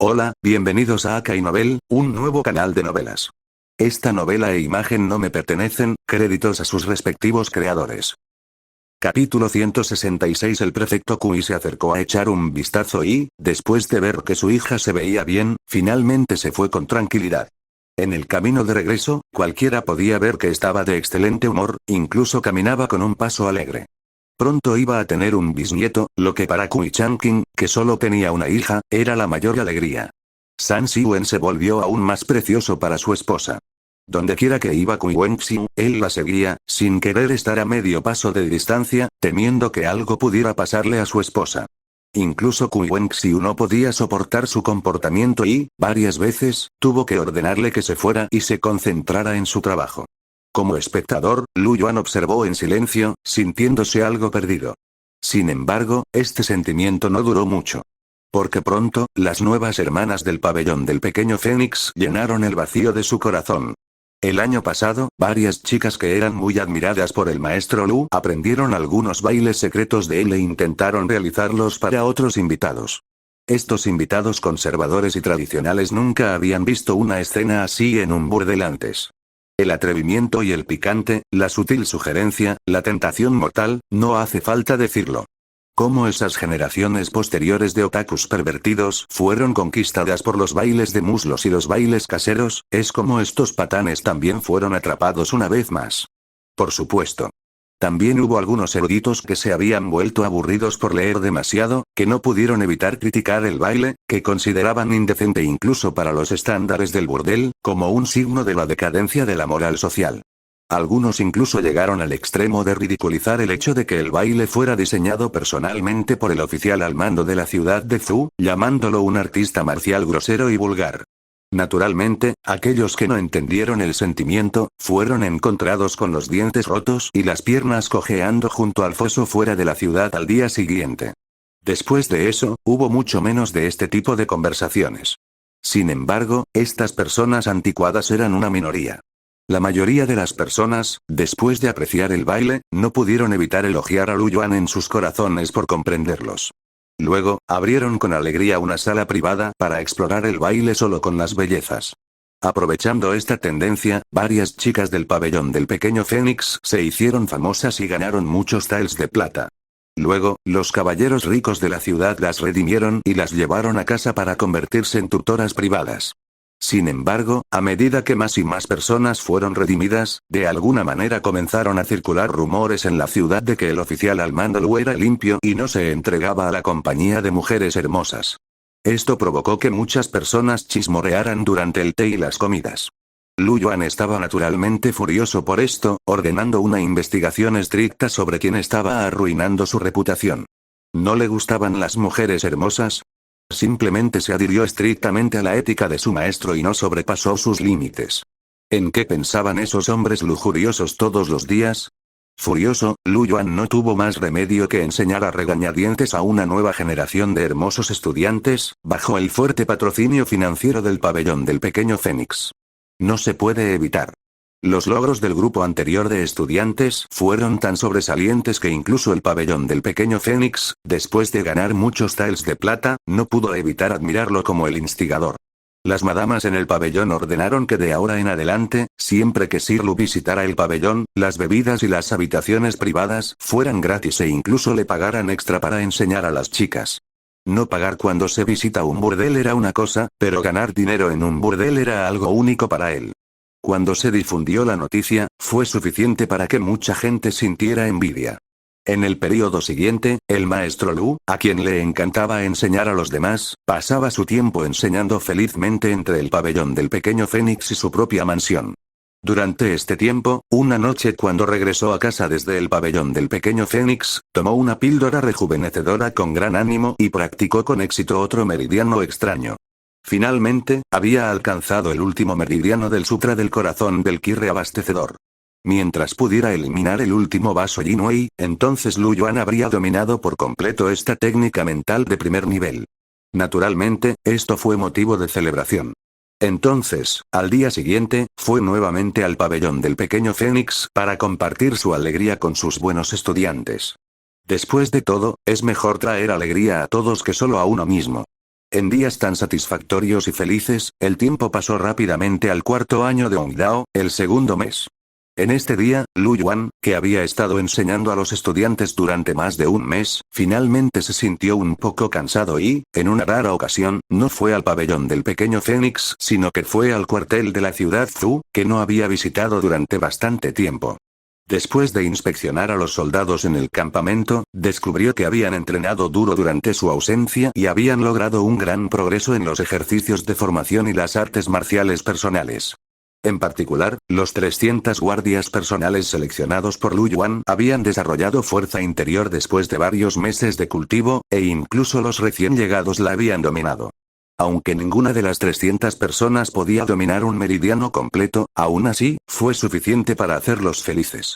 Hola, bienvenidos a Akai Novel, un nuevo canal de novelas. Esta novela e imagen no me pertenecen, créditos a sus respectivos creadores. Capítulo 166. El prefecto Kui se acercó a echar un vistazo y, después de ver que su hija se veía bien, finalmente se fue con tranquilidad. En el camino de regreso, cualquiera podía ver que estaba de excelente humor, incluso caminaba con un paso alegre. Pronto iba a tener un bisnieto, lo que para Kui Changqing, que solo tenía una hija, era la mayor alegría. San Xiwen se volvió aún más precioso para su esposa. Dondequiera que iba Kui Wenxiu, él la seguía, sin querer estar a medio paso de distancia, temiendo que algo pudiera pasarle a su esposa. Incluso Kui Wenxiu no podía soportar su comportamiento y, varias veces, tuvo que ordenarle que se fuera y se concentrara en su trabajo. Como espectador, Lu Yuan observó en silencio, sintiéndose algo perdido. Sin embargo, este sentimiento no duró mucho. Porque pronto, las nuevas hermanas del pabellón del pequeño Fénix llenaron el vacío de su corazón. El año pasado, varias chicas que eran muy admiradas por el maestro Lu aprendieron algunos bailes secretos de él e intentaron realizarlos para otros invitados. Estos invitados conservadores y tradicionales nunca habían visto una escena así en un burdel antes. El atrevimiento y el picante, la sutil sugerencia, la tentación mortal, no hace falta decirlo. Cómo esas generaciones posteriores de otakus pervertidos fueron conquistadas por los bailes de muslos y los bailes caseros, es como estos patanes también fueron atrapados una vez más. Por supuesto. También hubo algunos eruditos que se habían vuelto aburridos por leer demasiado, que no pudieron evitar criticar el baile, que consideraban indecente incluso para los estándares del burdel, como un signo de la decadencia de la moral social. Algunos incluso llegaron al extremo de ridiculizar el hecho de que el baile fuera diseñado personalmente por el oficial al mando de la ciudad de Zhou, llamándolo un artista marcial grosero y vulgar. Naturalmente, aquellos que no entendieron el sentimiento, fueron encontrados con los dientes rotos y las piernas cojeando junto al foso fuera de la ciudad al día siguiente. Después de eso, hubo mucho menos de este tipo de conversaciones. Sin embargo, estas personas anticuadas eran una minoría. La mayoría de las personas, después de apreciar el baile, no pudieron evitar elogiar a Lu Yuan en sus corazones por comprenderlos. Luego, abrieron con alegría una sala privada para explorar el baile solo con las bellezas. Aprovechando esta tendencia, varias chicas del pabellón del pequeño Fénix se hicieron famosas y ganaron muchos taels de plata. Luego, los caballeros ricos de la ciudad las redimieron y las llevaron a casa para convertirse en tutoras privadas. Sin embargo, a medida que más y más personas fueron redimidas, de alguna manera comenzaron a circular rumores en la ciudad de que el oficial al mando Lu era limpio y no se entregaba a la compañía de mujeres hermosas. Esto provocó que muchas personas chismorrearan durante el té y las comidas. Lu Yuan estaba naturalmente furioso por esto, ordenando una investigación estricta sobre quién estaba arruinando su reputación. ¿No le gustaban las mujeres hermosas? Simplemente se adhirió estrictamente a la ética de su maestro y no sobrepasó sus límites. ¿En qué pensaban esos hombres lujuriosos todos los días? Furioso, Lu Yuan no tuvo más remedio que enseñar a regañadientes a una nueva generación de hermosos estudiantes, bajo el fuerte patrocinio financiero del pabellón del pequeño Fénix. No se puede evitar. Los logros del grupo anterior de estudiantes fueron tan sobresalientes que incluso el pabellón del pequeño Fénix, después de ganar muchos taels de plata, no pudo evitar admirarlo como el instigador. Las madamas en el pabellón ordenaron que de ahora en adelante, siempre que Sir Lu visitara el pabellón, las bebidas y las habitaciones privadas fueran gratis e incluso le pagaran extra para enseñar a las chicas. No pagar cuando se visita un burdel era una cosa, pero ganar dinero en un burdel era algo único para él. Cuando se difundió la noticia, fue suficiente para que mucha gente sintiera envidia. En el período siguiente, el maestro Lu, a quien le encantaba enseñar a los demás, pasaba su tiempo enseñando felizmente entre el pabellón del pequeño Fénix y su propia mansión. Durante este tiempo, una noche cuando regresó a casa desde el pabellón del pequeño Fénix, tomó una píldora rejuvenecedora con gran ánimo y practicó con éxito otro meridiano extraño. Finalmente, había alcanzado el último meridiano del Sutra del Corazón del Ki reabastecedor. Mientras pudiera eliminar el último vaso Yin Wei, entonces Lu Yuan habría dominado por completo esta técnica mental de primer nivel. Naturalmente, esto fue motivo de celebración. Entonces, al día siguiente, fue nuevamente al pabellón del pequeño Fénix para compartir su alegría con sus buenos estudiantes. Después de todo, es mejor traer alegría a todos que solo a uno mismo. En días tan satisfactorios y felices, el tiempo pasó rápidamente al cuarto año de Hongdao, el segundo mes. En este día, Lu Yuan, que había estado enseñando a los estudiantes durante más de un mes, finalmente se sintió un poco cansado y, en una rara ocasión, no fue al pabellón del pequeño Fénix, sino que fue al cuartel de la ciudad Zhu, que no había visitado durante bastante tiempo. Después de inspeccionar a los soldados en el campamento, descubrió que habían entrenado duro durante su ausencia y habían logrado un gran progreso en los ejercicios de formación y las artes marciales personales. En particular, los 300 guardias personales seleccionados por Lu Yuan habían desarrollado fuerza interior después de varios meses de cultivo, e incluso los recién llegados la habían dominado. Aunque ninguna de las 300 personas podía dominar un meridiano completo, aún así, fue suficiente para hacerlos felices.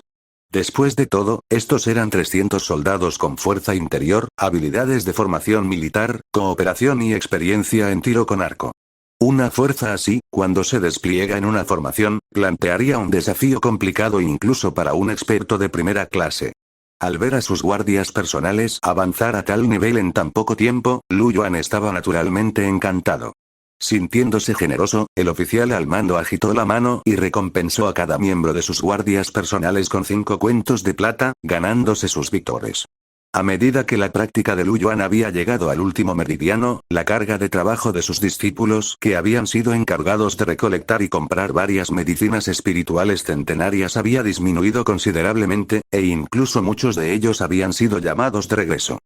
Después de todo, estos eran 300 soldados con fuerza interior, habilidades de formación militar, cooperación y experiencia en tiro con arco. Una fuerza así, cuando se despliega en una formación, plantearía un desafío complicado incluso para un experto de primera clase. Al ver a sus guardias personales avanzar a tal nivel en tan poco tiempo, Lu Yuan estaba naturalmente encantado. Sintiéndose generoso, el oficial al mando agitó la mano y recompensó a cada miembro de sus guardias personales con 5 cuentos de plata, ganándose sus víctores. A medida que la práctica de Lu Yuan había llegado al último meridiano, la carga de trabajo de sus discípulos, que habían sido encargados de recolectar y comprar varias medicinas espirituales centenarias, había disminuido considerablemente, e incluso muchos de ellos habían sido llamados de regreso.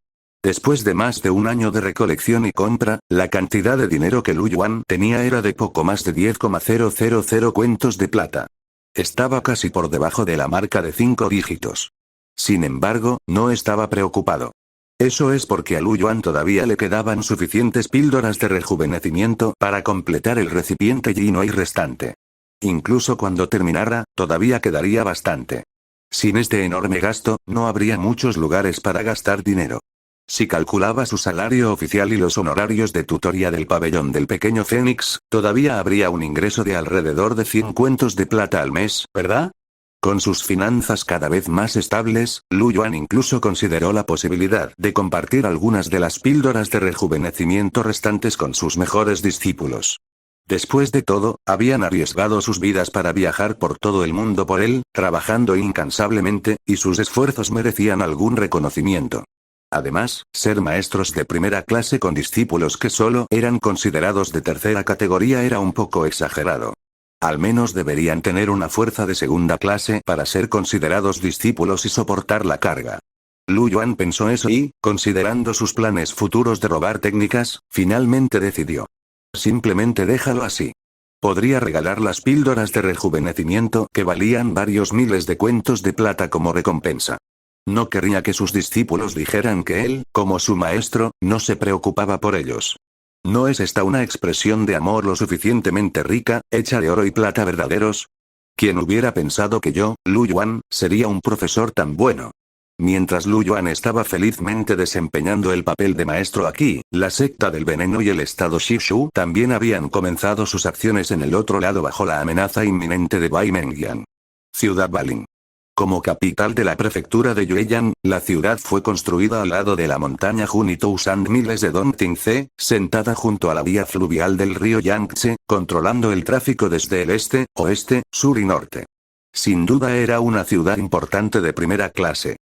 Después de más de un año de recolección y compra, la cantidad de dinero que Lu Yuan tenía era de poco más de 10,000 cuentos de plata. Estaba casi por debajo de la marca de 5 dígitos. Sin embargo, no estaba preocupado. Eso es porque a Lu Yuan todavía le quedaban suficientes píldoras de rejuvenecimiento para completar el recipiente lleno y restante. Incluso cuando terminara, todavía quedaría bastante. Sin este enorme gasto, no habría muchos lugares para gastar dinero. Si calculaba su salario oficial y los honorarios de tutoría del pabellón del pequeño Fénix, todavía habría un ingreso de alrededor de 100 cuentos de plata al mes, ¿verdad? Con sus finanzas cada vez más estables, Lu Yuan incluso consideró la posibilidad de compartir algunas de las píldoras de rejuvenecimiento restantes con sus mejores discípulos. Después de todo, habían arriesgado sus vidas para viajar por todo el mundo por él, trabajando incansablemente, y sus esfuerzos merecían algún reconocimiento. Además, ser maestros de primera clase con discípulos que solo eran considerados de tercera categoría era un poco exagerado. Al menos deberían tener una fuerza de segunda clase para ser considerados discípulos y soportar la carga. Lu Yuan pensó eso y, considerando sus planes futuros de robar técnicas, finalmente decidió. Simplemente déjalo así. Podría regalar las píldoras de rejuvenecimiento que valían varios miles de cuentos de plata como recompensa. No querría que sus discípulos dijeran que él, como su maestro, no se preocupaba por ellos. ¿No es esta una expresión de amor lo suficientemente rica, hecha de oro y plata verdaderos? ¿Quién hubiera pensado que yo, Lu Yuan, sería un profesor tan bueno? Mientras Lu Yuan estaba felizmente desempeñando el papel de maestro aquí, la secta del veneno y el estado Shishu también habían comenzado sus acciones en el otro lado bajo la amenaza inminente de Bai Mengyan. Ciudad Balin. Como capital de la prefectura de Yueyang, la ciudad fue construida al lado de la montaña Junitoushan miles de Dongtingce, sentada junto a la vía fluvial del río Yangtze, controlando el tráfico desde el este, oeste, sur y norte. Sin duda era una ciudad importante de primera clase.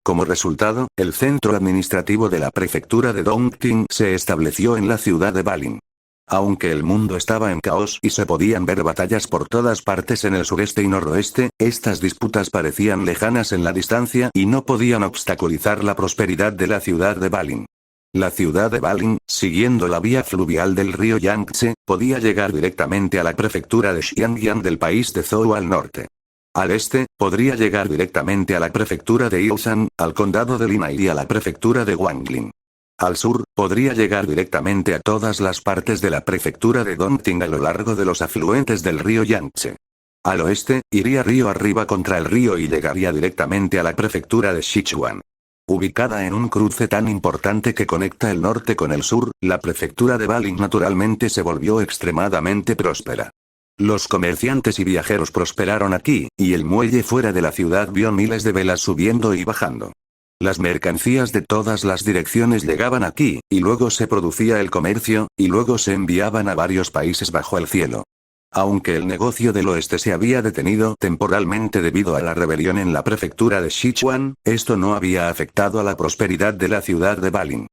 Como resultado, el centro administrativo de la prefectura de Dongting se estableció en la ciudad de Balin. Aunque el mundo estaba en caos y se podían ver batallas por todas partes en el sureste y noroeste, estas disputas parecían lejanas en la distancia y no podían obstaculizar la prosperidad de la ciudad de Balin. La ciudad de Balin, siguiendo la vía fluvial del río Yangtze, podía llegar directamente a la prefectura de Xiangyang del país de Zhou al norte. Al este, podría llegar directamente a la prefectura de Ilsan, al condado de Linai y a la prefectura de Guanglin. Al sur, podría llegar directamente a todas las partes de la prefectura de Dongting a lo largo de los afluentes del río Yangtze. Al oeste, iría río arriba contra el río y llegaría directamente a la prefectura de Sichuan. Ubicada en un cruce tan importante que conecta el norte con el sur, la prefectura de Balin naturalmente se volvió extremadamente próspera. Los comerciantes y viajeros prosperaron aquí, y el muelle fuera de la ciudad vio miles de velas subiendo y bajando. Las mercancías de todas las direcciones llegaban aquí, y luego se producía el comercio, y luego se enviaban a varios países bajo el cielo. Aunque el negocio del oeste se había detenido temporalmente debido a la rebelión en la prefectura de Sichuan, esto no había afectado a la prosperidad de la ciudad de Balin.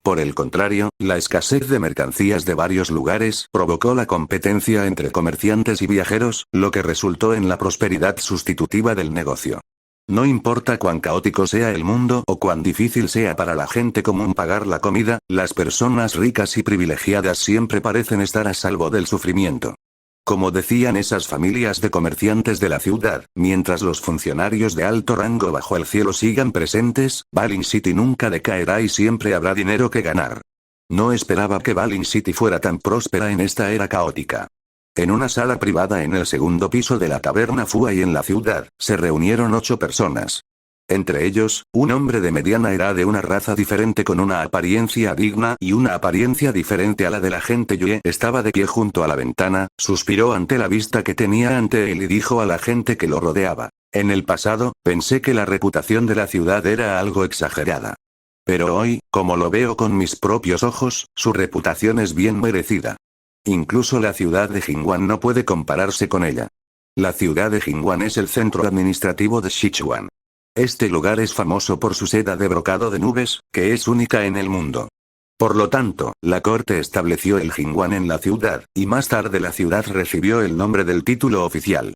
Por el contrario, la escasez de mercancías de varios lugares provocó la competencia entre comerciantes y viajeros, lo que resultó en la prosperidad sustitutiva del negocio. No importa cuán caótico sea el mundo o cuán difícil sea para la gente común pagar la comida, las personas ricas y privilegiadas siempre parecen estar a salvo del sufrimiento. Como decían esas familias de comerciantes de la ciudad, mientras los funcionarios de alto rango bajo el cielo sigan presentes, Balin City nunca decaerá y siempre habrá dinero que ganar. No esperaba que Balin City fuera tan próspera en esta era caótica. En una sala privada en el segundo piso de la taberna Fuai en la ciudad, se reunieron 8 personas. Entre ellos, un hombre de mediana edad de una raza diferente con una apariencia digna y una apariencia diferente a la de la gente Yue estaba de pie junto a la ventana, suspiró ante la vista que tenía ante él y dijo a la gente que lo rodeaba: en el pasado, pensé que la reputación de la ciudad era algo exagerada. Pero hoy, como lo veo con mis propios ojos, su reputación es bien merecida. Incluso la ciudad de Jingwan no puede compararse con ella. La ciudad de Jingwan es el centro administrativo de Sichuan. Este lugar es famoso por su seda de brocado de nubes, que es única en el mundo. Por lo tanto, la corte estableció el Jingwan en la ciudad, y más tarde la ciudad recibió el nombre del título oficial.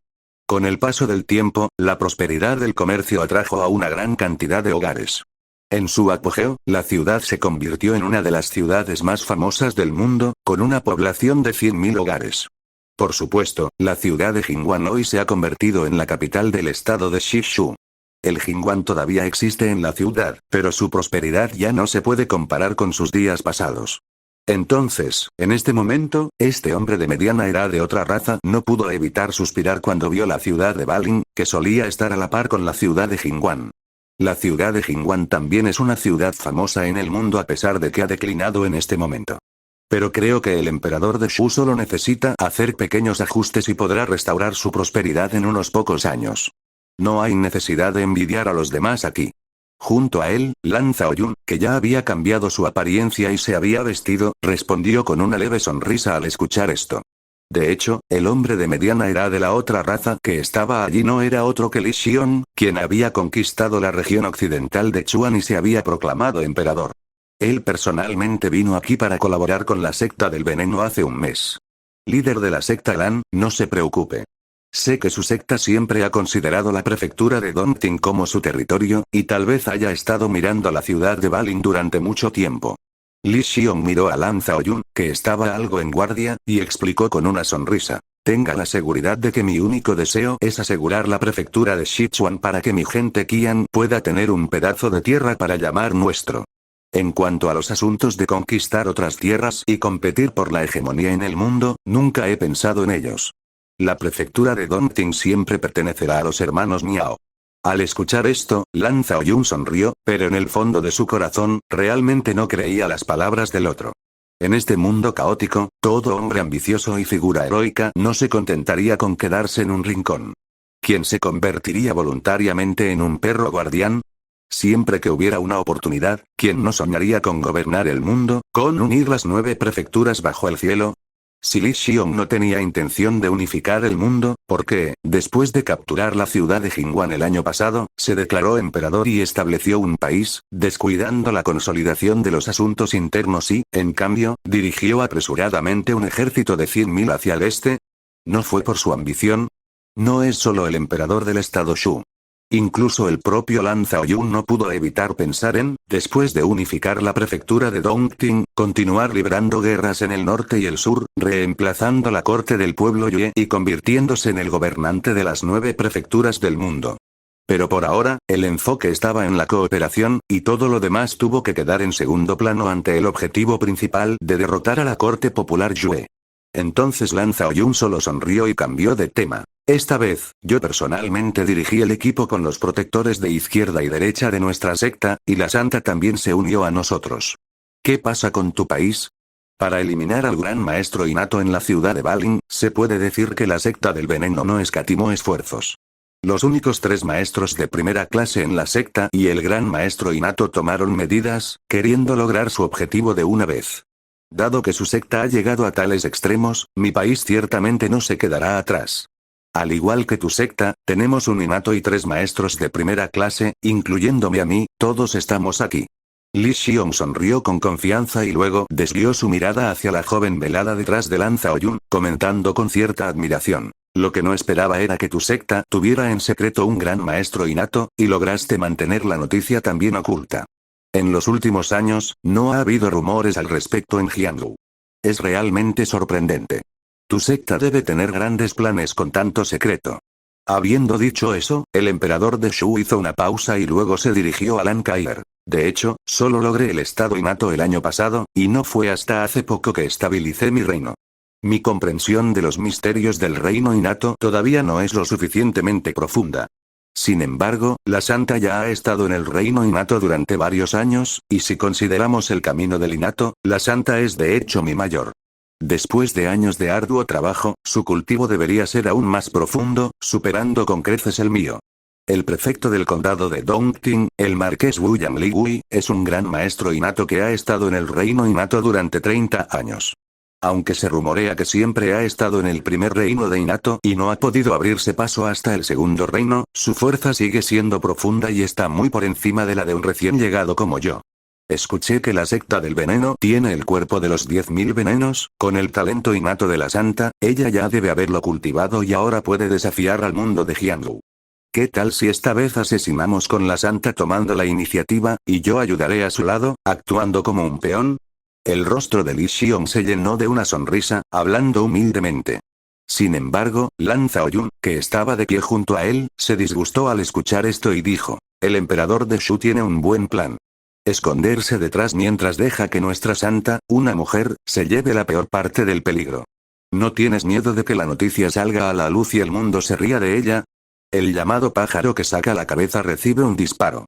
Con el paso del tiempo, la prosperidad del comercio atrajo a una gran cantidad de hogares. En su apogeo, la ciudad se convirtió en una de las ciudades más famosas del mundo, con una población de 100.000 hogares. Por supuesto, la ciudad de Jingwan hoy se ha convertido en la capital del estado de Shishu. El Jingwan todavía existe en la ciudad, pero su prosperidad ya no se puede comparar con sus días pasados. Entonces, en este momento, este hombre de mediana edad de otra raza no pudo evitar suspirar cuando vio la ciudad de Balin, que solía estar a la par con la ciudad de Jingwan. La ciudad de Jingwan también es una ciudad famosa en el mundo a pesar de que ha declinado en este momento. Pero creo que el emperador de Shu solo necesita hacer pequeños ajustes y podrá restaurar su prosperidad en unos pocos años. No hay necesidad de envidiar a los demás aquí. Junto a él, Lan Zhaoyun, que ya había cambiado su apariencia y se había vestido, respondió con una leve sonrisa al escuchar esto. De hecho, el hombre de mediana edad de la otra raza que estaba allí no era otro que Li Xiong, quien había conquistado la región occidental de Chuan y se había proclamado emperador. Él personalmente vino aquí para colaborar con la secta del veneno hace un mes. Líder de la secta Lan, no se preocupe. Sé que su secta siempre ha considerado la prefectura de Dongting como su territorio, y tal vez haya estado mirando la ciudad de Balin durante mucho tiempo. Li Xiong miró a Lan Zhaoyun, que estaba algo en guardia, y explicó con una sonrisa: tenga la seguridad de que mi único deseo es asegurar la prefectura de Sichuan para que mi gente Qian pueda tener un pedazo de tierra para llamar nuestro. En cuanto a los asuntos de conquistar otras tierras y competir por la hegemonía en el mundo, nunca he pensado en ellos. La prefectura de Dongting siempre pertenecerá a los hermanos Miao. Al escuchar esto, Lan Zhaoyun sonrió, pero en el fondo de su corazón, realmente no creía las palabras del otro. En este mundo caótico, todo hombre ambicioso y figura heroica no se contentaría con quedarse en un rincón. ¿Quién se convertiría voluntariamente en un perro guardián? Siempre que hubiera una oportunidad, ¿quién no soñaría con gobernar el mundo, con unir las 9 prefecturas bajo el cielo? Si Li Xiong no tenía intención de unificar el mundo, ¿por qué, después de capturar la ciudad de Jingwan el año pasado, se declaró emperador y estableció un país, descuidando la consolidación de los asuntos internos y, en cambio, dirigió apresuradamente un ejército de 100.000 hacia el este? ¿No fue por su ambición? No es solo el emperador del estado Shu. Incluso el propio Lan Zhaoyun no pudo evitar pensar en, después de unificar la prefectura de Dongting, continuar librando guerras en el norte y el sur, reemplazando la corte del pueblo Yue y convirtiéndose en el gobernante de las 9 prefecturas del mundo. Pero por ahora, el enfoque estaba en la cooperación, y todo lo demás tuvo que quedar en segundo plano ante el objetivo principal de derrotar a la corte popular Yue. Entonces Lan Zhaoyun solo sonrió y cambió de tema. Esta vez, yo personalmente dirigí el equipo con los protectores de izquierda y derecha de nuestra secta, y la Santa también se unió a nosotros. ¿Qué pasa con tu país? Para eliminar al gran maestro innato en la ciudad de Balin, se puede decir que la secta del veneno no escatimó esfuerzos. Los únicos 3 maestros de primera clase en la secta y el gran maestro Inato tomaron medidas, queriendo lograr su objetivo de una vez. Dado que su secta ha llegado a tales extremos, mi país ciertamente no se quedará atrás. Al igual que tu secta, tenemos un Inato y 3 maestros de primera clase, incluyéndome a mí, todos estamos aquí. Li Xiong sonrió con confianza y luego desvió su mirada hacia la joven velada detrás de Lan Zhaoyun, comentando con cierta admiración. Lo que no esperaba era que tu secta tuviera en secreto un gran maestro Inato, y lograste mantener la noticia también oculta. En los últimos años, no ha habido rumores al respecto en Jiangsu. Es realmente sorprendente. Tu secta debe tener grandes planes con tanto secreto. Habiendo dicho eso, el emperador de Shu hizo una pausa y luego se dirigió a Lan Kaier. De hecho, solo logré el estado Inato el año pasado, y no fue hasta hace poco que estabilicé mi reino. Mi comprensión de los misterios del reino Inato todavía no es lo suficientemente profunda. Sin embargo, la Santa ya ha estado en el reino Inato durante varios años, y si consideramos el camino del Inato, la Santa es de hecho mi mayor. Después de años de arduo trabajo, su cultivo debería ser aún más profundo, superando con creces el mío. El prefecto del condado de Dongting, el marqués Wu Yanligui, es un gran maestro Inato que ha estado en el reino Inato durante 30 años. Aunque se rumorea que siempre ha estado en el primer reino de Inato y no ha podido abrirse paso hasta el segundo reino, su fuerza sigue siendo profunda y está muy por encima de la de un recién llegado como yo. Escuché que la secta del veneno tiene el cuerpo de los 10.000 venenos, con el talento innato de la Santa, ella ya debe haberlo cultivado y ahora puede desafiar al mundo de Jiangsu. ¿Qué tal si esta vez asesinamos con la Santa tomando la iniciativa, y yo ayudaré a su lado, actuando como un peón? El rostro de Li Xiong se llenó de una sonrisa, hablando humildemente. Sin embargo, Lan Zhaoyun, que estaba de pie junto a él, se disgustó al escuchar esto y dijo, el emperador de Shu tiene un buen plan. Esconderse detrás mientras deja que nuestra Santa, una mujer, se lleve la peor parte del peligro. ¿No tienes miedo de que la noticia salga a la luz y el mundo se ría de ella? El llamado pájaro que saca la cabeza recibe un disparo.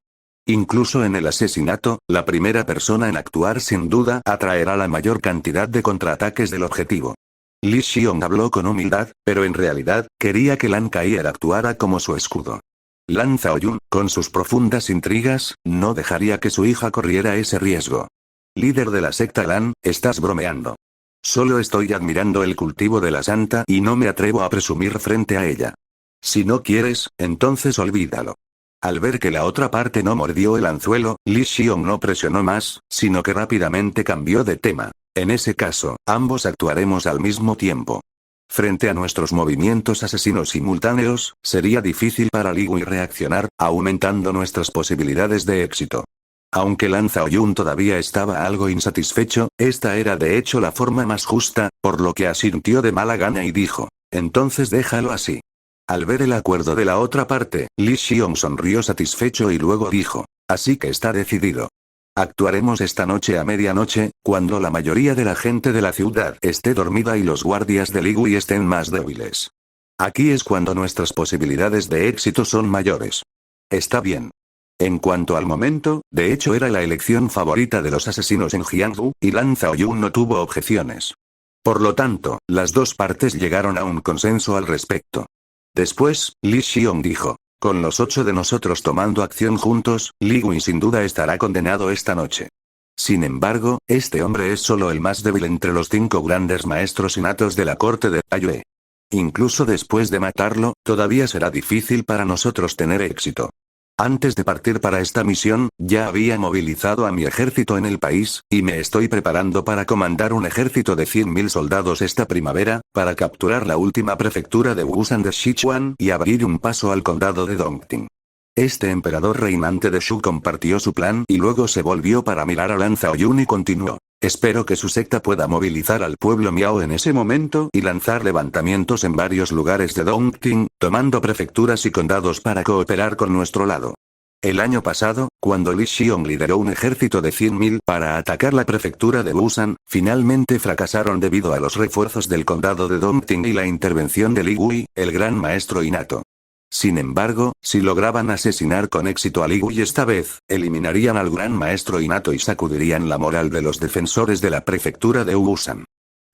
Incluso en el asesinato, la primera persona en actuar sin duda atraerá la mayor cantidad de contraataques del objetivo. Li Xiong habló con humildad, pero en realidad, quería que Lan Kaier actuara como su escudo. Lan Zhaoyun, con sus profundas intrigas, no dejaría que su hija corriera ese riesgo. Líder de la secta Lan, estás bromeando. Solo estoy admirando el cultivo de la Santa y no me atrevo a presumir frente a ella. Si no quieres, entonces olvídalo. Al ver que la otra parte no mordió el anzuelo, Li Xiong no presionó más, sino que rápidamente cambió de tema. En ese caso, ambos actuaremos al mismo tiempo. Frente a nuestros movimientos asesinos simultáneos, sería difícil para Li Wei reaccionar, aumentando nuestras posibilidades de éxito. Aunque Lan Zhaoyun todavía estaba algo insatisfecho, esta era de hecho la forma más justa, por lo que asintió de mala gana y dijo, entonces déjalo así. Al ver el acuerdo de la otra parte, Li Xiong sonrió satisfecho y luego dijo, así que está decidido. Actuaremos esta noche a medianoche, cuando la mayoría de la gente de la ciudad esté dormida y los guardias de Li Wei estén más débiles. Aquí es cuando nuestras posibilidades de éxito son mayores. Está bien. En cuanto al momento, de hecho era la elección favorita de los asesinos en Jiangsu, y Lan Zhaoyun no tuvo objeciones. Por lo tanto, las dos partes llegaron a un consenso al respecto. Después, Li Xiong dijo, con los 8 de nosotros tomando acción juntos, Li Wei sin duda estará condenado esta noche. Sin embargo, este hombre es solo el más débil entre los 5 grandes maestros innatos de la corte de Taiyue. Incluso después de matarlo, todavía será difícil para nosotros tener éxito. Antes de partir para esta misión, ya había movilizado a mi ejército en el país, y me estoy preparando para comandar un ejército de 100.000 soldados esta primavera, para capturar la última prefectura de Wusan de Sichuan y abrir un paso al condado de Dongting. Este emperador reinante de Shu compartió su plan y luego se volvió para mirar a Lan Zhaoyun y continuó. Espero que su secta pueda movilizar al pueblo Miao en ese momento y lanzar levantamientos en varios lugares de Dongting, tomando prefecturas y condados para cooperar con nuestro lado. El año pasado, cuando Li Xiong lideró un ejército de 100.000 para atacar la prefectura de Wusan, finalmente fracasaron debido a los refuerzos del condado de Dongting y la intervención de Li Wei, el gran maestro innato. Sin embargo, si lograban asesinar con éxito a Li Wei esta vez, eliminarían al gran maestro innato y sacudirían la moral de los defensores de la prefectura de Wusan.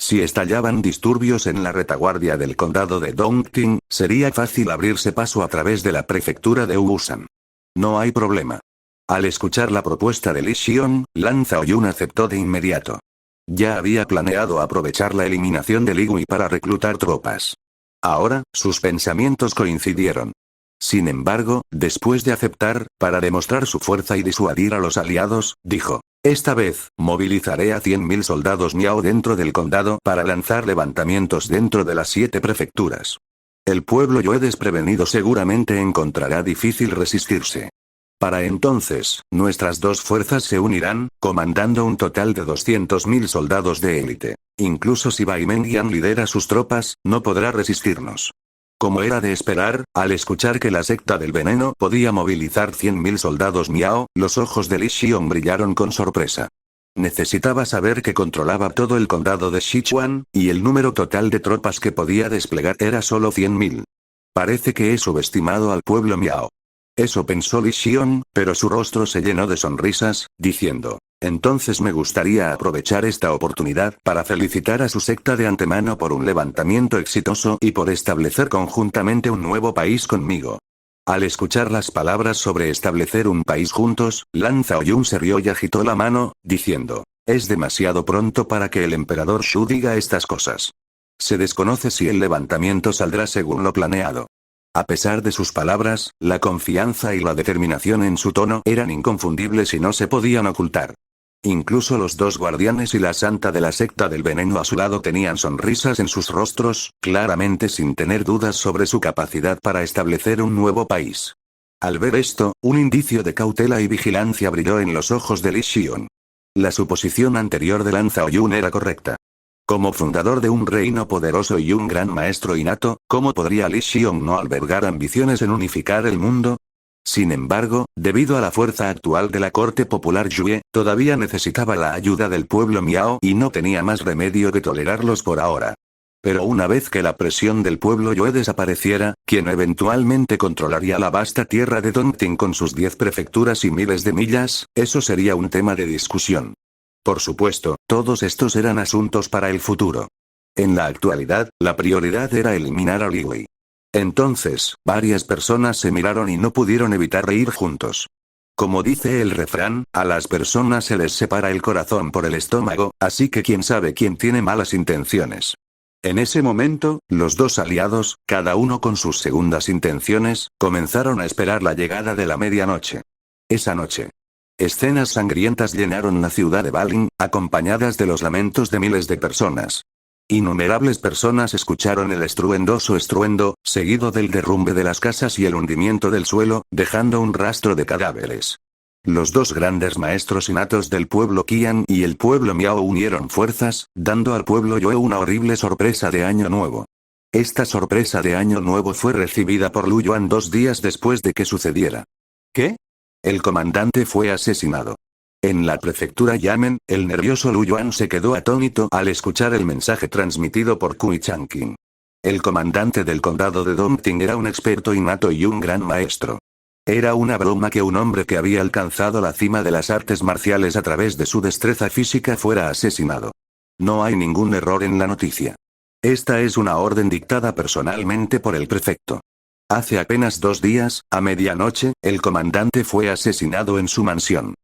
Si estallaban disturbios en la retaguardia del condado de Dongting, sería fácil abrirse paso a través de la prefectura de Ubusan. No hay problema. Al escuchar la propuesta de Li Xiong, Lan Zhaoyun aceptó de inmediato. Ya había planeado aprovechar la eliminación de Li Gui para reclutar tropas. Ahora, sus pensamientos coincidieron. Sin embargo, después de aceptar, para demostrar su fuerza y disuadir a los aliados, dijo: esta vez, movilizaré a 100.000 soldados Miao dentro del condado para lanzar levantamientos dentro de las 7 prefecturas. El pueblo Yue desprevenido seguramente encontrará difícil resistirse. Para entonces, nuestras dos fuerzas se unirán, comandando un total de 200.000 soldados de élite. Incluso si Bai Mengyan lidera sus tropas, no podrá resistirnos. Como era de esperar, al escuchar que la secta del veneno podía movilizar 100.000 soldados Miao, los ojos de Li Xiong brillaron con sorpresa. Necesitaba saber que controlaba todo el condado de Sichuan, y el número total de tropas que podía desplegar era solo 100.000. Parece que he subestimado al pueblo Miao. Eso pensó Li Xiong, pero su rostro se llenó de sonrisas, diciendo: entonces me gustaría aprovechar esta oportunidad para felicitar a su secta de antemano por un levantamiento exitoso y por establecer conjuntamente un nuevo país conmigo. Al escuchar las palabras sobre establecer un país juntos, Lan Zhaoyun se rió y agitó la mano, diciendo: es demasiado pronto para que el emperador Shu diga estas cosas. Se desconoce si el levantamiento saldrá según lo planeado. A pesar de sus palabras, la confianza y la determinación en su tono eran inconfundibles y no se podían ocultar. Incluso los dos guardianes y la santa de la secta del veneno a su lado tenían sonrisas en sus rostros, claramente sin tener dudas sobre su capacidad para establecer un nuevo país. Al ver esto, un indicio de cautela y vigilancia brilló en los ojos de Li Xiong. La suposición anterior de Lan Zhaoyun era correcta. Como fundador de un reino poderoso y un gran maestro innato, ¿cómo podría Li Xiong no albergar ambiciones en unificar el mundo? Sin embargo, debido a la fuerza actual de la corte popular Yue, todavía necesitaba la ayuda del pueblo Miao y no tenía más remedio que tolerarlos por ahora. Pero una vez que la presión del pueblo Yue desapareciera, quien eventualmente controlaría la vasta tierra de Dongting con sus 10 prefecturas y miles de millas, eso sería un tema de discusión. Por supuesto, todos estos eran asuntos para el futuro. En la actualidad, la prioridad era eliminar a Li Gui. Entonces, varias personas se miraron y no pudieron evitar reír juntos. Como dice el refrán, a las personas se les separa el corazón por el estómago, así que quién sabe quién tiene malas intenciones. En ese momento, los dos aliados, cada uno con sus segundas intenciones, comenzaron a esperar la llegada de la medianoche. Esa noche, escenas sangrientas llenaron la ciudad de Baling, acompañadas de los lamentos de miles de personas. Innumerables personas escucharon el estruendoso estruendo, seguido del derrumbe de las casas y el hundimiento del suelo, dejando un rastro de cadáveres. Los dos grandes maestros innatos del pueblo Qian y el pueblo Miao unieron fuerzas, dando al pueblo Yue una horrible sorpresa de Año Nuevo. Esta sorpresa de Año Nuevo fue recibida por Lu Yuan 2 días después de que sucediera. ¿Qué? El comandante fue asesinado. En la prefectura Yamen, el nervioso Lu Yuan se quedó atónito al escuchar el mensaje transmitido por Kui Changqing. El comandante del condado de Dongting era un experto innato y un gran maestro. Era una broma que un hombre que había alcanzado la cima de las artes marciales a través de su destreza física fuera asesinado. No hay ningún error en la noticia. Esta es una orden dictada personalmente por el prefecto. Hace apenas 2 días, a medianoche, el comandante fue asesinado en su mansión.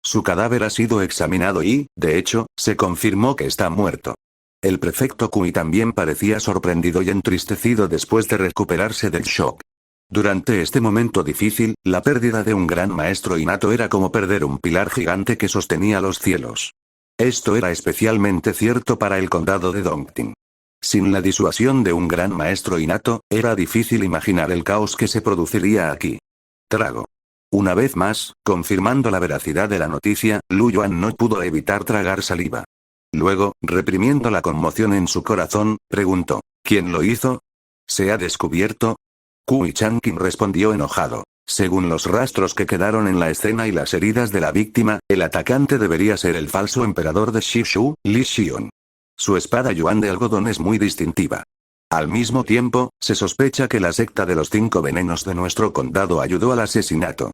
Su cadáver ha sido examinado y, de hecho, se confirmó que está muerto. El prefecto Kui también parecía sorprendido y entristecido después de recuperarse del shock. Durante este momento difícil, la pérdida de un gran maestro innato era como perder un pilar gigante que sostenía los cielos. Esto era especialmente cierto para el condado de Dongting. Sin la disuasión de un gran maestro innato, era difícil imaginar el caos que se produciría aquí. Trago. Una vez más, confirmando la veracidad de la noticia, Lu Yuan no pudo evitar tragar saliva. Luego, reprimiendo la conmoción en su corazón, preguntó: ¿quién lo hizo? ¿Se ha descubierto? Kui Changqing respondió enojado: según los rastros que quedaron en la escena y las heridas de la víctima, el atacante debería ser el falso emperador de Shishu, Li Xiong. Su espada yuan de algodón es muy distintiva. Al mismo tiempo, se sospecha que la secta de los 5 venenos de nuestro condado ayudó al asesinato.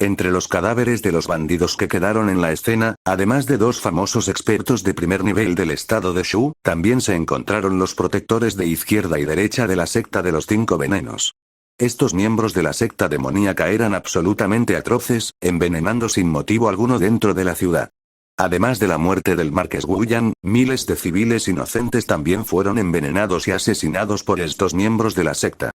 Entre los cadáveres de los bandidos que quedaron en la escena, además de 2 famosos expertos de primer nivel del estado de Shu, también se encontraron los protectores de izquierda y derecha de la secta de los 5 venenos. Estos miembros de la secta demoníaca eran absolutamente atroces, envenenando sin motivo alguno dentro de la ciudad. Además de la muerte del marqués Wuyan, miles de civiles inocentes también fueron envenenados y asesinados por estos miembros de la secta.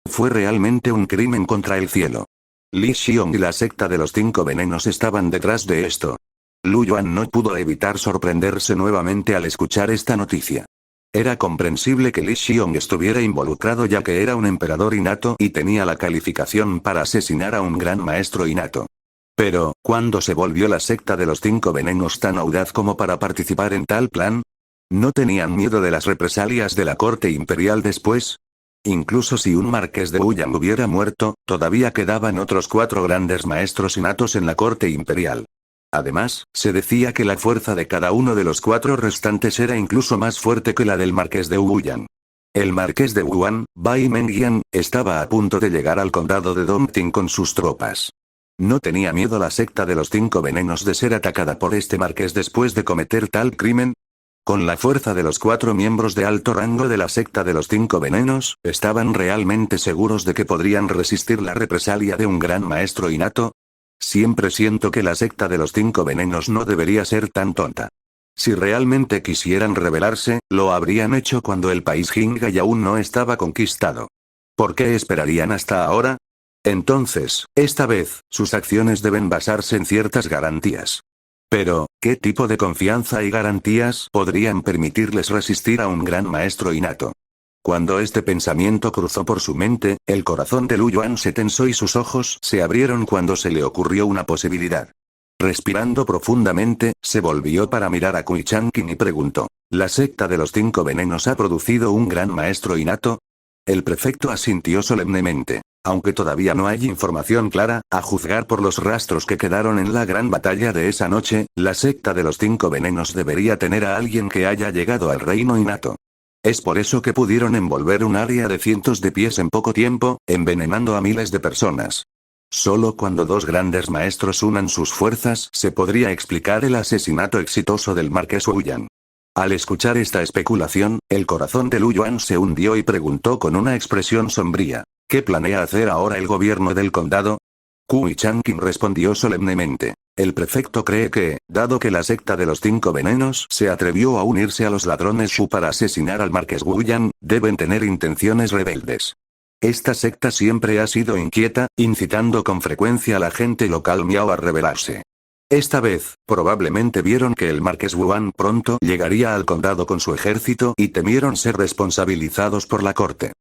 Fue realmente un crimen contra el cielo. Li Xiong y la secta de los 5 venenos estaban detrás de esto. Lu Yuan no pudo evitar sorprenderse nuevamente al escuchar esta noticia. Era comprensible que Li Xiong estuviera involucrado ya que era un emperador innato y tenía la calificación para asesinar a un gran maestro innato. Pero, ¿cuándo se volvió la secta de los 5 venenos tan audaz como para participar en tal plan? ¿No tenían miedo de las represalias de la corte imperial después? Incluso si un marqués de Wuyan hubiera muerto, todavía quedaban otros 4 grandes maestros innatos en la corte imperial. Además, se decía que la fuerza de cada uno de los 4 restantes era incluso más fuerte que la del marqués de Wuyan. El marqués de Wuhan, Bai Mengyan, estaba a punto de llegar al condado de Dongting con sus tropas. ¿No tenía miedo la secta de los 5 venenos de ser atacada por este marqués después de cometer tal crimen? Con la fuerza de los 4 miembros de alto rango de la secta de los 5 venenos, ¿estaban realmente seguros de que podrían resistir la represalia de un gran maestro innato? Siempre siento que la secta de los 5 venenos no debería ser tan tonta. Si realmente quisieran rebelarse, lo habrían hecho cuando el país Jingai aún no estaba conquistado. ¿Por qué esperarían hasta ahora? Entonces, esta vez, sus acciones deben basarse en ciertas garantías. Pero, ¿qué tipo de confianza y garantías podrían permitirles resistir a un gran maestro innato? Cuando este pensamiento cruzó por su mente, el corazón de Lu Yuan se tensó y sus ojos se abrieron cuando se le ocurrió una posibilidad. Respirando profundamente, se volvió para mirar a Kui Changqing y preguntó: ¿La secta de los 5 venenos ha producido un gran maestro innato? El prefecto asintió solemnemente. Aunque todavía no hay información clara, a juzgar por los rastros que quedaron en la gran batalla de esa noche, la secta de los 5 venenos debería tener a alguien que haya llegado al reino innato. Es por eso que pudieron envolver un área de cientos de pies en poco tiempo, envenenando a miles de personas. Solo cuando 2 grandes maestros unan sus fuerzas se podría explicar el asesinato exitoso del marqués Wuyan. Al escuchar esta especulación, el corazón de Lu Yuan se hundió y preguntó con una expresión sombría: ¿qué planea hacer ahora el gobierno del condado? Kui Changqing respondió solemnemente: el prefecto cree que, dado que la secta de los 5 venenos se atrevió a unirse a los ladrones Shu para asesinar al marqués Wuyan, deben tener intenciones rebeldes. Esta secta siempre ha sido inquieta, incitando con frecuencia a la gente local Miao a rebelarse. Esta vez, probablemente vieron que el marqués Wuhan pronto llegaría al condado con su ejército y temieron ser responsabilizados por la corte.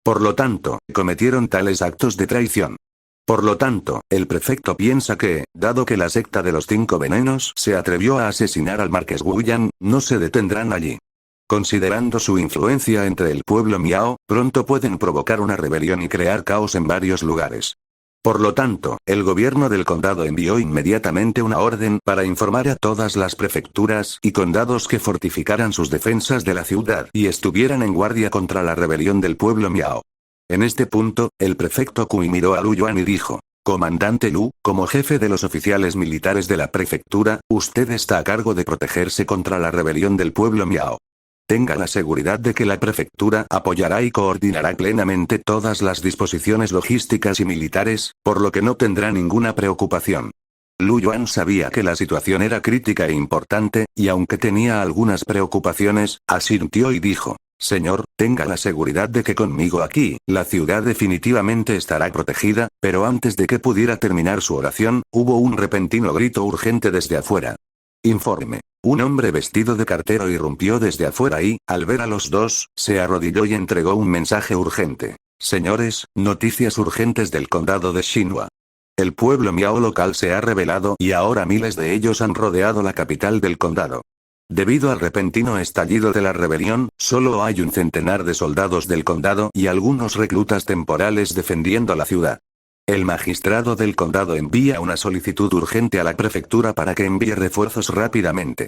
Por lo tanto, cometieron tales actos de traición. Por lo tanto, el prefecto piensa que, dado que la secta de los 5 venenos se atrevió a asesinar al marqués Wuyan, no se detendrán allí. Considerando su influencia entre el pueblo Miao, pronto pueden provocar una rebelión y crear caos en varios lugares. Por lo tanto, el gobierno del condado envió inmediatamente una orden para informar a todas las prefecturas y condados que fortificaran sus defensas de la ciudad y estuvieran en guardia contra la rebelión del pueblo Miao. En este punto, el prefecto Kui miró a Lu Yuan y dijo: Comandante Lu, como jefe de los oficiales militares de la prefectura, usted está a cargo de protegerse contra la rebelión del pueblo Miao. Tenga la seguridad de que la prefectura apoyará y coordinará plenamente todas las disposiciones logísticas y militares, por lo que no tendrá ninguna preocupación. Lu Yuan sabía que la situación era crítica e importante, y aunque tenía algunas preocupaciones, asintió y dijo: Señor, tenga la seguridad de que conmigo aquí, la ciudad definitivamente estará protegida. Pero antes de que pudiera terminar su oración, hubo un repentino grito urgente desde afuera. Informe. Un hombre vestido de cartero irrumpió desde afuera y, al ver a los dos, se arrodilló y entregó un mensaje urgente. Señores, noticias urgentes del condado de Xinhua. El pueblo Miao local se ha rebelado y ahora miles de ellos han rodeado la capital del condado. Debido al repentino estallido de la rebelión, solo hay un centenar de soldados del condado y algunos reclutas temporales defendiendo la ciudad. El magistrado del condado envía una solicitud urgente a la prefectura para que envíe refuerzos rápidamente.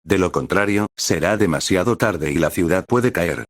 De lo contrario, será demasiado tarde y la ciudad puede caer.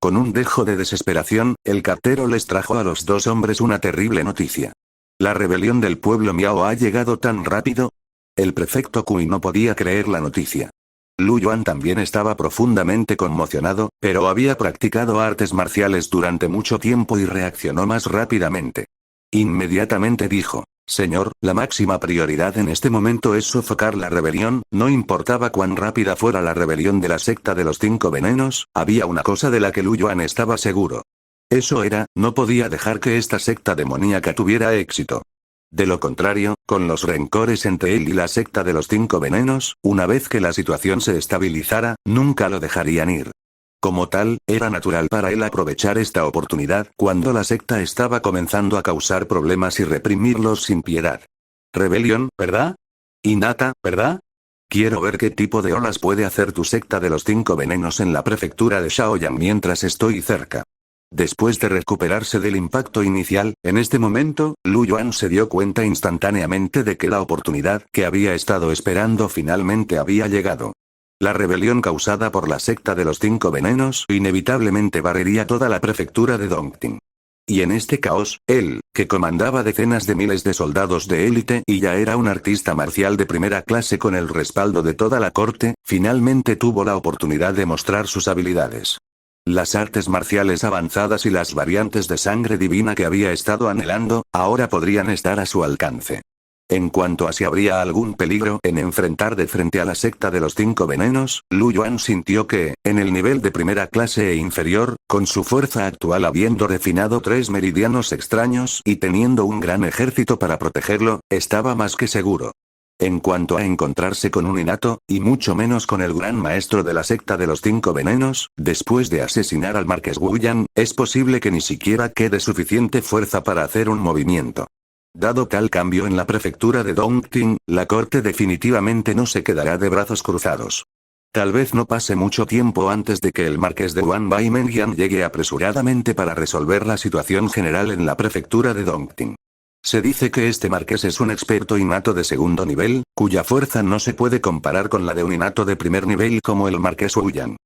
Con un dejo de desesperación, el cartero les trajo a los 2 hombres una terrible noticia. ¿La rebelión del pueblo Miao ha llegado tan rápido? El prefecto Kui no podía creer la noticia. Lu Yuan también estaba profundamente conmocionado, pero había practicado artes marciales durante mucho tiempo y reaccionó más rápidamente. Inmediatamente dijo: Señor, la máxima prioridad en este momento es sofocar la rebelión. No importaba cuán rápida fuera la rebelión de la secta de los 5 venenos, había una cosa de la que Lu Yuan estaba seguro. Eso era, no podía dejar que esta secta demoníaca tuviera éxito. De lo contrario, con los rencores entre él y la secta de los 5 venenos, una vez que la situación se estabilizara, nunca lo dejarían ir. Como tal, era natural para él aprovechar esta oportunidad cuando la secta estaba comenzando a causar problemas y reprimirlos sin piedad. Rebelión, ¿verdad? Innata, ¿verdad? Quiero ver qué tipo de olas puede hacer tu secta de los 5 venenos en la prefectura de Shaoyang mientras estoy cerca. Después de recuperarse del impacto inicial, en este momento, Lu Yuan se dio cuenta instantáneamente de que la oportunidad que había estado esperando finalmente había llegado. La rebelión causada por la secta de los 5 venenos inevitablemente barrería toda la prefectura de Dongting. Y en este caos, él, que comandaba decenas de miles de soldados de élite y ya era un artista marcial de primera clase con el respaldo de toda la corte, finalmente tuvo la oportunidad de mostrar sus habilidades. Las artes marciales avanzadas y las variantes de sangre divina que había estado anhelando, ahora podrían estar a su alcance. En cuanto a si habría algún peligro en enfrentar de frente a la secta de los 5 venenos, Lu Yuan sintió que, en el nivel de primera clase e inferior, con su fuerza actual habiendo refinado 3 meridianos extraños y teniendo un gran ejército para protegerlo, estaba más que seguro. En cuanto a encontrarse con un innato, y mucho menos con el gran maestro de la secta de los 5 venenos, después de asesinar al marqués Wu Yan, es posible que ni siquiera quede suficiente fuerza para hacer un movimiento. Dado tal cambio en la prefectura de Dongting, la corte definitivamente no se quedará de brazos cruzados. Tal vez no pase mucho tiempo antes de que el marqués de Wanbai Menyan llegue apresuradamente para resolver la situación general en la prefectura de Dongting. Se dice que este marqués es un experto innato de segundo nivel, cuya fuerza no se puede comparar con la de un innato de primer nivel como el marqués Wu Yan.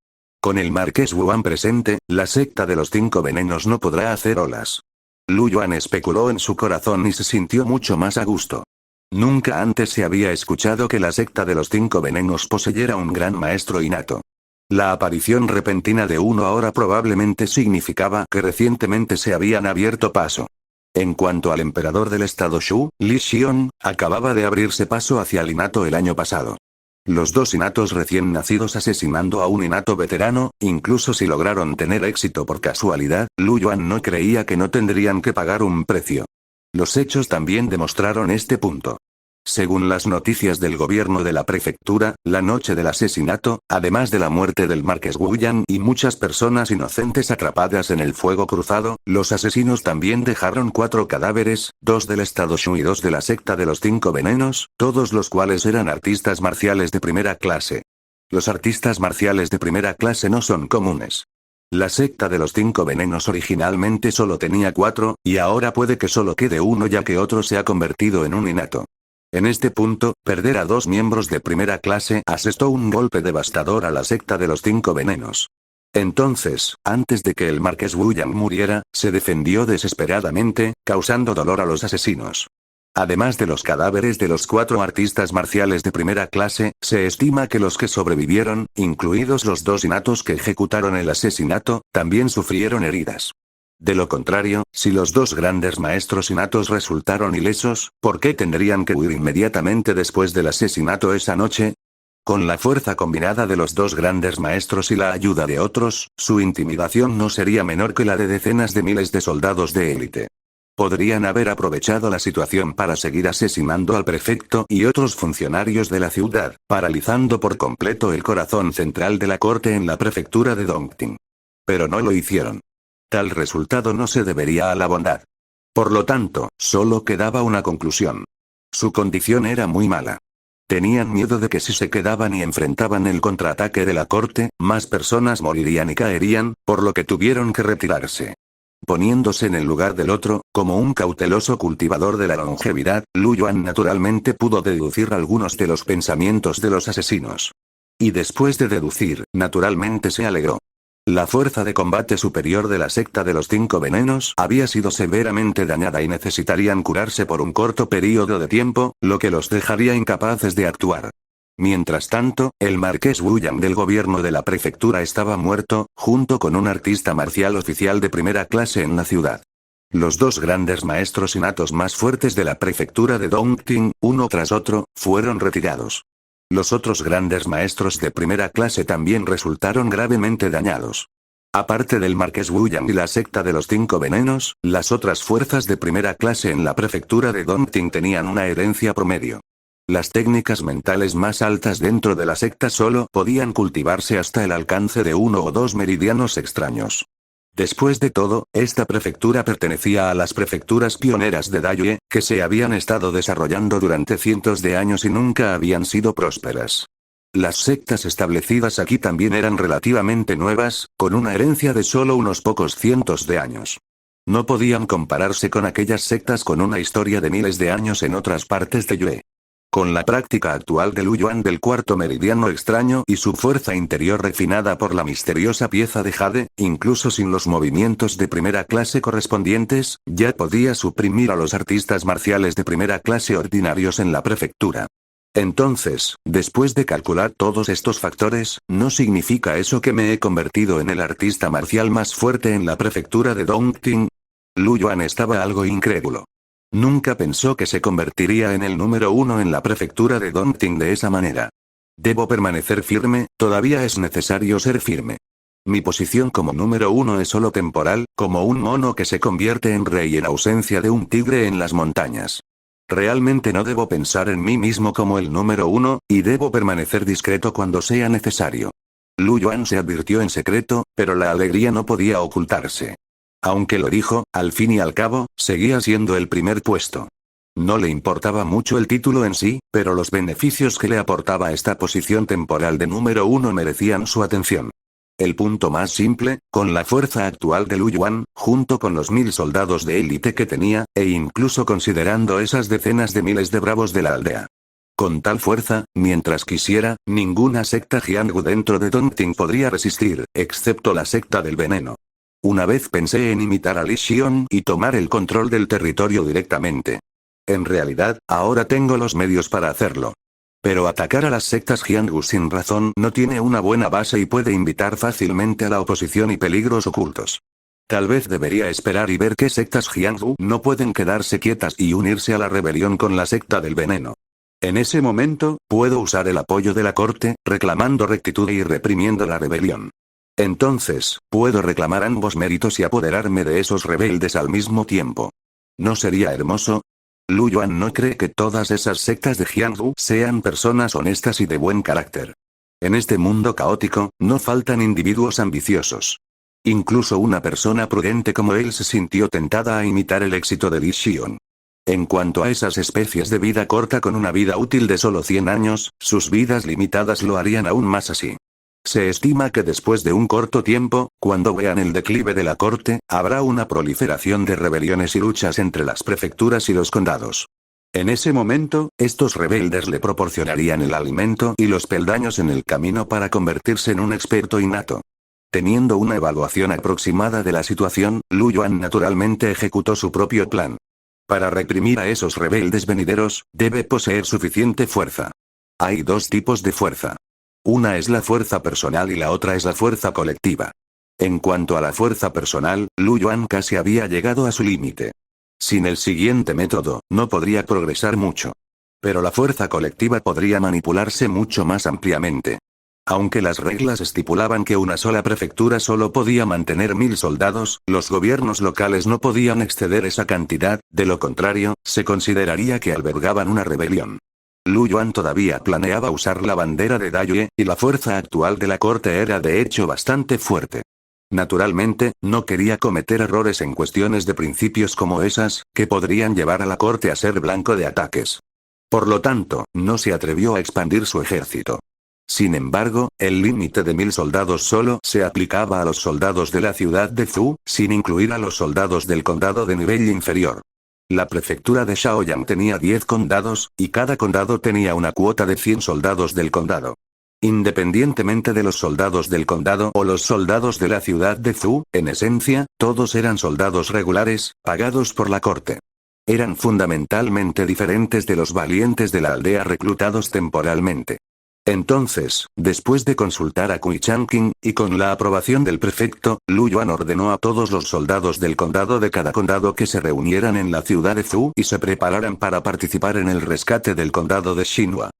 Con el marqués Wu Yan presente, la secta de los 5 venenos no podrá hacer olas. Lu Yuan especuló en su corazón y se sintió mucho más a gusto. Nunca antes se había escuchado que la secta de los 5 venenos poseyera un gran maestro innato. La aparición repentina de uno ahora probablemente significaba que recientemente se habían abierto paso. En cuanto al emperador del estado Shu, Li Xiong, acababa de abrirse paso hacia el innato el año pasado. Los 2 innatos recién nacidos asesinando a un innato veterano, incluso si lograron tener éxito por casualidad, Lu Yuan no creía que no tendrían que pagar un precio. Los hechos también demostraron este punto. Según las noticias del gobierno de la prefectura, la noche del asesinato, además de la muerte del marqués Wu Yan y muchas personas inocentes atrapadas en el fuego cruzado, los asesinos también dejaron 4 cadáveres, 2 del estado Shu y 2 de la secta de los 5 venenos, todos los cuales eran artistas marciales de primera clase. Los artistas marciales de primera clase no son comunes. La secta de los 5 venenos originalmente solo tenía 4, y ahora puede que solo quede uno ya que otro se ha convertido en un innato. En este punto, perder a 2 miembros de primera clase asestó un golpe devastador a la secta de los 5 venenos. Entonces, antes de que el marqués Wu Yan muriera, se defendió desesperadamente, causando dolor a los asesinos. Además de los cadáveres de los 4 artistas marciales de primera clase, se estima que los que sobrevivieron, incluidos los 2 innatos que ejecutaron el asesinato, también sufrieron heridas. De lo contrario, si los 2 grandes maestros innatos resultaron ilesos, ¿por qué tendrían que huir inmediatamente después del asesinato esa noche? Con la fuerza combinada de los 2 grandes maestros y la ayuda de otros, su intimidación no sería menor que la de decenas de miles de soldados de élite. Podrían haber aprovechado la situación para seguir asesinando al prefecto y otros funcionarios de la ciudad, paralizando por completo el corazón central de la corte en la prefectura de Dongting. Pero no lo hicieron. Tal resultado no se debería a la bondad. Por lo tanto, solo quedaba una conclusión. Su condición era muy mala. Tenían miedo de que si se quedaban y enfrentaban el contraataque de la corte, más personas morirían y caerían, por lo que tuvieron que retirarse. Poniéndose en el lugar del otro, como un cauteloso cultivador de la longevidad, Lu Yuan naturalmente pudo deducir algunos de los pensamientos de los asesinos. Y después de deducir, naturalmente se alegró. La fuerza de combate superior de la secta de los 5 venenos había sido severamente dañada y necesitarían curarse por un corto período de tiempo, lo que los dejaría incapaces de actuar. Mientras tanto, el marqués Wu Yang del gobierno de la prefectura estaba muerto, junto con un artista marcial oficial de primera clase en la ciudad. Los dos grandes maestros innatos más fuertes de la prefectura de Dongting, uno tras otro, fueron retirados. Los otros grandes maestros de primera clase también resultaron gravemente dañados. Aparte del marqués Wu Yang y la secta de los 5 venenos, las otras fuerzas de primera clase en la prefectura de Dongting tenían una herencia promedio. Las técnicas mentales más altas dentro de la secta solo podían cultivarse hasta el alcance de 1 o 2 meridianos extraños. Después de todo, esta prefectura pertenecía a las prefecturas pioneras de Dayue, que se habían estado desarrollando durante cientos de años y nunca habían sido prósperas. Las sectas establecidas aquí también eran relativamente nuevas, con una herencia de solo unos pocos cientos de años. No podían compararse con aquellas sectas con una historia de miles de años en otras partes de Yue. Con la práctica actual de Lu Yuan del cuarto meridiano extraño y su fuerza interior refinada por la misteriosa pieza de jade, incluso sin los movimientos de primera clase correspondientes, ya podía suprimir a los artistas marciales de primera clase ordinarios en la prefectura. Entonces, después de calcular todos estos factores, ¿no significa eso que me he convertido en el artista marcial más fuerte en la prefectura de Dongting? Lu Yuan estaba algo incrédulo. Nunca pensó que se convertiría en el número 1 en la prefectura de Dongting de esa manera. Debo permanecer firme, todavía es necesario ser firme. Mi posición como número 1 es solo temporal, como un mono que se convierte en rey en ausencia de un tigre en las montañas. Realmente no debo pensar en mí mismo como el número 1, y debo permanecer discreto cuando sea necesario. Lu Yuan se advirtió en secreto, pero la alegría no podía ocultarse. Aunque lo dijo, al fin y al cabo, seguía siendo el primer puesto. No le importaba mucho el título en sí, pero los beneficios que le aportaba esta posición temporal de número 1 merecían su atención. El punto más simple, con la fuerza actual de Lu Yuan, junto con los 1000 soldados de élite que tenía, e incluso considerando esas decenas de miles de bravos de la aldea. Con tal fuerza, mientras quisiera, ninguna secta Jianghu dentro de Dongting podría resistir, excepto la secta del veneno. Una vez pensé en imitar a Li Xiong y tomar el control del territorio directamente. En realidad, ahora tengo los medios para hacerlo. Pero atacar a las sectas Jianghu sin razón no tiene una buena base y puede invitar fácilmente a la oposición y peligros ocultos. Tal vez debería esperar y ver qué sectas Jianghu no pueden quedarse quietas y unirse a la rebelión con la secta del veneno. En ese momento, puedo usar el apoyo de la corte, reclamando rectitud y reprimiendo la rebelión. Entonces, puedo reclamar ambos méritos y apoderarme de esos rebeldes al mismo tiempo. ¿No sería hermoso? Lu Yuan no cree que todas esas sectas de Jianghu sean personas honestas y de buen carácter. En este mundo caótico, no faltan individuos ambiciosos. Incluso una persona prudente como él se sintió tentada a imitar el éxito de Li Xiong. En cuanto a esas especies de vida corta con una vida útil de solo 100 años, sus vidas limitadas lo harían aún más así. Se estima que después de un corto tiempo, cuando vean el declive de la corte, habrá una proliferación de rebeliones y luchas entre las prefecturas y los condados. En ese momento, estos rebeldes le proporcionarían el alimento y los peldaños en el camino para convertirse en un experto innato. Teniendo una evaluación aproximada de la situación, Lu Yuan naturalmente ejecutó su propio plan. Para reprimir a esos rebeldes venideros, debe poseer suficiente fuerza. Hay dos tipos de fuerza. Una es la fuerza personal y la otra es la fuerza colectiva. En cuanto a la fuerza personal, Lu Yuan casi había llegado a su límite. Sin el siguiente método, no podría progresar mucho. Pero la fuerza colectiva podría manipularse mucho más ampliamente. Aunque las reglas estipulaban que una sola prefectura solo podía mantener 1000 soldados, los gobiernos locales no podían exceder esa cantidad, de lo contrario, se consideraría que albergaban una rebelión. Lu Yuan todavía planeaba usar la bandera de Dayue, y la fuerza actual de la corte era de hecho bastante fuerte. Naturalmente, no quería cometer errores en cuestiones de principios como esas, que podrían llevar a la corte a ser blanco de ataques. Por lo tanto, no se atrevió a expandir su ejército. Sin embargo, el límite de 1000 soldados solo se aplicaba a los soldados de la ciudad de Fu, sin incluir a los soldados del condado de nivel inferior. La prefectura de Shaoyang tenía 10 condados, y cada condado tenía una cuota de 100 soldados del condado. Independientemente de los soldados del condado o los soldados de la ciudad de Zhu, en esencia, todos eran soldados regulares, pagados por la corte. Eran fundamentalmente diferentes de los valientes de la aldea reclutados temporalmente. Entonces, después de consultar a Kui Changqing, y con la aprobación del prefecto, Lu Yuan ordenó a todos los soldados del condado de cada condado que se reunieran en la ciudad de Zhu y se prepararan para participar en el rescate del condado de Xinhua.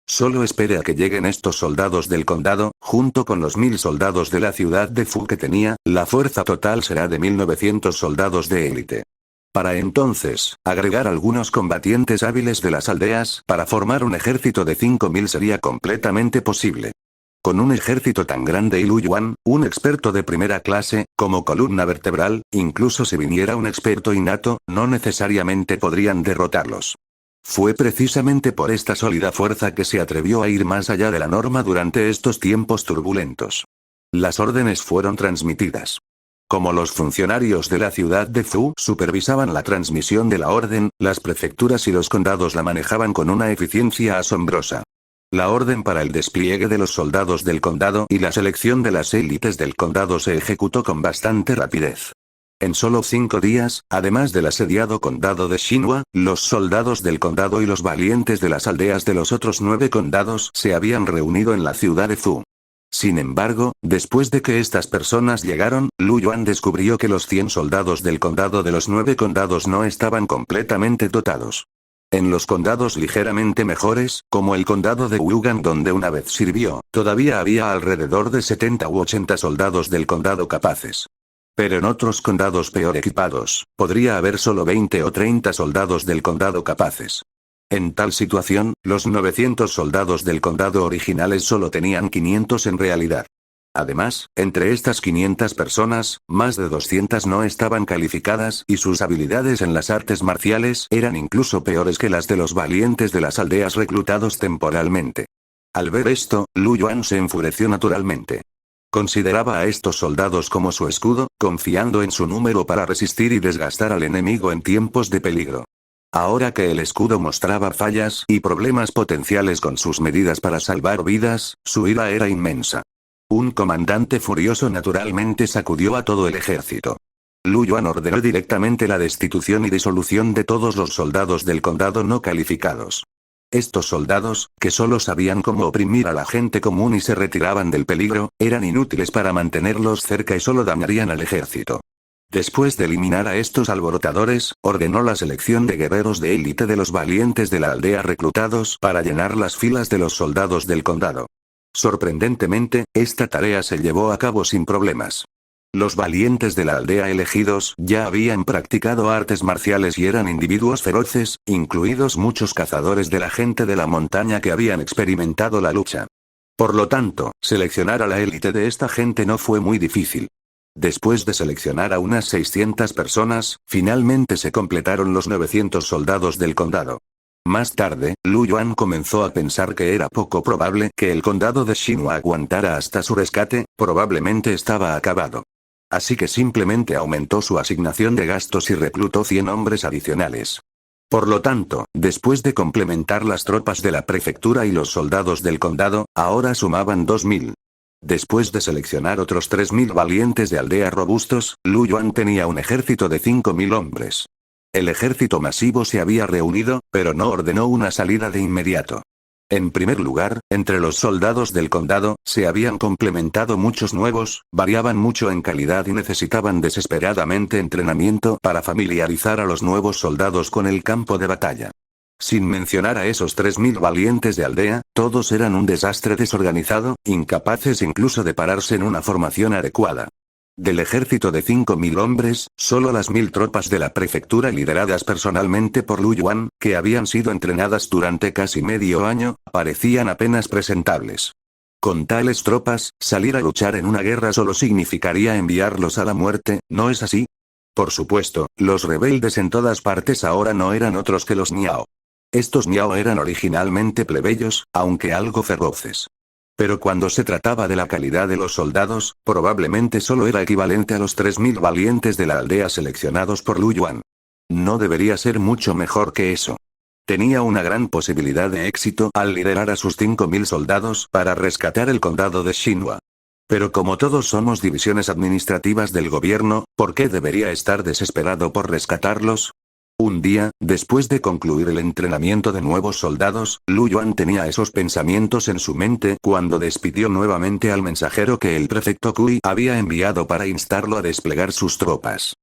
Solo espere a que lleguen estos soldados del condado, junto con los 1000 soldados de la ciudad de Fu que tenía, la fuerza total será de 1900 soldados de élite. Para entonces, agregar algunos combatientes hábiles de las aldeas para formar un ejército de 5000 sería completamente posible. Con un ejército tan grande y Lu Yuan, un experto de primera clase, como columna vertebral, incluso si viniera un experto innato, no necesariamente podrían derrotarlos. Fue precisamente por esta sólida fuerza que se atrevió a ir más allá de la norma durante estos tiempos turbulentos. Las órdenes fueron transmitidas. Como los funcionarios de la ciudad de Zhu supervisaban la transmisión de la orden, las prefecturas y los condados la manejaban con una eficiencia asombrosa. La orden para el despliegue de los soldados del condado y la selección de las élites del condado se ejecutó con bastante rapidez. En solo 5 días, además del asediado condado de Xinhua, los soldados del condado y los valientes de las aldeas de los otros 9 condados se habían reunido en la ciudad de Zhu. Sin embargo, después de que estas personas llegaron, Lu Yuan descubrió que los 100 soldados del condado de los 9 condados no estaban completamente dotados. En los condados ligeramente mejores, como el condado de Wugan donde una vez sirvió, todavía había alrededor de 70 u 80 soldados del condado capaces. Pero en otros condados peor equipados, podría haber solo 20 o 30 soldados del condado capaces. En tal situación, los 900 soldados del condado originales solo tenían 500 en realidad. Además, entre estas 500 personas, más de 200 no estaban calificadas y sus habilidades en las artes marciales eran incluso peores que las de los valientes de las aldeas reclutados temporalmente. Al ver esto, Lu Yuan se enfureció naturalmente. Consideraba a estos soldados como su escudo, confiando en su número para resistir y desgastar al enemigo en tiempos de peligro. Ahora que el escudo mostraba fallas y problemas potenciales con sus medidas para salvar vidas, su ira era inmensa. Un comandante furioso naturalmente sacudió a todo el ejército. Lu Yuan ordenó directamente la destitución y disolución de todos los soldados del condado no calificados. Estos soldados, que solo sabían cómo oprimir a la gente común y se retiraban del peligro, eran inútiles para mantenerlos cerca y solo dañarían al ejército. Después de eliminar a estos alborotadores, ordenó la selección de guerreros de élite de los valientes de la aldea reclutados para llenar las filas de los soldados del condado. Sorprendentemente, esta tarea se llevó a cabo sin problemas. Los valientes de la aldea elegidos ya habían practicado artes marciales y eran individuos feroces, incluidos muchos cazadores de la gente de la montaña que habían experimentado la lucha. Por lo tanto, seleccionar a la élite de esta gente no fue muy difícil. Después de seleccionar a unas 600 personas, finalmente se completaron los 900 soldados del condado. Más tarde, Lu Yuan comenzó a pensar que era poco probable que el condado de Xinhua aguantara hasta su rescate, probablemente estaba acabado. Así que simplemente aumentó su asignación de gastos y reclutó 100 hombres adicionales. Por lo tanto, después de complementar las tropas de la prefectura y los soldados del condado, ahora sumaban 2000. Después de seleccionar otros 3000 valientes de aldea robustos, Lu Yuan tenía un ejército de 5000 hombres. El ejército masivo se había reunido, pero no ordenó una salida de inmediato. En primer lugar, entre los soldados del condado, se habían complementado muchos nuevos, variaban mucho en calidad y necesitaban desesperadamente entrenamiento para familiarizar a los nuevos soldados con el campo de batalla. Sin mencionar a esos 3000 valientes de aldea, todos eran un desastre desorganizado, incapaces incluso de pararse en una formación adecuada. Del ejército de 5000 hombres, solo las 1000 tropas de la prefectura lideradas personalmente por Lu Yuan, que habían sido entrenadas durante casi medio año, parecían apenas presentables. Con tales tropas, salir a luchar en una guerra solo significaría enviarlos a la muerte, ¿no es así? Por supuesto, los rebeldes en todas partes ahora no eran otros que los Miao. Estos Miao eran originalmente plebeyos, aunque algo feroces. Pero cuando se trataba de la calidad de los soldados, probablemente solo era equivalente a los 3000 valientes de la aldea seleccionados por Lu Yuan. No debería ser mucho mejor que eso. Tenía una gran posibilidad de éxito al liderar a sus 5.000 soldados para rescatar el condado de Shinwa. Pero como todos somos divisiones administrativas del gobierno, ¿por qué debería estar desesperado por rescatarlos? Un día, después de concluir el entrenamiento de nuevos soldados, Lu Yuan tenía esos pensamientos en su mente cuando despidió nuevamente al mensajero que el prefecto Kui había enviado para instarlo a desplegar sus tropas.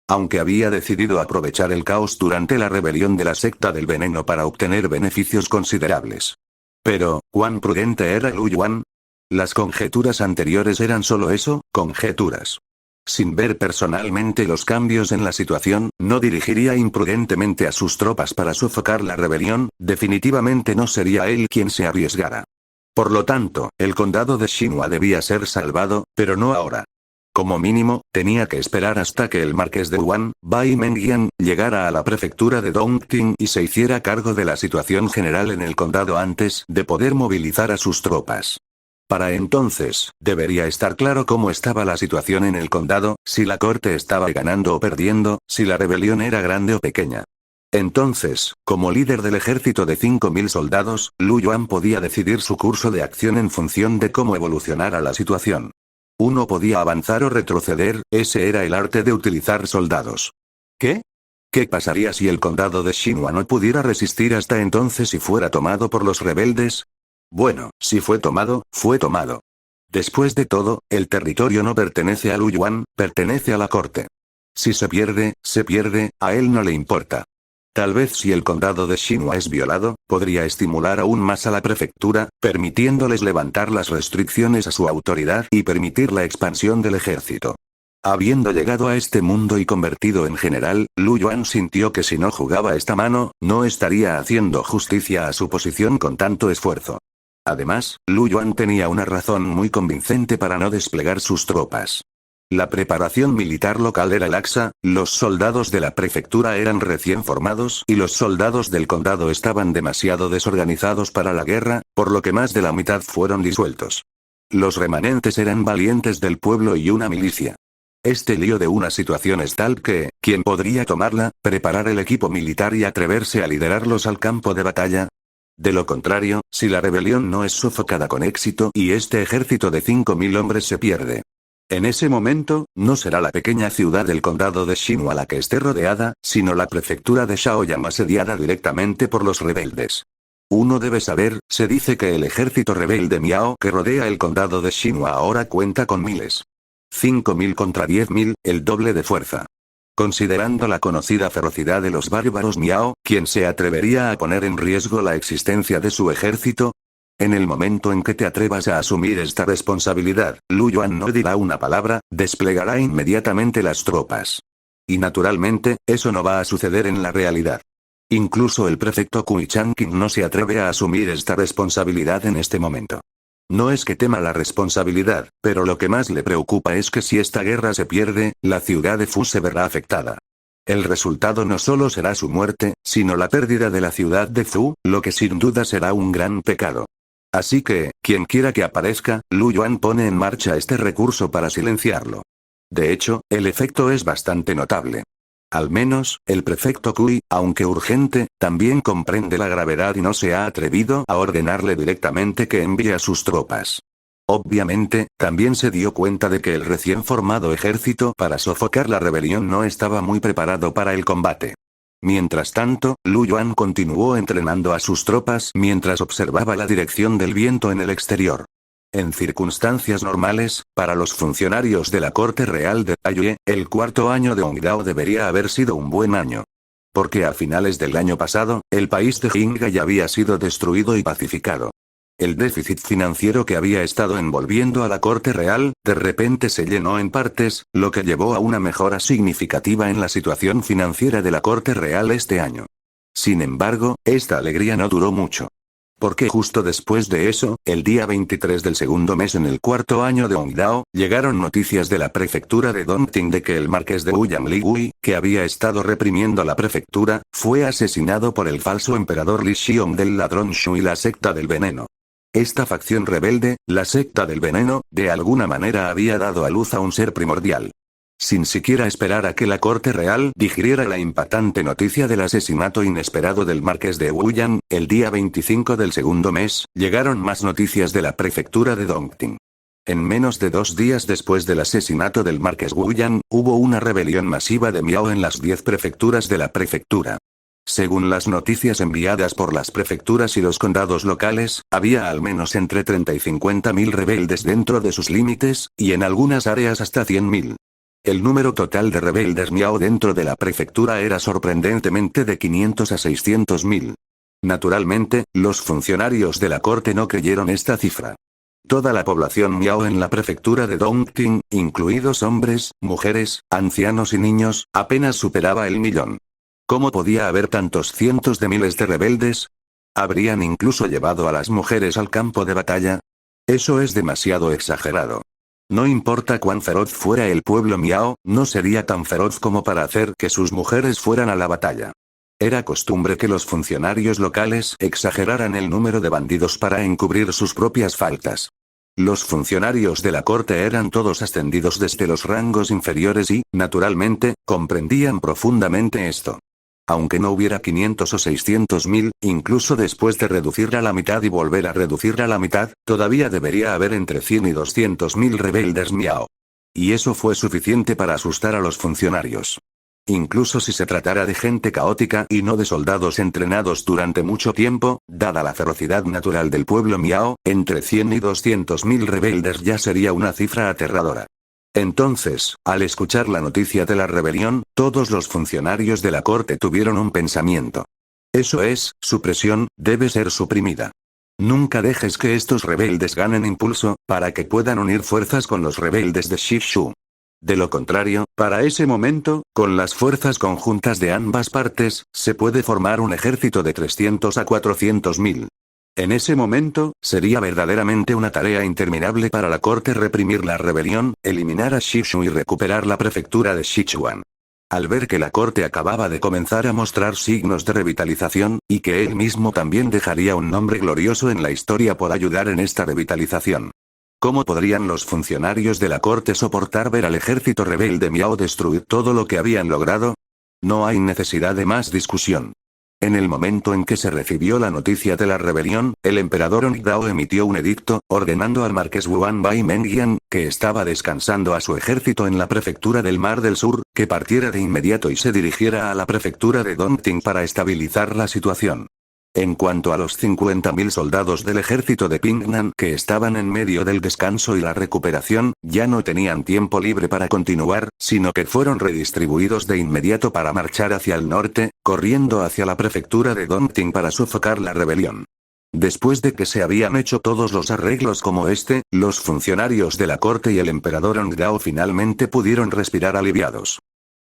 Aunque había decidido aprovechar el caos durante la rebelión de la secta del veneno para obtener beneficios considerables. Pero, ¿cuán prudente era Lu Yuan? Las conjeturas anteriores eran solo eso, conjeturas. Sin ver personalmente los cambios en la situación, no dirigiría imprudentemente a sus tropas para sofocar la rebelión, definitivamente no sería él quien se arriesgara. Por lo tanto, el condado de Shinwa debía ser salvado, pero no ahora. Como mínimo, tenía que esperar hasta que el marqués de Wuhan, Bai Mengyan, llegara a la prefectura de Dongting y se hiciera cargo de la situación general en el condado antes de poder movilizar a sus tropas. Para entonces, debería estar claro cómo estaba la situación en el condado, si la corte estaba ganando o perdiendo, si la rebelión era grande o pequeña. Entonces, como líder del ejército de 5.000 soldados, Lu Yuan podía decidir su curso de acción en función de cómo evolucionara la situación. Uno podía avanzar o retroceder, ese era el arte de utilizar soldados. ¿Qué? ¿Qué pasaría si el condado de Shinwa no pudiera resistir hasta entonces y fuera tomado por los rebeldes? Bueno, si fue tomado, fue tomado. Después de todo, el territorio no pertenece a Lu Yuan, pertenece a la corte. Si se pierde, a él no le importa. Tal vez si el condado de Shinwa es violado, podría estimular aún más a la prefectura, permitiéndoles levantar las restricciones a su autoridad y permitir la expansión del ejército. Habiendo llegado a este mundo y convertido en general, Lu Yuan sintió que si no jugaba esta mano, no estaría haciendo justicia a su posición con tanto esfuerzo. Además, Lu Yuan tenía una razón muy convincente para no desplegar sus tropas. La preparación militar local era laxa, los soldados de la prefectura eran recién formados y los soldados del condado estaban demasiado desorganizados para la guerra, por lo que más de la mitad fueron disueltos. Los remanentes eran valientes del pueblo y una milicia. Este lío de una situación es tal que, ¿quién podría tomarla, preparar el equipo militar y atreverse a liderarlos al campo de batalla? De lo contrario, si la rebelión no es sofocada con éxito y este ejército de 5.000 hombres se pierde. En ese momento, no será la pequeña ciudad del condado de Shinwa la que esté rodeada, sino la prefectura de Shaoyang asediada directamente por los rebeldes. Uno debe saber, se dice que el ejército rebelde Miao que rodea el condado de Shinwa ahora cuenta con miles. 5.000 contra 10.000, el doble de fuerza. Considerando la conocida ferocidad de los bárbaros Miao, ¿quién se atrevería a poner en riesgo la existencia de su ejército? En el momento en que te atrevas a asumir esta responsabilidad, Lu Yuan no dirá una palabra, desplegará inmediatamente las tropas. Y naturalmente, eso no va a suceder en la realidad. Incluso el prefecto Kui Changqing no se atreve a asumir esta responsabilidad en este momento. No es que tema la responsabilidad, pero lo que más le preocupa es que si esta guerra se pierde, la ciudad de Fu se verá afectada. El resultado no solo será su muerte, sino la pérdida de la ciudad de Fu, lo que sin duda será un gran pecado. Así que, quien quiera que aparezca, Lu Yuan pone en marcha este recurso para silenciarlo. De hecho, el efecto es bastante notable. Al menos, el prefecto Kui, aunque urgente, también comprende la gravedad y no se ha atrevido a ordenarle directamente que envíe a sus tropas. Obviamente, también se dio cuenta de que el recién formado ejército para sofocar la rebelión no estaba muy preparado para el combate. Mientras tanto, Lu Yuan continuó entrenando a sus tropas mientras observaba la dirección del viento en el exterior. En circunstancias normales, para los funcionarios de la corte real de Taiyue, el cuarto año de Hongdao debería haber sido un buen año. Porque a finales del año pasado, el país de Jinga ya había sido destruido y pacificado. El déficit financiero que había estado envolviendo a la corte real, de repente se llenó en partes, lo que llevó a una mejora significativa en la situación financiera de la corte real este año. Sin embargo, esta alegría no duró mucho. Porque justo después de eso, el día 23 del segundo mes en el cuarto año de Hongdao, llegaron noticias de la prefectura de Dongting de que el marqués de Wuyang Ligui, que había estado reprimiendo la prefectura, fue asesinado por el falso emperador Li Xiong del ladrón Shu y la secta del veneno. Esta facción rebelde, la secta del veneno, de alguna manera había dado a luz a un ser primordial. Sin siquiera esperar a que la corte real digiriera la impactante noticia del asesinato inesperado del marqués de Wuyan, el día 25 del segundo mes, llegaron más noticias de la prefectura de Dongting. En menos de 2 días después del asesinato del marqués Wuyan, hubo una rebelión masiva de Miao en las 10 prefecturas de la prefectura. Según las noticias enviadas por las prefecturas y los condados locales, había al menos entre 30 y 50.000 rebeldes dentro de sus límites, y en algunas áreas hasta 100.000. El número total de rebeldes Miao dentro de la prefectura era sorprendentemente de 500 a 600.000. Naturalmente, los funcionarios de la corte no creyeron esta cifra. Toda la población Miao en la prefectura de Dongting, incluidos hombres, mujeres, ancianos y niños, apenas superaba el millón. ¿Cómo podía haber tantos cientos de miles de rebeldes? ¿Habrían incluso llevado a las mujeres al campo de batalla? Eso es demasiado exagerado. No importa cuán feroz fuera el pueblo Miao, no sería tan feroz como para hacer que sus mujeres fueran a la batalla. Era costumbre que los funcionarios locales exageraran el número de bandidos para encubrir sus propias faltas. Los funcionarios de la corte eran todos ascendidos desde los rangos inferiores y, naturalmente, comprendían profundamente esto. Aunque no hubiera 500 o 600.000, incluso después de reducirla a la mitad y volver a reducirla a la mitad, todavía debería haber entre 100 y 200.000 rebeldes Miao. Y eso fue suficiente para asustar a los funcionarios. Incluso si se tratara de gente caótica y no de soldados entrenados durante mucho tiempo, dada la ferocidad natural del pueblo Miao, entre 100 y 200.000 rebeldes ya sería una cifra aterradora. Entonces, al escuchar la noticia de la rebelión, todos los funcionarios de la corte tuvieron un pensamiento. Eso es, su presión debe ser suprimida. Nunca dejes que estos rebeldes ganen impulso, para que puedan unir fuerzas con los rebeldes de Shishu. De lo contrario, para ese momento, con las fuerzas conjuntas de ambas partes, se puede formar un ejército de 300 a 400.000. En ese momento, sería verdaderamente una tarea interminable para la corte reprimir la rebelión, eliminar a Shishu y recuperar la prefectura de Sichuan. Al ver que la corte acababa de comenzar a mostrar signos de revitalización, y que él mismo también dejaría un nombre glorioso en la historia por ayudar en esta revitalización. ¿Cómo podrían los funcionarios de la corte soportar ver al ejército rebelde Miao destruir todo lo que habían logrado? No hay necesidad de más discusión. En el momento en que se recibió la noticia de la rebelión, el emperador Ongdao emitió un edicto, ordenando al marqués Wuan Bai Mengyan, que estaba descansando a su ejército en la prefectura del Mar del Sur, que partiera de inmediato y se dirigiera a la prefectura de Dongting para estabilizar la situación. En cuanto a los 50.000 soldados del ejército de Pingnan que estaban en medio del descanso y la recuperación, ya no tenían tiempo libre para continuar, sino que fueron redistribuidos de inmediato para marchar hacia el norte, corriendo hacia la prefectura de Dongting para sofocar la rebelión. Después de que se habían hecho todos los arreglos como este, los funcionarios de la corte y el emperador Ongdao finalmente pudieron respirar aliviados.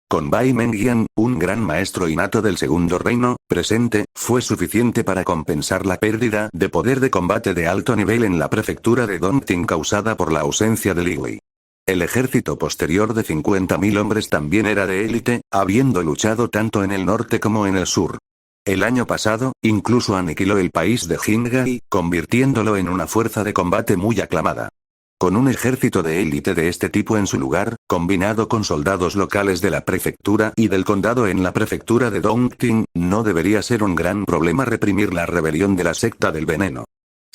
Con Bai Mengyan, un gran maestro innato del segundo reino, presente, fue suficiente para compensar la pérdida de poder de combate de alto nivel en la prefectura de Dongting causada por la ausencia de Li Wei. El ejército posterior de 50.000 hombres también era de élite, habiendo luchado tanto en el norte como en el sur. El año pasado, incluso aniquiló el país de Qinghai, convirtiéndolo en una fuerza de combate muy aclamada. Con un ejército de élite de este tipo en su lugar, combinado con soldados locales de la prefectura y del condado en la prefectura de Dongting, no debería ser un gran problema reprimir la rebelión de la secta del veneno.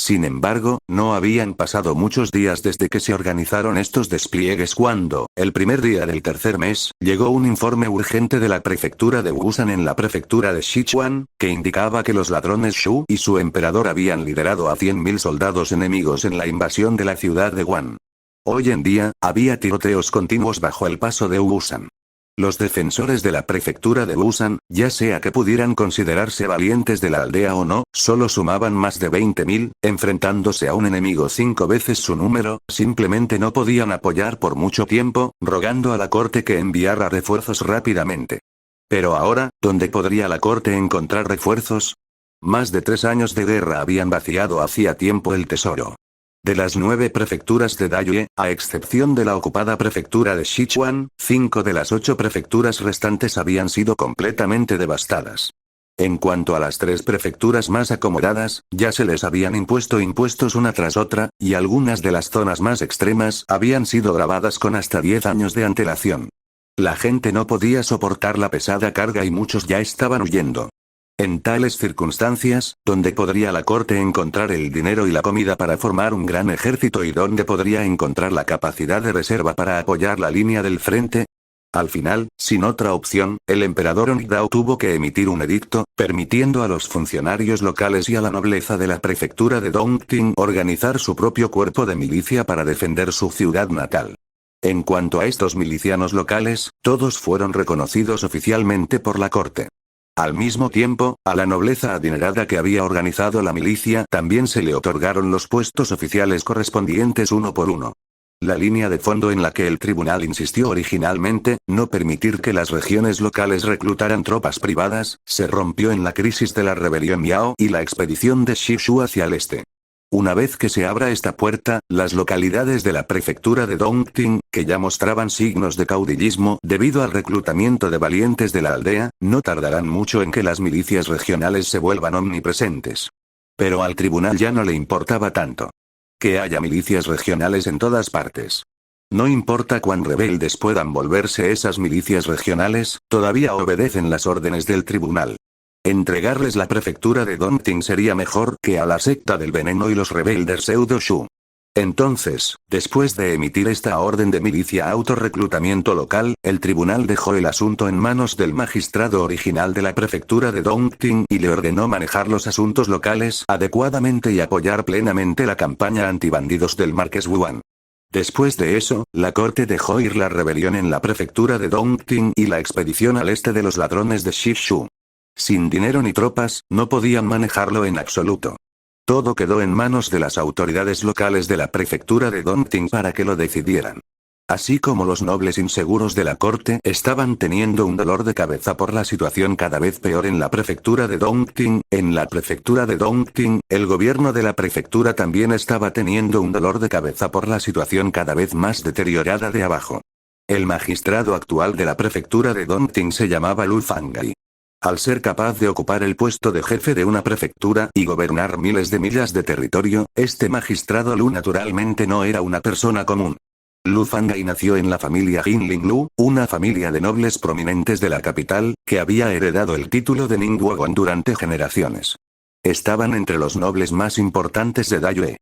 Sin embargo, no habían pasado muchos días desde que se organizaron estos despliegues cuando, el primer día del tercer mes, llegó un informe urgente de la prefectura de Wusan en la prefectura de Sichuan, que indicaba que los ladrones Shu y su emperador habían liderado a 100.000 soldados enemigos en la invasión de la ciudad de Guan. Hoy en día, había tiroteos continuos bajo el paso de Wusan. Los defensores de la prefectura de Wusan, ya sea que pudieran considerarse valientes de la aldea o no, solo sumaban más de 20.000, enfrentándose a un enemigo 5 veces su número, simplemente no podían apoyar por mucho tiempo, rogando a la corte que enviara refuerzos rápidamente. Pero ahora, ¿dónde podría la corte encontrar refuerzos? Más de 3 años de guerra habían vaciado hacía tiempo el tesoro. De las 9 prefecturas de Dayue, a excepción de la ocupada prefectura de Sichuan, 5 de las 8 prefecturas restantes habían sido completamente devastadas. En cuanto a las 3 prefecturas más acomodadas, ya se les habían impuesto impuestos una tras otra, y algunas de las zonas más extremas habían sido grabadas con hasta 10 años de antelación. La gente no podía soportar la pesada carga y muchos ya estaban huyendo. En tales circunstancias, ¿dónde podría la corte encontrar el dinero y la comida para formar un gran ejército y dónde podría encontrar la capacidad de reserva para apoyar la línea del frente? Al final, sin otra opción, el emperador Onidao tuvo que emitir un edicto, permitiendo a los funcionarios locales y a la nobleza de la prefectura de Dongting organizar su propio cuerpo de milicia para defender su ciudad natal. En cuanto a estos milicianos locales, todos fueron reconocidos oficialmente por la corte. Al mismo tiempo, a la nobleza adinerada que había organizado la milicia también se le otorgaron los puestos oficiales correspondientes uno por uno. La línea de fondo en la que el tribunal insistió originalmente, no permitir que las regiones locales reclutaran tropas privadas, se rompió en la crisis de la rebelión Miao y la expedición de Shishu hacia el este. Una vez que se abra esta puerta, las localidades de la prefectura de Dongting, que ya mostraban signos de caudillismo debido al reclutamiento de valientes de la aldea, no tardarán mucho en que las milicias regionales se vuelvan omnipresentes. Pero al tribunal ya no le importaba tanto. Que haya milicias regionales en todas partes. No importa cuán rebeldes puedan volverse esas milicias regionales, todavía obedecen las órdenes del tribunal. Entregarles la prefectura de Dongting sería mejor que a la secta del veneno y los rebeldes pseudo-Shu. Entonces, después de emitir esta orden de milicia autorreclutamiento local, el tribunal dejó el asunto en manos del magistrado original de la prefectura de Dongting y le ordenó manejar los asuntos locales adecuadamente y apoyar plenamente la campaña antibandidos del marqués Wuan. Después de eso, la corte dejó ir la rebelión en la prefectura de Dongting y la expedición al este de los ladrones de Shishu. Sin dinero ni tropas, no podían manejarlo en absoluto. Todo quedó en manos de las autoridades locales de la prefectura de Dongting para que lo decidieran. Así como los nobles inseguros de la corte estaban teniendo un dolor de cabeza por la situación cada vez peor en la prefectura de Dongting, en la prefectura de Dongting, el gobierno de la prefectura también estaba teniendo un dolor de cabeza por la situación cada vez más deteriorada de abajo. El magistrado actual de la prefectura de Dongting se llamaba Lu Fangai. Al ser capaz de ocupar el puesto de jefe de una prefectura y gobernar miles de millas de territorio, este magistrado Lu naturalmente no era una persona común. Lu Fangai nació en la familia Jinling Lu, una familia de nobles prominentes de la capital, que había heredado el título de Ningguogon durante generaciones. Estaban entre los nobles más importantes de Dayue.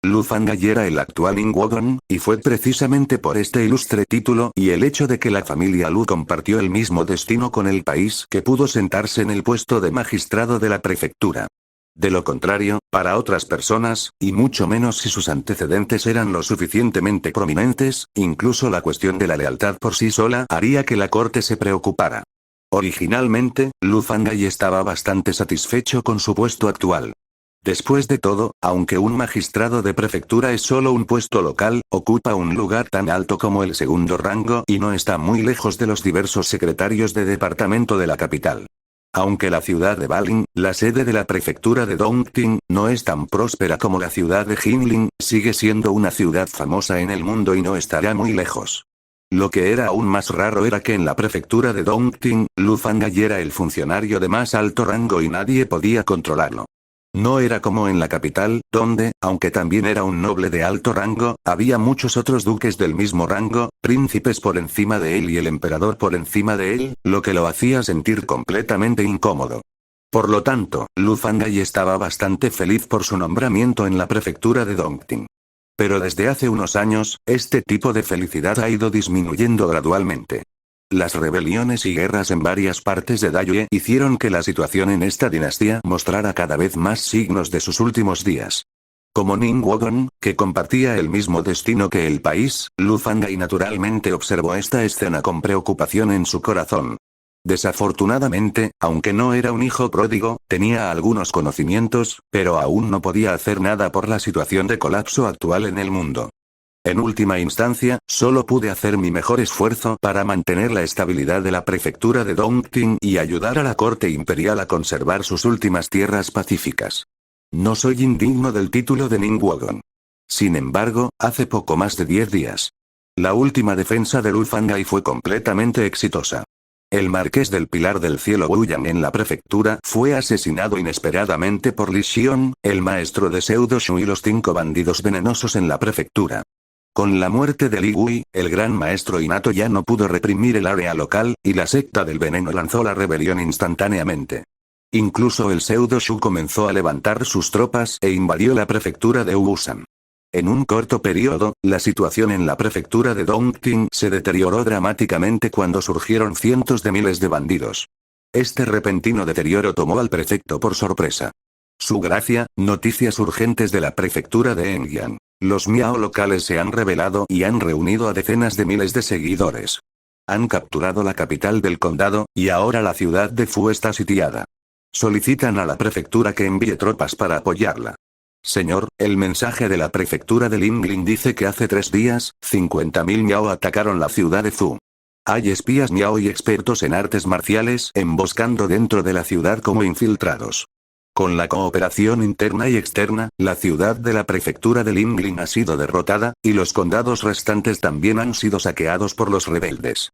Lu Fangai era el actual Ningguogon, y fue precisamente por este ilustre título y el hecho de que la familia Lu compartió el mismo destino con el país que pudo sentarse en el puesto de magistrado de la prefectura. De lo contrario, para otras personas, y mucho menos si sus antecedentes eran lo suficientemente prominentes, incluso la cuestión de la lealtad por sí sola haría que la corte se preocupara. Originalmente, Lu Fangai estaba bastante satisfecho con su puesto actual. Después de todo, aunque un magistrado de prefectura es solo un puesto local, ocupa un lugar tan alto como el segundo rango y no está muy lejos de los diversos secretarios de departamento de la capital. Aunque la ciudad de Baling, la sede de la prefectura de Dongting, no es tan próspera como la ciudad de Jinling, sigue siendo una ciudad famosa en el mundo y no estará muy lejos. Lo que era aún más raro era que en la prefectura de Dongting, Lu Fangai era el funcionario de más alto rango y nadie podía controlarlo. No era como en la capital, donde, aunque también era un noble de alto rango, había muchos otros duques del mismo rango, príncipes por encima de él y el emperador por encima de él, lo que lo hacía sentir completamente incómodo. Por lo tanto, Lu Fangai estaba bastante feliz por su nombramiento en la prefectura de Dongting. Pero desde hace unos años, este tipo de felicidad ha ido disminuyendo gradualmente. Las rebeliones y guerras en varias partes de Dayue hicieron que la situación en esta dinastía mostrara cada vez más signos de sus últimos días. Como Ningguogon, que compartía el mismo destino que el país, Lu Fangai naturalmente observó esta escena con preocupación en su corazón. Desafortunadamente, aunque no era un hijo pródigo, tenía algunos conocimientos, pero aún no podía hacer nada por la situación de colapso actual en el mundo. En última instancia, solo pude hacer mi mejor esfuerzo para mantener la estabilidad de la prefectura de Dongting y ayudar a la corte imperial a conservar sus últimas tierras pacíficas. No soy indigno del título de Ningguogon. Sin embargo, hace poco más de 10 días. La última defensa de Lu Fangai fue completamente exitosa. El marqués del Pilar del Cielo Wu Yang en la prefectura fue asesinado inesperadamente por Li Xion, el maestro de Pseudo Shu y los 5 bandidos venenosos en la prefectura. Con la muerte de Li Wei, el gran maestro Inato ya no pudo reprimir el área local, y la secta del veneno lanzó la rebelión instantáneamente. Incluso el pseudo Shu comenzó a levantar sus tropas e invadió la prefectura de Wusan. En un corto periodo, la situación en la prefectura de Dongting se deterioró dramáticamente cuando surgieron cientos de miles de bandidos. Este repentino deterioro tomó al prefecto por sorpresa. Su gracia, noticias urgentes de la prefectura de Engyang. Los Miao locales se han rebelado y han reunido a decenas de miles de seguidores. Han capturado la capital del condado, y ahora la ciudad de Fu está sitiada. Solicitan a la prefectura que envíe tropas para apoyarla. Señor, el mensaje de la prefectura de Linling dice que hace 3 días, 50.000 Miao atacaron la ciudad de Fu. Hay espías Miao y expertos en artes marciales emboscando dentro de la ciudad como infiltrados. Con la cooperación interna y externa, la ciudad de la prefectura de Linling ha sido derrotada, y los condados restantes también han sido saqueados por los rebeldes.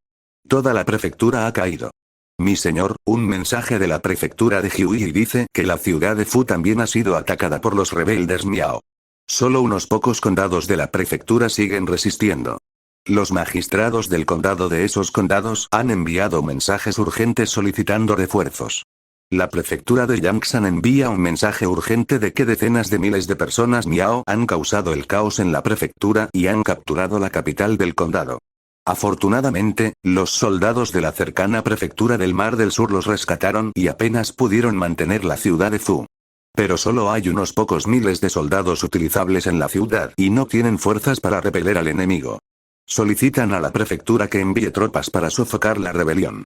Toda la prefectura ha caído. Mi señor, un mensaje de la prefectura de Jiui dice que la ciudad de Fu también ha sido atacada por los rebeldes Miao. Solo unos pocos condados de la prefectura siguen resistiendo. Los magistrados del condado de esos condados han enviado mensajes urgentes solicitando refuerzos. La prefectura de Yangsan envía un mensaje urgente de que decenas de miles de personas Miao han causado el caos en la prefectura y han capturado la capital del condado. Afortunadamente, los soldados de la cercana prefectura del Mar del Sur los rescataron y apenas pudieron mantener la ciudad de Fu. Pero solo hay unos pocos miles de soldados utilizables en la ciudad y no tienen fuerzas para repeler al enemigo. Solicitan a la prefectura que envíe tropas para sofocar la rebelión.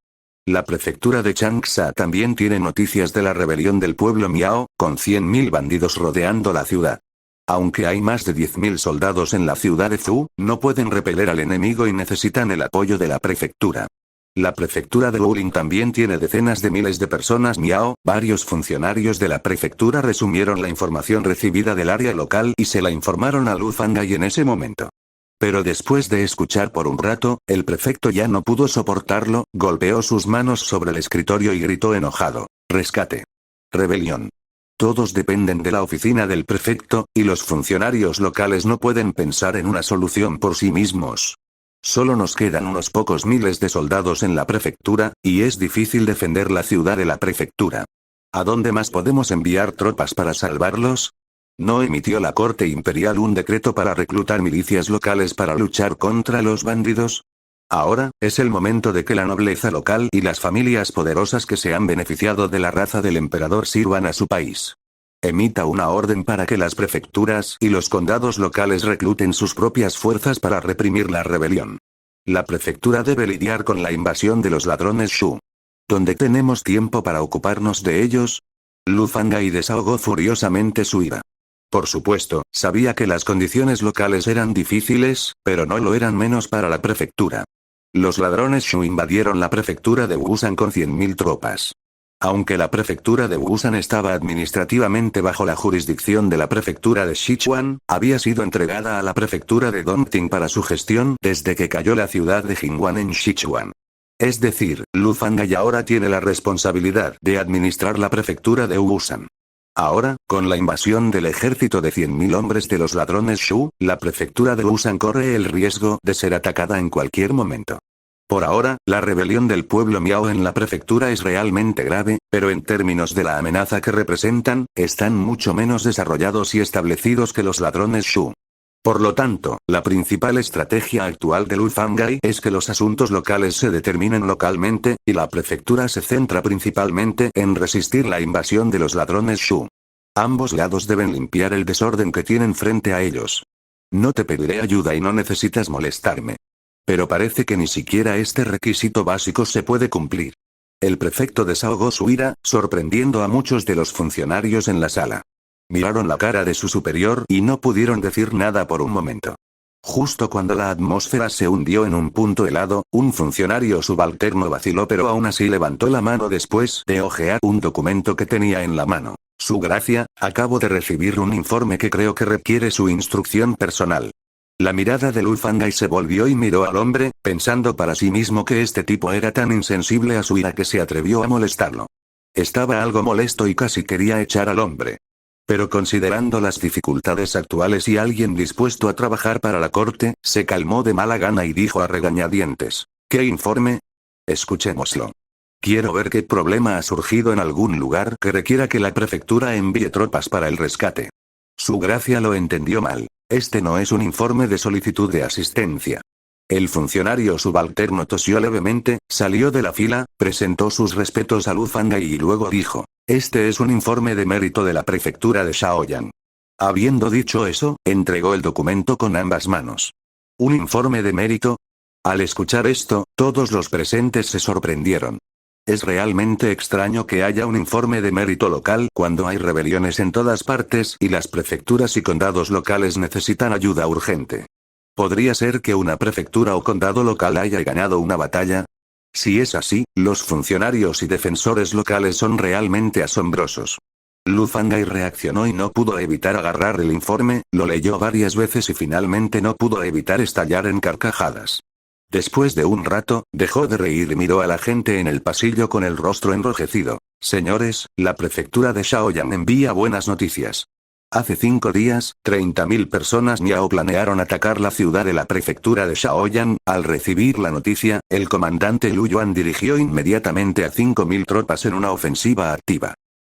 La prefectura de Changsha también tiene noticias de la rebelión del pueblo Miao, con 100.000 bandidos rodeando la ciudad. Aunque hay más de 10.000 soldados en la ciudad de Fu, no pueden repeler al enemigo y necesitan el apoyo de la prefectura. La prefectura de Wuling también tiene decenas de miles de personas Miao. Varios funcionarios de la prefectura resumieron la información recibida del área local y se la informaron a Lu Fangai en ese momento. Pero después de escuchar por un rato, el prefecto ya no pudo soportarlo, golpeó sus manos sobre el escritorio y gritó enojado: «Rescate. Rebelión. Todos dependen de la oficina del prefecto, y los funcionarios locales no pueden pensar en una solución por sí mismos. Solo nos quedan unos pocos miles de soldados en la prefectura, y es difícil defender la ciudad de la prefectura. ¿A dónde más podemos enviar tropas para salvarlos? ¿No emitió la corte imperial un decreto para reclutar milicias locales para luchar contra los bandidos? Ahora, es el momento de que la nobleza local y las familias poderosas que se han beneficiado de la raza del emperador sirvan a su país. Emita una orden para que las prefecturas y los condados locales recluten sus propias fuerzas para reprimir la rebelión. La prefectura debe lidiar con la invasión de los ladrones Shu. ¿Dónde tenemos tiempo para ocuparnos de ellos?» Lu Fangai desahogó furiosamente su ira. Por supuesto, sabía que las condiciones locales eran difíciles, pero no lo eran menos para la prefectura. Los ladrones Shu invadieron la prefectura de Wusan con 100.000 tropas. Aunque la prefectura de Wusan estaba administrativamente bajo la jurisdicción de la prefectura de Sichuan, había sido entregada a la prefectura de Dongting para su gestión desde que cayó la ciudad de Jingwan en Sichuan. Es decir, Lu Fangai ahora tiene la responsabilidad de administrar la prefectura de Wusan. Ahora, con la invasión del ejército de 100.000 hombres de los ladrones Shu, la prefectura de Wusan corre el riesgo de ser atacada en cualquier momento. Por ahora, la rebelión del pueblo Miao en la prefectura es realmente grave, pero en términos de la amenaza que representan, están mucho menos desarrollados y establecidos que los ladrones Shu. Por lo tanto, la principal estrategia actual de Lu Fangai es que los asuntos locales se determinen localmente, y la prefectura se centra principalmente en resistir la invasión de los ladrones Shu. Ambos lados deben limpiar el desorden que tienen frente a ellos. No te pediré ayuda y no necesitas molestarme. Pero parece que ni siquiera este requisito básico se puede cumplir. El prefecto desahogó su ira, sorprendiendo a muchos de los funcionarios en la sala. Miraron la cara de su superior y no pudieron decir nada por un momento. Justo cuando la atmósfera se hundió en un punto helado, un funcionario subalterno vaciló pero aún así levantó la mano después de hojear un documento que tenía en la mano. Su gracia, acabo de recibir un informe que creo que requiere su instrucción personal. La mirada de Lu Fangai se volvió y miró al hombre, pensando para sí mismo que este tipo era tan insensible a su ira que se atrevió a molestarlo. Estaba algo molesto y casi quería echar al hombre. Pero considerando las dificultades actuales y alguien dispuesto a trabajar para la corte, se calmó de mala gana y dijo a regañadientes: ¿Qué informe? Escuchémoslo. Quiero ver qué problema ha surgido en algún lugar que requiera que la prefectura envíe tropas para el rescate. Su gracia lo entendió mal. Este no es un informe de solicitud de asistencia. El funcionario subalterno tosió levemente, salió de la fila, presentó sus respetos a Lu Fangay y luego dijo: Este es un informe de mérito de la prefectura de Shaoyan. Habiendo dicho eso, entregó el documento con ambas manos. ¿Un informe de mérito? Al escuchar esto, todos los presentes se sorprendieron. Es realmente extraño que haya un informe de mérito local cuando hay rebeliones en todas partes y las prefecturas y condados locales necesitan ayuda urgente. ¿Podría ser que una prefectura o condado local haya ganado una batalla? Si es así, los funcionarios y defensores locales son realmente asombrosos. Lu Fangay reaccionó y no pudo evitar agarrar el informe, lo leyó varias veces y finalmente no pudo evitar estallar en carcajadas. Después de un rato, dejó de reír y miró a la gente en el pasillo con el rostro enrojecido. Señores, la prefectura de Shaoyan envía buenas noticias. Hace 5 días, 30.000 personas Miao planearon atacar la ciudad de la prefectura de Shaoyan. Al recibir la noticia, el comandante Lu Yuan dirigió inmediatamente a 5.000 tropas en una ofensiva activa.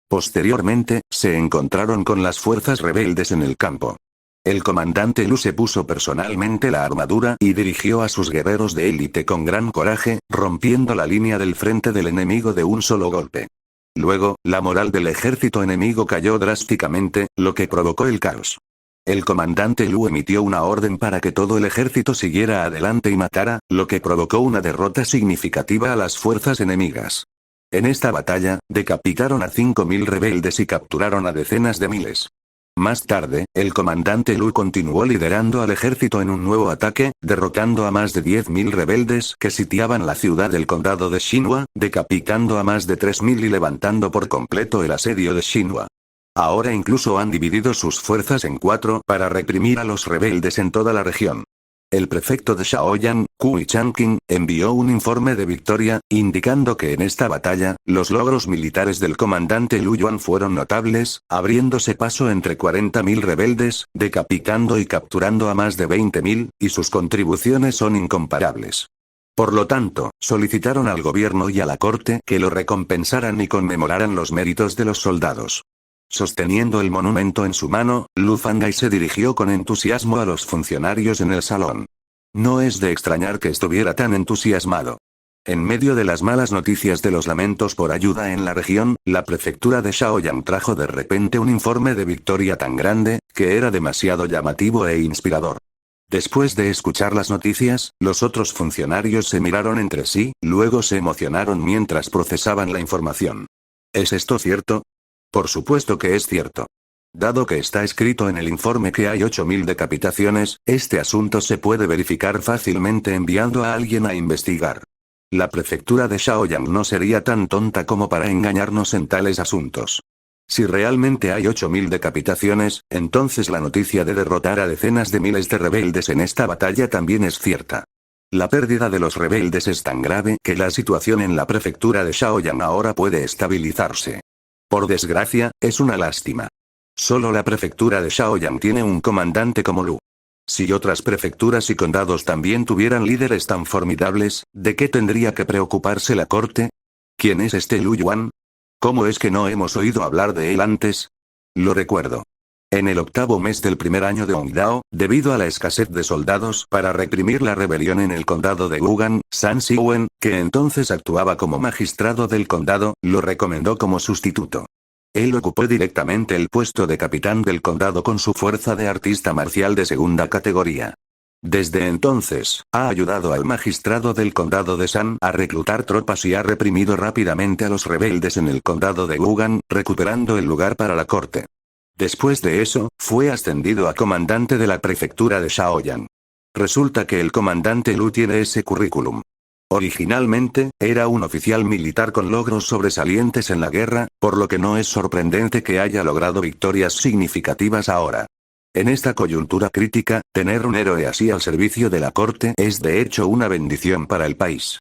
Posteriormente, se encontraron con las fuerzas rebeldes en el campo. El comandante Lu se puso personalmente la armadura y dirigió a sus guerreros de élite con gran coraje, rompiendo la línea del frente del enemigo de un solo golpe. Luego, la moral del ejército enemigo cayó drásticamente, lo que provocó el caos. El comandante Lu emitió una orden para que todo el ejército siguiera adelante y matara, lo que provocó una derrota significativa a las fuerzas enemigas. En esta batalla, decapitaron a 5.000 rebeldes y capturaron a decenas de miles. Más tarde, el comandante Lu continuó liderando al ejército en un nuevo ataque, derrotando a más de 10.000 rebeldes que sitiaban la ciudad del condado de Xinhua, decapitando a más de 3.000 y levantando por completo el asedio de Xinhua. Ahora incluso han dividido sus fuerzas en 4 para reprimir a los rebeldes en toda la región. El prefecto de Shaoyan, Kui Changqing, envió un informe de victoria, indicando que en esta batalla, los logros militares del comandante Lu Yuan fueron notables, abriéndose paso entre 40.000 rebeldes, decapitando y capturando a más de 20.000, y sus contribuciones son incomparables. Por lo tanto, solicitaron al gobierno y a la corte que lo recompensaran y conmemoraran los méritos de los soldados. Sosteniendo el monumento en su mano, Lu Fangay se dirigió con entusiasmo a los funcionarios en el salón. No es de extrañar que estuviera tan entusiasmado. En medio de las malas noticias de los lamentos por ayuda en la región, la prefectura de Shaoyan trajo de repente un informe de victoria tan grande, que era demasiado llamativo e inspirador. Después de escuchar las noticias, los otros funcionarios se miraron entre sí, luego se emocionaron mientras procesaban la información. ¿Es esto cierto? Por supuesto que es cierto. Dado que está escrito en el informe que hay 8.000 decapitaciones, este asunto se puede verificar fácilmente enviando a alguien a investigar. La prefectura de Shaoyan no sería tan tonta como para engañarnos en tales asuntos. Si realmente hay 8.000 decapitaciones, entonces la noticia de derrotar a decenas de miles de rebeldes en esta batalla también es cierta. La pérdida de los rebeldes es tan grave que la situación en la prefectura de Shaoyan ahora puede estabilizarse. Por desgracia, es una lástima. Solo la prefectura de Shaoyan tiene un comandante como Lu. Si otras prefecturas y condados también tuvieran líderes tan formidables, ¿de qué tendría que preocuparse la corte? ¿Quién es este Lu Yuan? ¿Cómo es que no hemos oído hablar de él antes? Lo recuerdo. En el 8º mes del primer año de Hongdao, debido a la escasez de soldados para reprimir la rebelión en el condado de Wugan, San Siwen, que entonces actuaba como magistrado del condado, lo recomendó como sustituto. Él ocupó directamente el puesto de capitán del condado con su fuerza de artista marcial de segunda categoría. Desde entonces, ha ayudado al magistrado del condado de San a reclutar tropas y ha reprimido rápidamente a los rebeldes en el condado de Wugan, recuperando el lugar para la corte. Después de eso, fue ascendido a comandante de la prefectura de Shaoyan. Resulta que el comandante Lu tiene ese currículum. Originalmente, era un oficial militar con logros sobresalientes en la guerra, por lo que no es sorprendente que haya logrado victorias significativas ahora. En esta coyuntura crítica, tener un héroe así al servicio de la corte es de hecho una bendición para el país.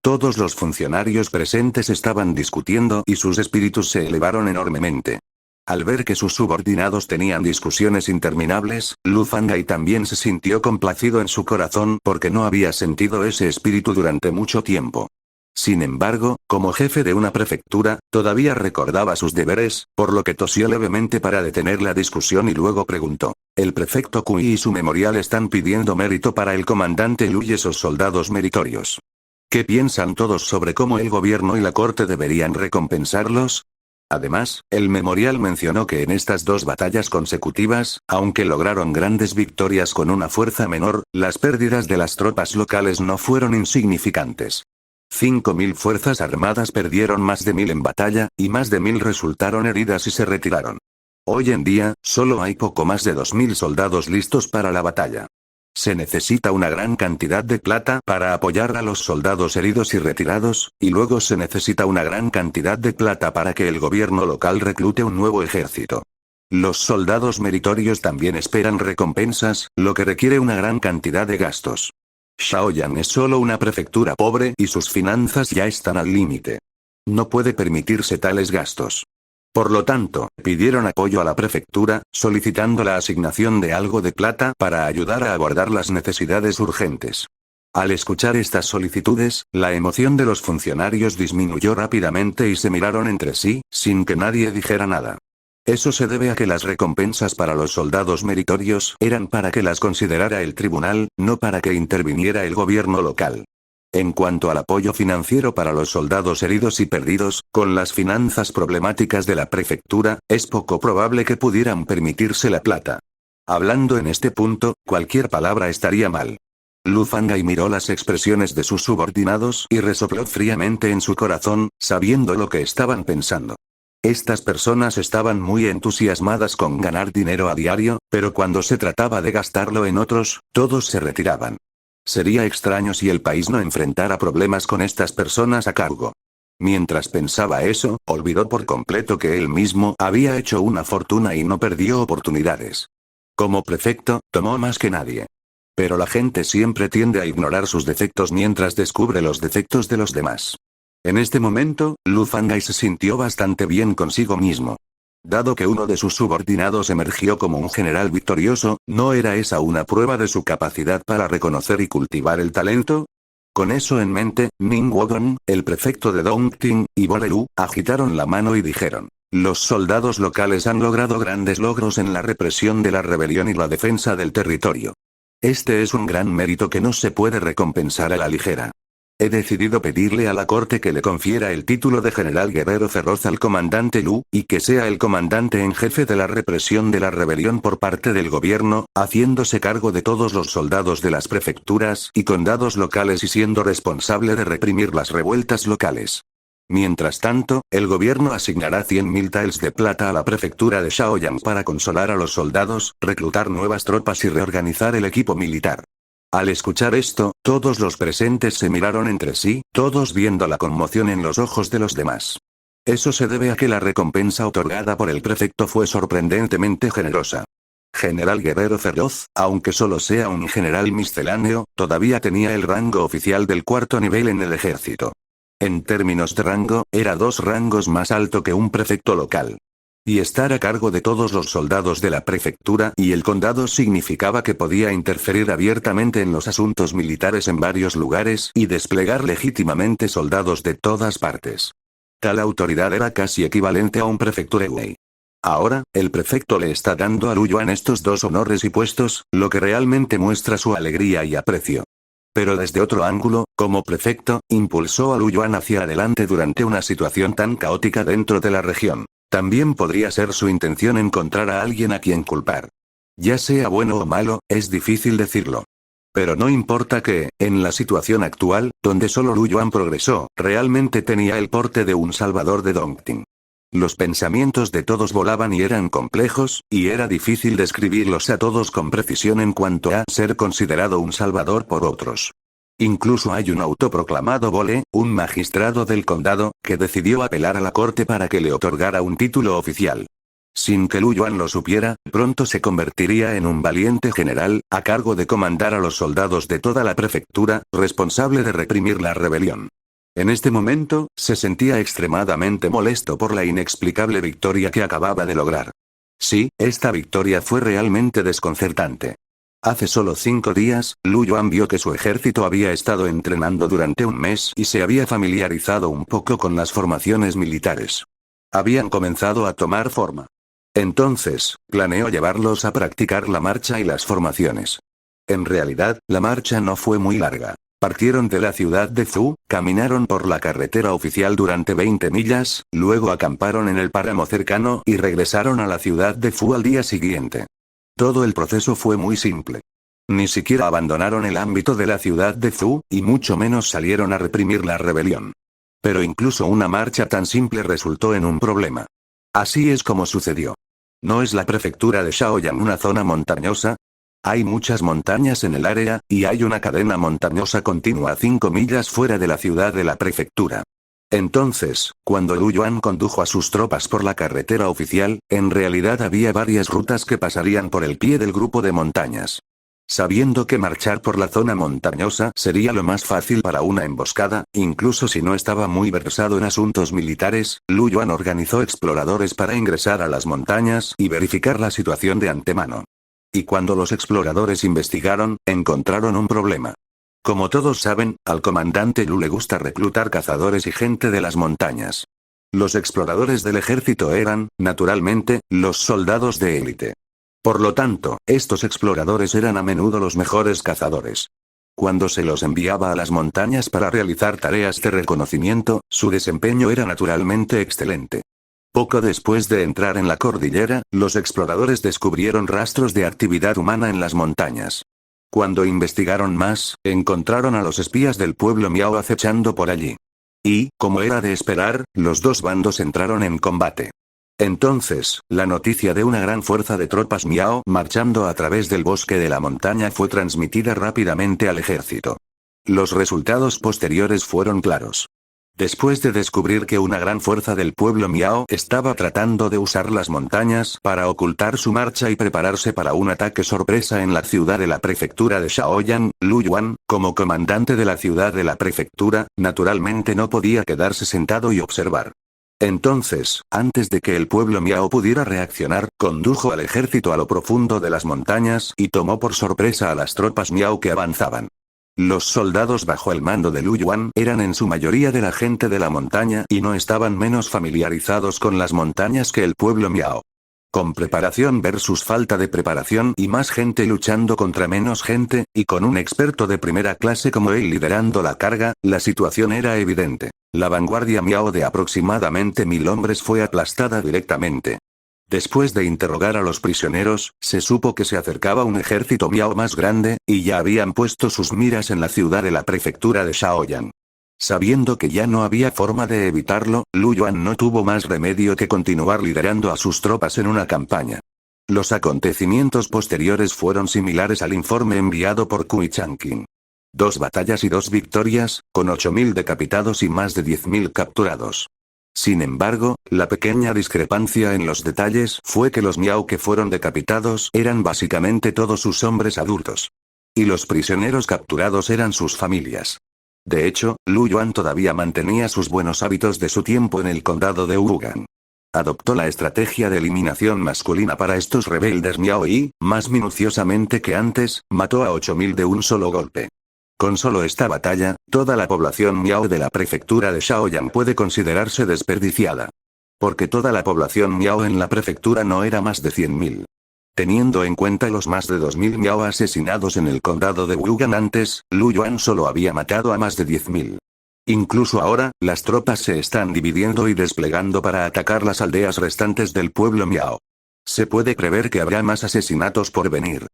Todos los funcionarios presentes estaban discutiendo y sus espíritus se elevaron enormemente. Al ver que sus subordinados tenían discusiones interminables, Lu Fangai también se sintió complacido en su corazón porque no había sentido ese espíritu durante mucho tiempo. Sin embargo, como jefe de una prefectura, todavía recordaba sus deberes, por lo que tosió levemente para detener la discusión y luego preguntó. El prefecto Kui y su memorial están pidiendo mérito para el comandante Lu y esos soldados meritorios. ¿Qué piensan todos sobre cómo el gobierno y la corte deberían recompensarlos? Además, el memorial mencionó que en estas 2 batallas consecutivas, aunque lograron grandes victorias con una fuerza menor, las pérdidas de las tropas locales no fueron insignificantes. 5.000 fuerzas armadas perdieron más de 1.000 en batalla, y más de 1.000 resultaron heridas y se retiraron. Hoy en día, solo hay poco más de 2.000 soldados listos para la batalla. Se necesita una gran cantidad de plata para apoyar a los soldados heridos y retirados, y luego se necesita una gran cantidad de plata para que el gobierno local reclute un nuevo ejército. Los soldados meritorios también esperan recompensas, lo que requiere una gran cantidad de gastos. Shaoyan es solo una prefectura pobre y sus finanzas ya están al límite. No puede permitirse tales gastos. Por lo tanto, pidieron apoyo a la prefectura, solicitando la asignación de algo de plata para ayudar a abordar las necesidades urgentes. Al escuchar estas solicitudes, la emoción de los funcionarios disminuyó rápidamente y se miraron entre sí, sin que nadie dijera nada. Eso se debe a que las recompensas para los soldados meritorios eran para que las considerara el tribunal, no para que interviniera el gobierno local. En cuanto al apoyo financiero para los soldados heridos y perdidos, con las finanzas problemáticas de la prefectura, es poco probable que pudieran permitirse la plata. Hablando en este punto, cualquier palabra estaría mal. Lu Fangai miró las expresiones de sus subordinados y resopló fríamente en su corazón, sabiendo lo que estaban pensando. Estas personas estaban muy entusiasmadas con ganar dinero a diario, pero cuando se trataba de gastarlo en otros, todos se retiraban. Sería extraño si el país no enfrentara problemas con estas personas a cargo. Mientras pensaba eso, olvidó por completo que él mismo había hecho una fortuna y no perdió oportunidades. Como prefecto, tomó más que nadie. Pero la gente siempre tiende a ignorar sus defectos mientras descubre los defectos de los demás. En este momento, Lu Fangai se sintió bastante bien consigo mismo. Dado que uno de sus subordinados emergió como un general victorioso, ¿no era esa una prueba de su capacidad para reconocer y cultivar el talento? Con eso en mente, Ning Wodong, el prefecto de Dongting, y Bolelu, agitaron la mano y dijeron: los soldados locales han logrado grandes logros en la represión de la rebelión y la defensa del territorio. Este es un gran mérito que no se puede recompensar a la ligera. He decidido pedirle a la corte que le confiera el título de general guerrero feroz al comandante Lu, y que sea el comandante en jefe de la represión de la rebelión por parte del gobierno, haciéndose cargo de todos los soldados de las prefecturas y condados locales y siendo responsable de reprimir las revueltas locales. Mientras tanto, el gobierno asignará 100.000 taels de plata a la prefectura de Shaoyang para consolar a los soldados, reclutar nuevas tropas y reorganizar el equipo militar. Al escuchar esto, todos los presentes se miraron entre sí, todos viendo la conmoción en los ojos de los demás. Eso se debe a que la recompensa otorgada por el prefecto fue sorprendentemente generosa. General guerrero feroz, aunque solo sea un general misceláneo, todavía tenía el rango oficial del 4º nivel en el ejército. En términos de rango, era 2 rangos más alto que un prefecto local. Y estar a cargo de todos los soldados de la prefectura y el condado significaba que podía interferir abiertamente en los asuntos militares en varios lugares y desplegar legítimamente soldados de todas partes. Tal autoridad era casi equivalente a un prefecture Wei. Ahora, el prefecto le está dando a Lu Yuan estos 2 honores y puestos, lo que realmente muestra su alegría y aprecio. Pero desde otro ángulo, como prefecto, impulsó a Lu Yuan hacia adelante durante una situación tan caótica dentro de la región. También podría ser su intención encontrar a alguien a quien culpar. Ya sea bueno o malo, es difícil decirlo. Pero no importa que, en la situación actual, donde solo Lu Yuan progresó, realmente tenía el porte de un salvador de Dongting. Los pensamientos de todos volaban y eran complejos, y era difícil describirlos a todos con precisión en cuanto a ser considerado un salvador por otros. Incluso hay un autoproclamado Bole, un magistrado del condado, que decidió apelar a la corte para que le otorgara un título oficial. Sin que Lu Yuan lo supiera, pronto se convertiría en un valiente general, a cargo de comandar a los soldados de toda la prefectura, responsable de reprimir la rebelión. En este momento, se sentía extremadamente molesto por la inexplicable victoria que acababa de lograr. Sí, esta victoria fue realmente desconcertante. Hace solo 5 días, Lu Yuan vio que su ejército había estado entrenando durante un mes y se había familiarizado un poco con las formaciones militares. Habían comenzado a tomar forma. Entonces, planeó llevarlos a practicar la marcha y las formaciones. En realidad, la marcha no fue muy larga. Partieron de la ciudad de Zhou, caminaron por la carretera oficial durante 20 millas, luego acamparon en el páramo cercano y regresaron a la ciudad de Zhou al día siguiente. Todo el proceso fue muy simple. Ni siquiera abandonaron el ámbito de la ciudad de Zhou, y mucho menos salieron a reprimir la rebelión. Pero incluso una marcha tan simple resultó en un problema. Así es como sucedió. ¿No es la prefectura de Shaoyang una zona montañosa? Hay muchas montañas en el área, y hay una cadena montañosa continua a 5 millas fuera de la ciudad de la prefectura. Entonces, cuando Lu Yuan condujo a sus tropas por la carretera oficial, en realidad había varias rutas que pasarían por el pie del grupo de montañas. Sabiendo que marchar por la zona montañosa sería lo más fácil para una emboscada, incluso si no estaba muy versado en asuntos militares, Lu Yuan organizó exploradores para ingresar a las montañas y verificar la situación de antemano. Y cuando los exploradores investigaron, encontraron un problema. Como todos saben, al comandante Lu le gusta reclutar cazadores y gente de las montañas. Los exploradores del ejército eran, naturalmente, los soldados de élite. Por lo tanto, estos exploradores eran a menudo los mejores cazadores. Cuando se los enviaba a las montañas para realizar tareas de reconocimiento, su desempeño era naturalmente excelente. Poco después de entrar en la cordillera, los exploradores descubrieron rastros de actividad humana en las montañas. Cuando investigaron más, encontraron a los espías del pueblo Miao acechando por allí. Y, como era de esperar, los dos bandos entraron en combate. Entonces, la noticia de una gran fuerza de tropas Miao marchando a través del bosque de la montaña fue transmitida rápidamente al ejército. Los resultados posteriores fueron claros. Después de descubrir que una gran fuerza del pueblo Miao estaba tratando de usar las montañas para ocultar su marcha y prepararse para un ataque sorpresa en la ciudad de la prefectura de Shaoyang, Lu Yuan, como comandante de la ciudad de la prefectura, naturalmente no podía quedarse sentado y observar. Entonces, antes de que el pueblo Miao pudiera reaccionar, condujo al ejército a lo profundo de las montañas y tomó por sorpresa a las tropas Miao que avanzaban. Los soldados bajo el mando de Lu Yuan eran en su mayoría de la gente de la montaña y no estaban menos familiarizados con las montañas que el pueblo Miao. Con preparación versus falta de preparación y más gente luchando contra menos gente, y con un experto de primera clase como él liderando la carga, la situación era evidente. La vanguardia Miao de aproximadamente 1000 hombres fue aplastada directamente. Después de interrogar a los prisioneros, se supo que se acercaba un ejército Miao más grande, y ya habían puesto sus miras en la ciudad de la prefectura de Shaoyang. Sabiendo que ya no había forma de evitarlo, Lu Yuan no tuvo más remedio que continuar liderando a sus tropas en una campaña. Los acontecimientos posteriores fueron similares al informe enviado por Kui Changqing. 2 batallas y 2 victorias, con 8000 decapitados y más de 10.000 capturados. Sin embargo, la pequeña discrepancia en los detalles fue que los Miao que fueron decapitados eran básicamente todos sus hombres adultos. Y los prisioneros capturados eran sus familias. De hecho, Lu Yuan todavía mantenía sus buenos hábitos de su tiempo en el condado de Wugan. Adoptó la estrategia de eliminación masculina para estos rebeldes Miao y, más minuciosamente que antes, mató a 8000 de un solo golpe. Con solo esta batalla, toda la población Miao de la prefectura de Shaoyang puede considerarse desperdiciada. Porque toda la población Miao en la prefectura no era más de 100.000. Teniendo en cuenta los más de 2000 Miao asesinados en el condado de Wugan antes, Lu Yuan solo había matado a más de 10.000. Incluso ahora, las tropas se están dividiendo y desplegando para atacar las aldeas restantes del pueblo Miao. Se puede prever que habrá más asesinatos por venir.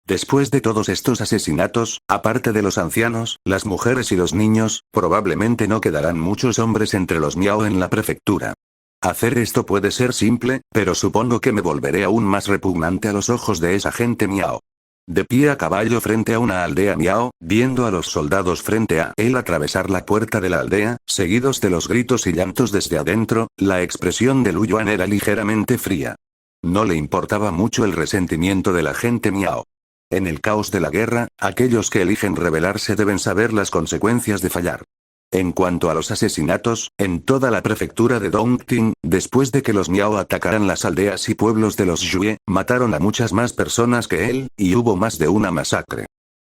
Después de todos estos asesinatos, aparte de los ancianos, las mujeres y los niños, probablemente no quedarán muchos hombres entre los Miao en la prefectura. Hacer esto puede ser simple, pero supongo que me volveré aún más repugnante a los ojos de esa gente Miao. De pie a caballo frente a una aldea Miao, viendo a los soldados frente a él atravesar la puerta de la aldea, seguidos de los gritos y llantos desde adentro, la expresión de Lu Yuan era ligeramente fría. No le importaba mucho el resentimiento de la gente Miao. En el caos de la guerra, aquellos que eligen rebelarse deben saber las consecuencias de fallar. En cuanto a los asesinatos, en toda la prefectura de Dongting, después de que los Miao atacaran las aldeas y pueblos de los Yue, mataron a muchas más personas que él, y hubo más de una masacre.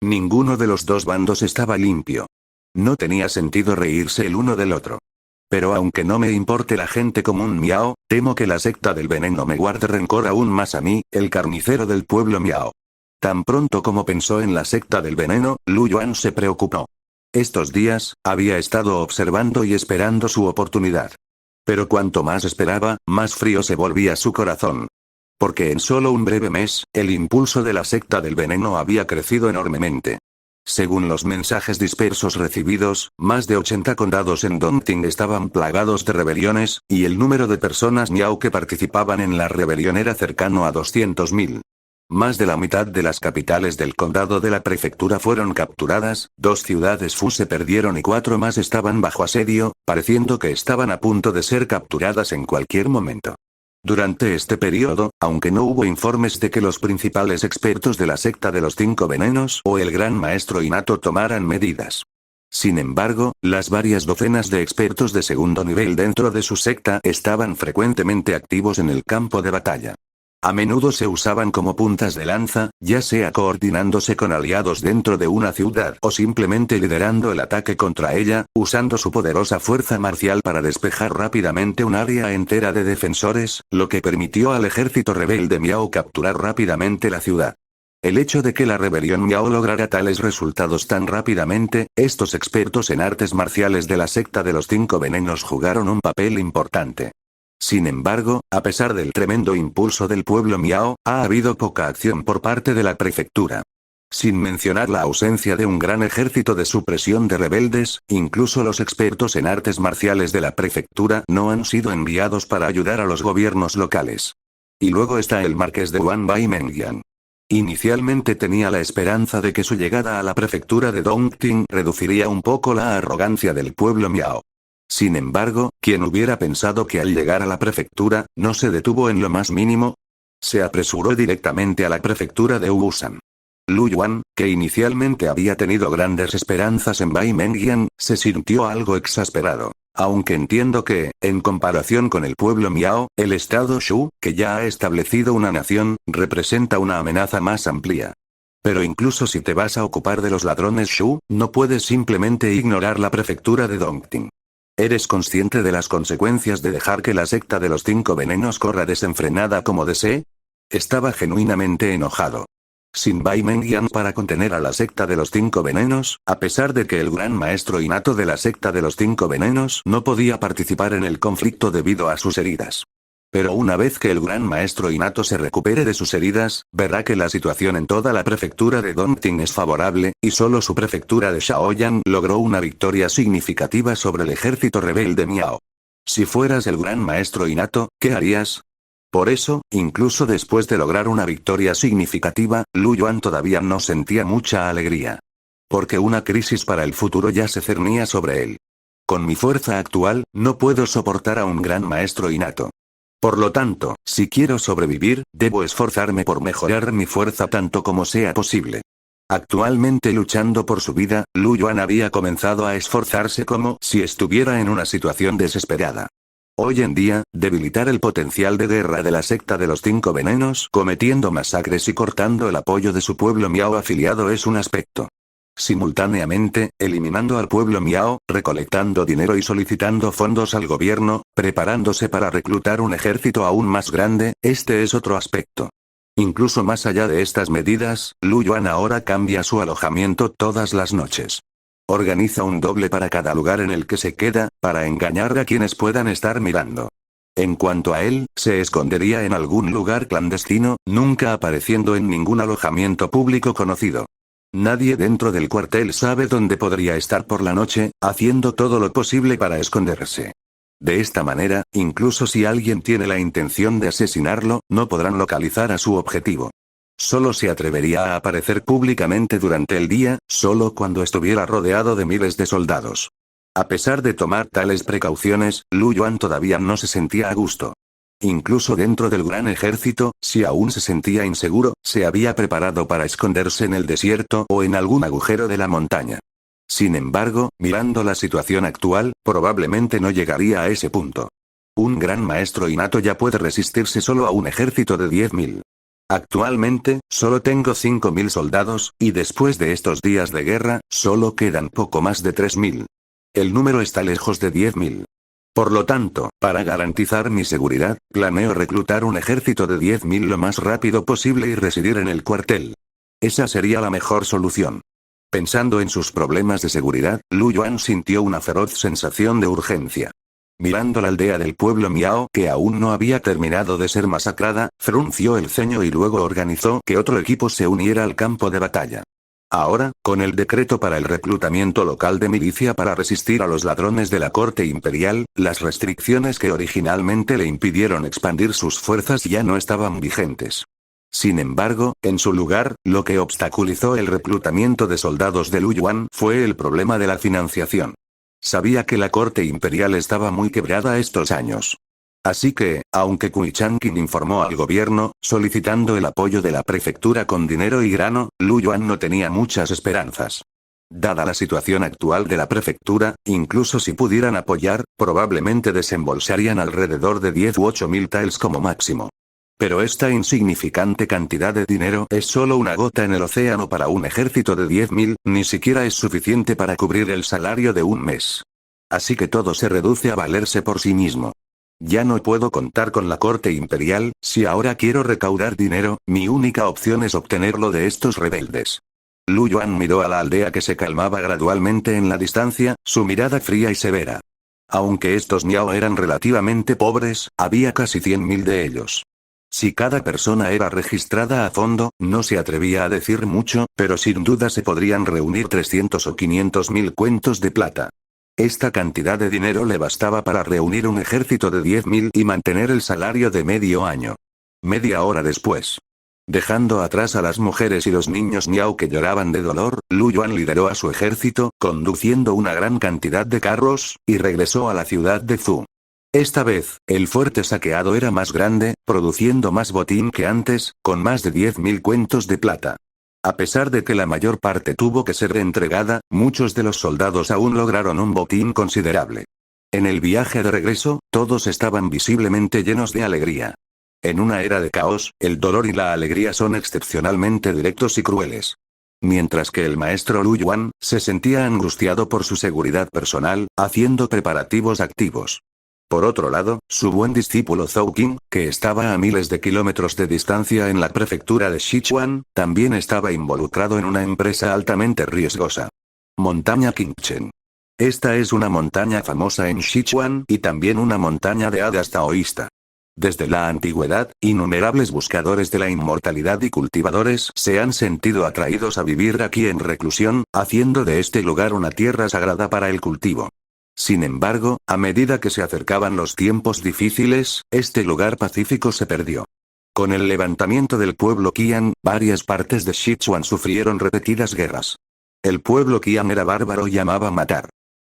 Ninguno de los dos bandos estaba limpio. No tenía sentido reírse el uno del otro. Pero aunque no me importe la gente común Miao, temo que la secta del veneno me guarde rencor aún más a mí, el carnicero del pueblo Miao. Tan pronto como pensó en la secta del veneno, Lu Yuan se preocupó. Estos días, había estado observando y esperando su oportunidad. Pero cuanto más esperaba, más frío se volvía su corazón. Porque en solo un breve mes, el impulso de la secta del veneno había crecido enormemente. Según los mensajes dispersos recibidos, más de 80 condados en Dongting estaban plagados de rebeliones, y el número de personas Miao que participaban en la rebelión era cercano a 200.000. Más de la mitad de las capitales del condado de la prefectura fueron capturadas, 2 ciudades Fu se perdieron y 4 más estaban bajo asedio, pareciendo que estaban a punto de ser capturadas en cualquier momento. Durante este periodo, aunque no hubo informes de que los principales expertos de la secta de los 5 venenos o el gran maestro innato tomaran medidas. Sin embargo, las varias docenas de expertos de segundo nivel dentro de su secta estaban frecuentemente activos en el campo de batalla. A menudo se usaban como puntas de lanza, ya sea coordinándose con aliados dentro de una ciudad o simplemente liderando el ataque contra ella, usando su poderosa fuerza marcial para despejar rápidamente un área entera de defensores, lo que permitió al ejército rebelde Miao capturar rápidamente la ciudad. El hecho de que la rebelión Miao lograra tales resultados tan rápidamente, estos expertos en artes marciales de la secta de los 5 venenos jugaron un papel importante. Sin embargo, a pesar del tremendo impulso del pueblo Miao, ha habido poca acción por parte de la prefectura. Sin mencionar la ausencia de un gran ejército de supresión de rebeldes, incluso los expertos en artes marciales de la prefectura no han sido enviados para ayudar a los gobiernos locales. Y luego está el marqués de Wanbai Mengyang. Inicialmente tenía la esperanza de que su llegada a la prefectura de Dongting reduciría un poco la arrogancia del pueblo Miao. Sin embargo, ¿quién hubiera pensado que al llegar a la prefectura, no se detuvo en lo más mínimo? Se apresuró directamente a la prefectura de Wusan. Lu Yuan, que inicialmente había tenido grandes esperanzas en Bai Mengyang, se sintió algo exasperado. Aunque entiendo que, en comparación con el pueblo Miao, el estado Shu, que ya ha establecido una nación, representa una amenaza más amplia. Pero incluso si te vas a ocupar de los ladrones Shu, no puedes simplemente ignorar la prefectura de Dongting. ¿Eres consciente de las consecuencias de dejar que la secta de los 5 venenos corra desenfrenada como desee? Estaba genuinamente enojado. Sin Bai Mengyang para contener a la secta de los 5 venenos, a pesar de que el gran maestro innato de la secta de los 5 venenos no podía participar en el conflicto debido a sus heridas. Pero una vez que el gran maestro innato se recupere de sus heridas, verá que la situación en toda la prefectura de Dongting es favorable, y solo su prefectura de Shaoyang logró una victoria significativa sobre el ejército rebelde Miao. Si fueras el gran maestro innato, ¿qué harías? Por eso, incluso después de lograr una victoria significativa, Lu Yuan todavía no sentía mucha alegría. Porque una crisis para el futuro ya se cernía sobre él. Con mi fuerza actual, no puedo soportar a un gran maestro innato. Por lo tanto, si quiero sobrevivir, debo esforzarme por mejorar mi fuerza tanto como sea posible. Actualmente luchando por su vida, Lu Yuan había comenzado a esforzarse como si estuviera en una situación desesperada. Hoy en día, debilitar el potencial de guerra de la secta de los 5 venenos, cometiendo masacres y cortando el apoyo de su pueblo Miao afiliado es un aspecto. Simultáneamente, eliminando al pueblo Miao, recolectando dinero y solicitando fondos al gobierno, preparándose para reclutar un ejército aún más grande, este es otro aspecto. Incluso más allá de estas medidas, Lu Yuan ahora cambia su alojamiento todas las noches. Organiza un doble para cada lugar en el que se queda, para engañar a quienes puedan estar mirando. En cuanto a él, se escondería en algún lugar clandestino, nunca apareciendo en ningún alojamiento público conocido. Nadie dentro del cuartel sabe dónde podría estar por la noche, haciendo todo lo posible para esconderse. De esta manera, incluso si alguien tiene la intención de asesinarlo, no podrán localizar a su objetivo. Solo se atrevería a aparecer públicamente durante el día, solo cuando estuviera rodeado de miles de soldados. A pesar de tomar tales precauciones, Lu Yuan todavía no se sentía a gusto. Incluso dentro del gran ejército, si aún se sentía inseguro, se había preparado para esconderse en el desierto o en algún agujero de la montaña. Sin embargo, mirando la situación actual, probablemente no llegaría a ese punto. Un gran maestro innato ya puede resistirse solo a un ejército de 10.000. Actualmente, solo tengo 5.000 soldados, y después de estos días de guerra, solo quedan poco más de 3.000. El número está lejos de 10.000. Por lo tanto, para garantizar mi seguridad, planeo reclutar un ejército de 10.000 lo más rápido posible y residir en el cuartel. Esa sería la mejor solución. Pensando en sus problemas de seguridad, Lu Yuan sintió una feroz sensación de urgencia. Mirando la aldea del pueblo Miao, que aún no había terminado de ser masacrada, frunció el ceño y luego organizó que otro equipo se uniera al campo de batalla. Ahora, con el decreto para el reclutamiento local de milicia para resistir a los ladrones de la corte imperial, las restricciones que originalmente le impidieron expandir sus fuerzas ya no estaban vigentes. Sin embargo, en su lugar, lo que obstaculizó el reclutamiento de soldados de Lu Yuan fue el problema de la financiación. Sabía que la corte imperial estaba muy quebrada estos años. Así que, aunque Kui Changqing informó al gobierno, solicitando el apoyo de la prefectura con dinero y grano, Lu Yuan no tenía muchas esperanzas. Dada la situación actual de la prefectura, incluso si pudieran apoyar, probablemente desembolsarían alrededor de 10 u 8.000 taels como máximo. Pero esta insignificante cantidad de dinero es solo una gota en el océano para un ejército de 10.000, ni siquiera es suficiente para cubrir el salario de un mes. Así que todo se reduce a valerse por sí mismo. Ya no puedo contar con la corte imperial, si ahora quiero recaudar dinero, mi única opción es obtenerlo de estos rebeldes. Lu Yuan miró a la aldea que se calmaba gradualmente en la distancia, su mirada fría y severa. Aunque estos Miao eran relativamente pobres, había casi 100.000 de ellos. Si cada persona era registrada a fondo, no se atrevía a decir mucho, pero sin duda se podrían reunir 300 o 500.000 cuentos de plata. Esta cantidad de dinero le bastaba para reunir un ejército de 10.000 y mantener el salario de medio año. Media hora después. Dejando atrás a las mujeres y los niños Miao que lloraban de dolor, Lu Yuan lideró a su ejército, conduciendo una gran cantidad de carros, y regresó a la ciudad de Zhu. Esta vez, el fuerte saqueado era más grande, produciendo más botín que antes, con más de 10.000 cuentos de plata. A pesar de que la mayor parte tuvo que ser entregada, muchos de los soldados aún lograron un botín considerable. En el viaje de regreso, todos estaban visiblemente llenos de alegría. En una era de caos, el dolor y la alegría son excepcionalmente directos y crueles. Mientras que el maestro Lu Yuan se sentía angustiado por su seguridad personal, haciendo preparativos activos. Por otro lado, su buen discípulo Zhou Qing, que estaba a miles de kilómetros de distancia en la prefectura de Sichuan, también estaba involucrado en una empresa altamente riesgosa. Montaña Qingchen. Esta es una montaña famosa en Sichuan y también una montaña de hadas taoísta. Desde la antigüedad, innumerables buscadores de la inmortalidad y cultivadores se han sentido atraídos a vivir aquí en reclusión, haciendo de este lugar una tierra sagrada para el cultivo. Sin embargo, a medida que se acercaban los tiempos difíciles, este lugar pacífico se perdió. Con el levantamiento del pueblo Qian, varias partes de Sichuan sufrieron repetidas guerras. El pueblo Qian era bárbaro y amaba matar.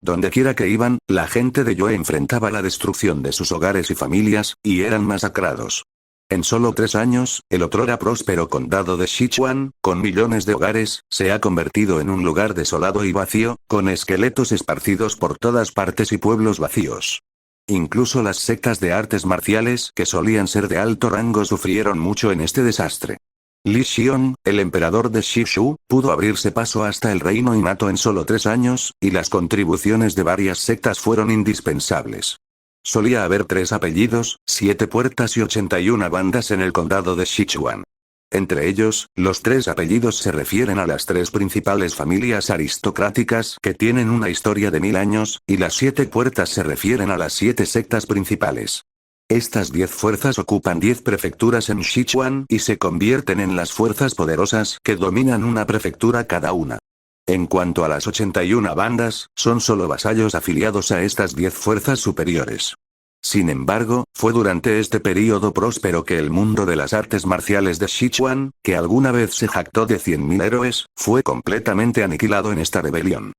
Dondequiera que iban, la gente de Yue enfrentaba la destrucción de sus hogares y familias, y eran masacrados. En solo 3 años, el otrora próspero condado de Sichuan, con millones de hogares, se ha convertido en un lugar desolado y vacío, con esqueletos esparcidos por todas partes y pueblos vacíos. Incluso las sectas de artes marciales, que solían ser de alto rango, sufrieron mucho en este desastre. Li Xiong, el emperador de Xishu, pudo abrirse paso hasta el reino innato en solo 3 años, y las contribuciones de varias sectas fueron indispensables. Solía haber 3 apellidos, 7 puertas y 81 bandas en el condado de Sichuan. Entre ellos, los 3 apellidos se refieren a las 3 principales familias aristocráticas que tienen una historia de 1000 años, y las 7 puertas se refieren a las 7 sectas principales. Estas 10 fuerzas ocupan 10 prefecturas en Sichuan y se convierten en las fuerzas poderosas que dominan una prefectura cada una. En cuanto a las 81 bandas, son solo vasallos afiliados a estas 10 fuerzas superiores. Sin embargo, fue durante este período próspero que el mundo de las artes marciales de Sichuan, que alguna vez se jactó de 100.000 héroes, fue completamente aniquilado en esta rebelión.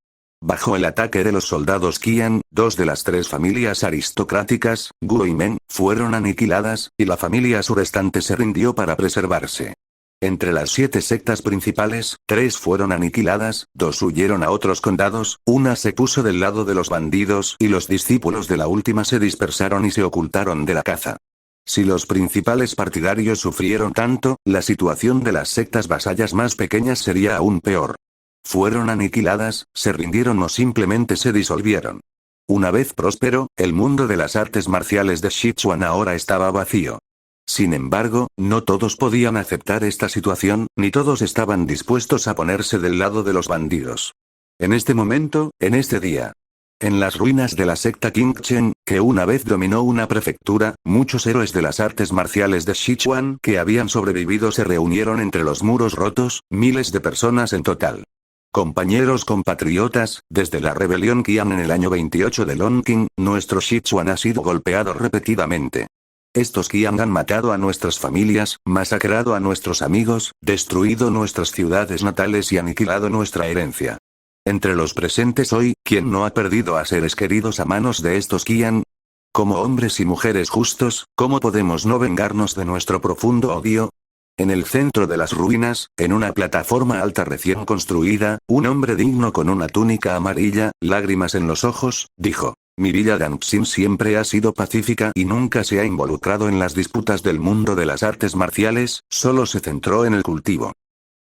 Bajo el ataque de los soldados Qian, 2 de las 3 familias aristocráticas, Guo y Meng, fueron aniquiladas, y la familia surestante se rindió para preservarse. Entre las 7 sectas principales, 3 fueron aniquiladas, 2 huyeron a otros condados, una se puso del lado de los bandidos y los discípulos de la última se dispersaron y se ocultaron de la caza. Si los principales partidarios sufrieron tanto, la situación de las sectas vasallas más pequeñas sería aún peor. Fueron aniquiladas, se rindieron o simplemente se disolvieron. Una vez próspero, el mundo de las artes marciales de Sichuan ahora estaba vacío. Sin embargo, no todos podían aceptar esta situación, ni todos estaban dispuestos a ponerse del lado de los bandidos. En este momento, en este día, en las ruinas de la secta Qingchen, que una vez dominó una prefectura, muchos héroes de las artes marciales de Sichuan que habían sobrevivido se reunieron entre los muros rotos, miles de personas en total. Compañeros compatriotas, desde la rebelión Qian en el año 28 de Longqing, nuestro Sichuan ha sido golpeado repetidamente. Estos Qian han matado a nuestras familias, masacrado a nuestros amigos, destruido nuestras ciudades natales y aniquilado nuestra herencia. Entre los presentes hoy, ¿quién no ha perdido a seres queridos a manos de estos Qian? Como hombres y mujeres justos, ¿cómo podemos no vengarnos de nuestro profundo odio? En el centro de las ruinas, en una plataforma alta recién construida, un hombre digno con una túnica amarilla, lágrimas en los ojos, dijo: mi villa Danxin siempre ha sido pacífica y nunca se ha involucrado en las disputas del mundo de las artes marciales, solo se centró en el cultivo.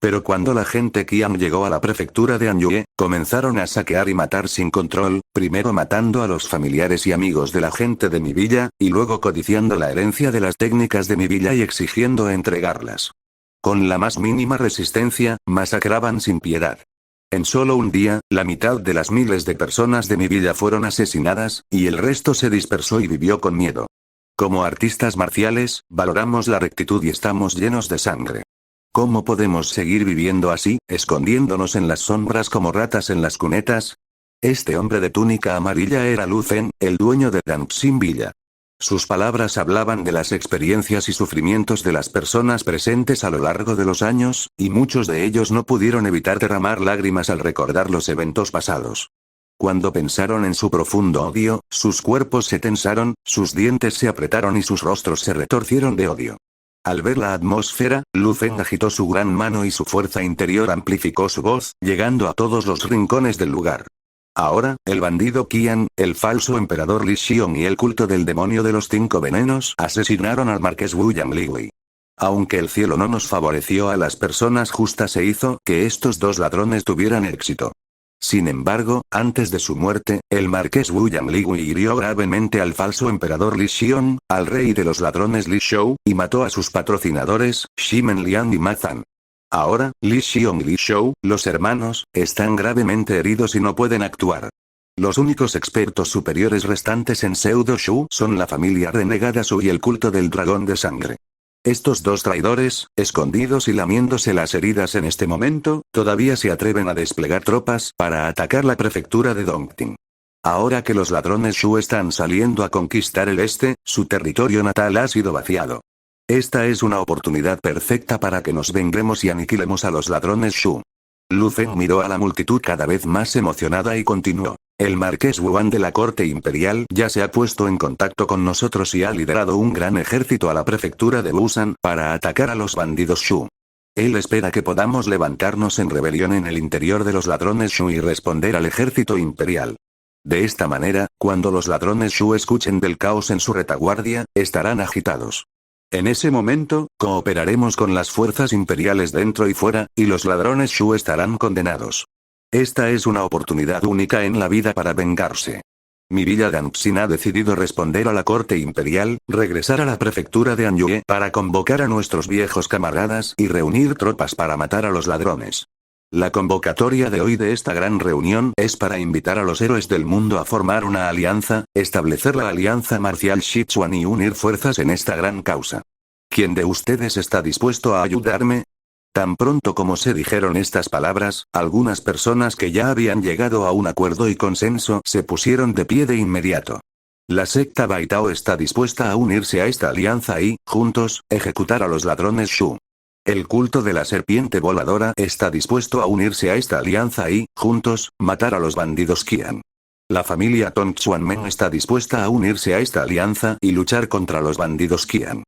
Pero cuando la gente Qian llegó a la prefectura de Anyue, comenzaron a saquear y matar sin control, primero matando a los familiares y amigos de la gente de mi villa, y luego codiciando la herencia de las técnicas de mi villa y exigiendo entregarlas. Con la más mínima resistencia, masacraban sin piedad. En solo un día, la mitad de las miles de personas de mi villa fueron asesinadas, y el resto se dispersó y vivió con miedo. Como artistas marciales, valoramos la rectitud y estamos llenos de sangre. ¿Cómo podemos seguir viviendo así, escondiéndonos en las sombras como ratas en las cunetas? Este hombre de túnica amarilla era Lu Fen, el dueño de Danxin Villa. Sus palabras hablaban de las experiencias y sufrimientos de las personas presentes a lo largo de los años, y muchos de ellos no pudieron evitar derramar lágrimas al recordar los eventos pasados. Cuando pensaron en su profundo odio, sus cuerpos se tensaron, sus dientes se apretaron y sus rostros se retorcieron de odio. Al ver la atmósfera, Lu Fen agitó su gran mano y su fuerza interior amplificó su voz, llegando a todos los rincones del lugar. Ahora, el bandido Qian, el falso emperador Li Xiong y el culto del demonio de los 5 venenos asesinaron al marqués Wu Yangliwei. Aunque el cielo no nos favoreció a las personas justas, se hizo que estos 2 ladrones tuvieran éxito. Sin embargo, antes de su muerte, el marqués Wu Yangliwei hirió gravemente al falso emperador Li Xiong, al rey de los ladrones Li Shou, y mató a sus patrocinadores, Ximen Liang y Ma Zan. Ahora, Li Xiong y Li Shou, los hermanos, están gravemente heridos y no pueden actuar. Los únicos expertos superiores restantes en Pseudo Shu son la familia renegada Su y el culto del dragón de sangre. Estos 2 traidores, escondidos y lamiéndose las heridas en este momento, todavía se atreven a desplegar tropas para atacar la prefectura de Dongting. Ahora que los ladrones Shu están saliendo a conquistar el este, su territorio natal ha sido vaciado. Esta es una oportunidad perfecta para que nos vengemos y aniquilemos a los ladrones Shu. Lu Fen miró a la multitud cada vez más emocionada y continuó: el marqués Wuan de la corte imperial ya se ha puesto en contacto con nosotros y ha liderado un gran ejército a la prefectura de Busan para atacar a los bandidos Shu. Él espera que podamos levantarnos en rebelión en el interior de los ladrones Shu y responder al ejército imperial. De esta manera, cuando los ladrones Shu escuchen del caos en su retaguardia, estarán agitados. En ese momento, cooperaremos con las fuerzas imperiales dentro y fuera, y los ladrones Shu estarán condenados. Esta es una oportunidad única en la vida para vengarse. Mi villa Danxin ha decidido responder a la corte imperial, regresar a la prefectura de Anyue para convocar a nuestros viejos camaradas y reunir tropas para matar a los ladrones. La convocatoria de hoy de esta gran reunión es para invitar a los héroes del mundo a formar una alianza, establecer la alianza marcial Sichuan y unir fuerzas en esta gran causa. ¿Quién de ustedes está dispuesto a ayudarme? Tan pronto como se dijeron estas palabras, algunas personas que ya habían llegado a un acuerdo y consenso se pusieron de pie de inmediato. La secta Baitao está dispuesta a unirse a esta alianza y, juntos, ejecutar a los ladrones Shu. El culto de la serpiente voladora está dispuesto a unirse a esta alianza y, juntos, matar a los bandidos Qian. La familia Tongxuanmen está dispuesta a unirse a esta alianza y luchar contra los bandidos Qian.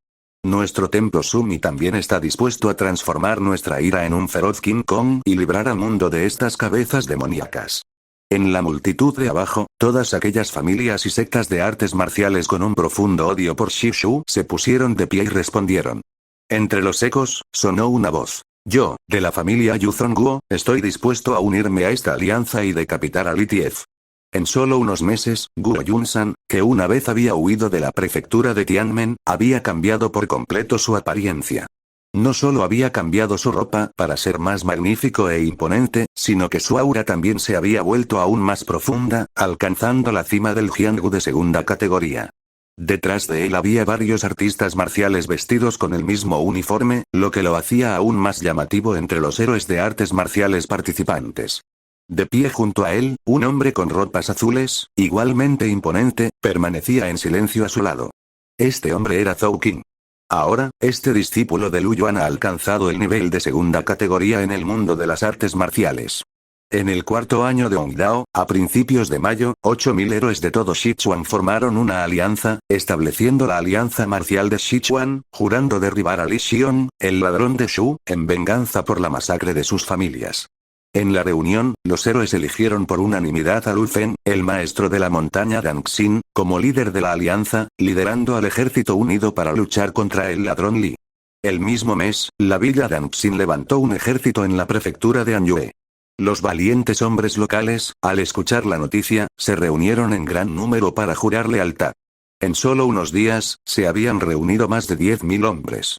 Nuestro templo Sumi también está dispuesto a transformar nuestra ira en un feroz King Kong y librar al mundo de estas cabezas demoníacas. En la multitud de abajo, todas aquellas familias y sectas de artes marciales con un profundo odio por Shishu se pusieron de pie y respondieron. Entre los ecos, sonó una voz. Yo, de la familia Yuzongguo, estoy dispuesto a unirme a esta alianza y decapitar a Li Tief. En solo unos meses, Guo Yunsan, que una vez había huido de la prefectura de Tianmen, había cambiado por completo su apariencia. No solo había cambiado su ropa para ser más magnífico e imponente, sino que su aura también se había vuelto aún más profunda, alcanzando la cima del Jianggu de segunda categoría. Detrás de él había varios artistas marciales vestidos con el mismo uniforme, lo que lo hacía aún más llamativo entre los héroes de artes marciales participantes. De pie junto a él, un hombre con ropas azules, igualmente imponente, permanecía en silencio a su lado. Este hombre era Zhou Qing. Ahora, este discípulo de Lu Yuan ha alcanzado el nivel de segunda categoría en el mundo de las artes marciales. En el cuarto año de Hongdao, a principios de mayo, 8.000 héroes de todo Sichuan formaron una alianza, estableciendo la alianza marcial de Sichuan, jurando derribar a Li Xiong, el ladrón de Shu, en venganza por la masacre de sus familias. En la reunión, los héroes eligieron por unanimidad a Lu Fen, el maestro de la montaña Danxin, como líder de la alianza, liderando al ejército unido para luchar contra el ladrón Li. El mismo mes, la villa Danxin levantó un ejército en la prefectura de Anyue. Los valientes hombres locales, al escuchar la noticia, se reunieron en gran número para jurar lealtad. En solo unos días, se habían reunido más de 10.000 hombres.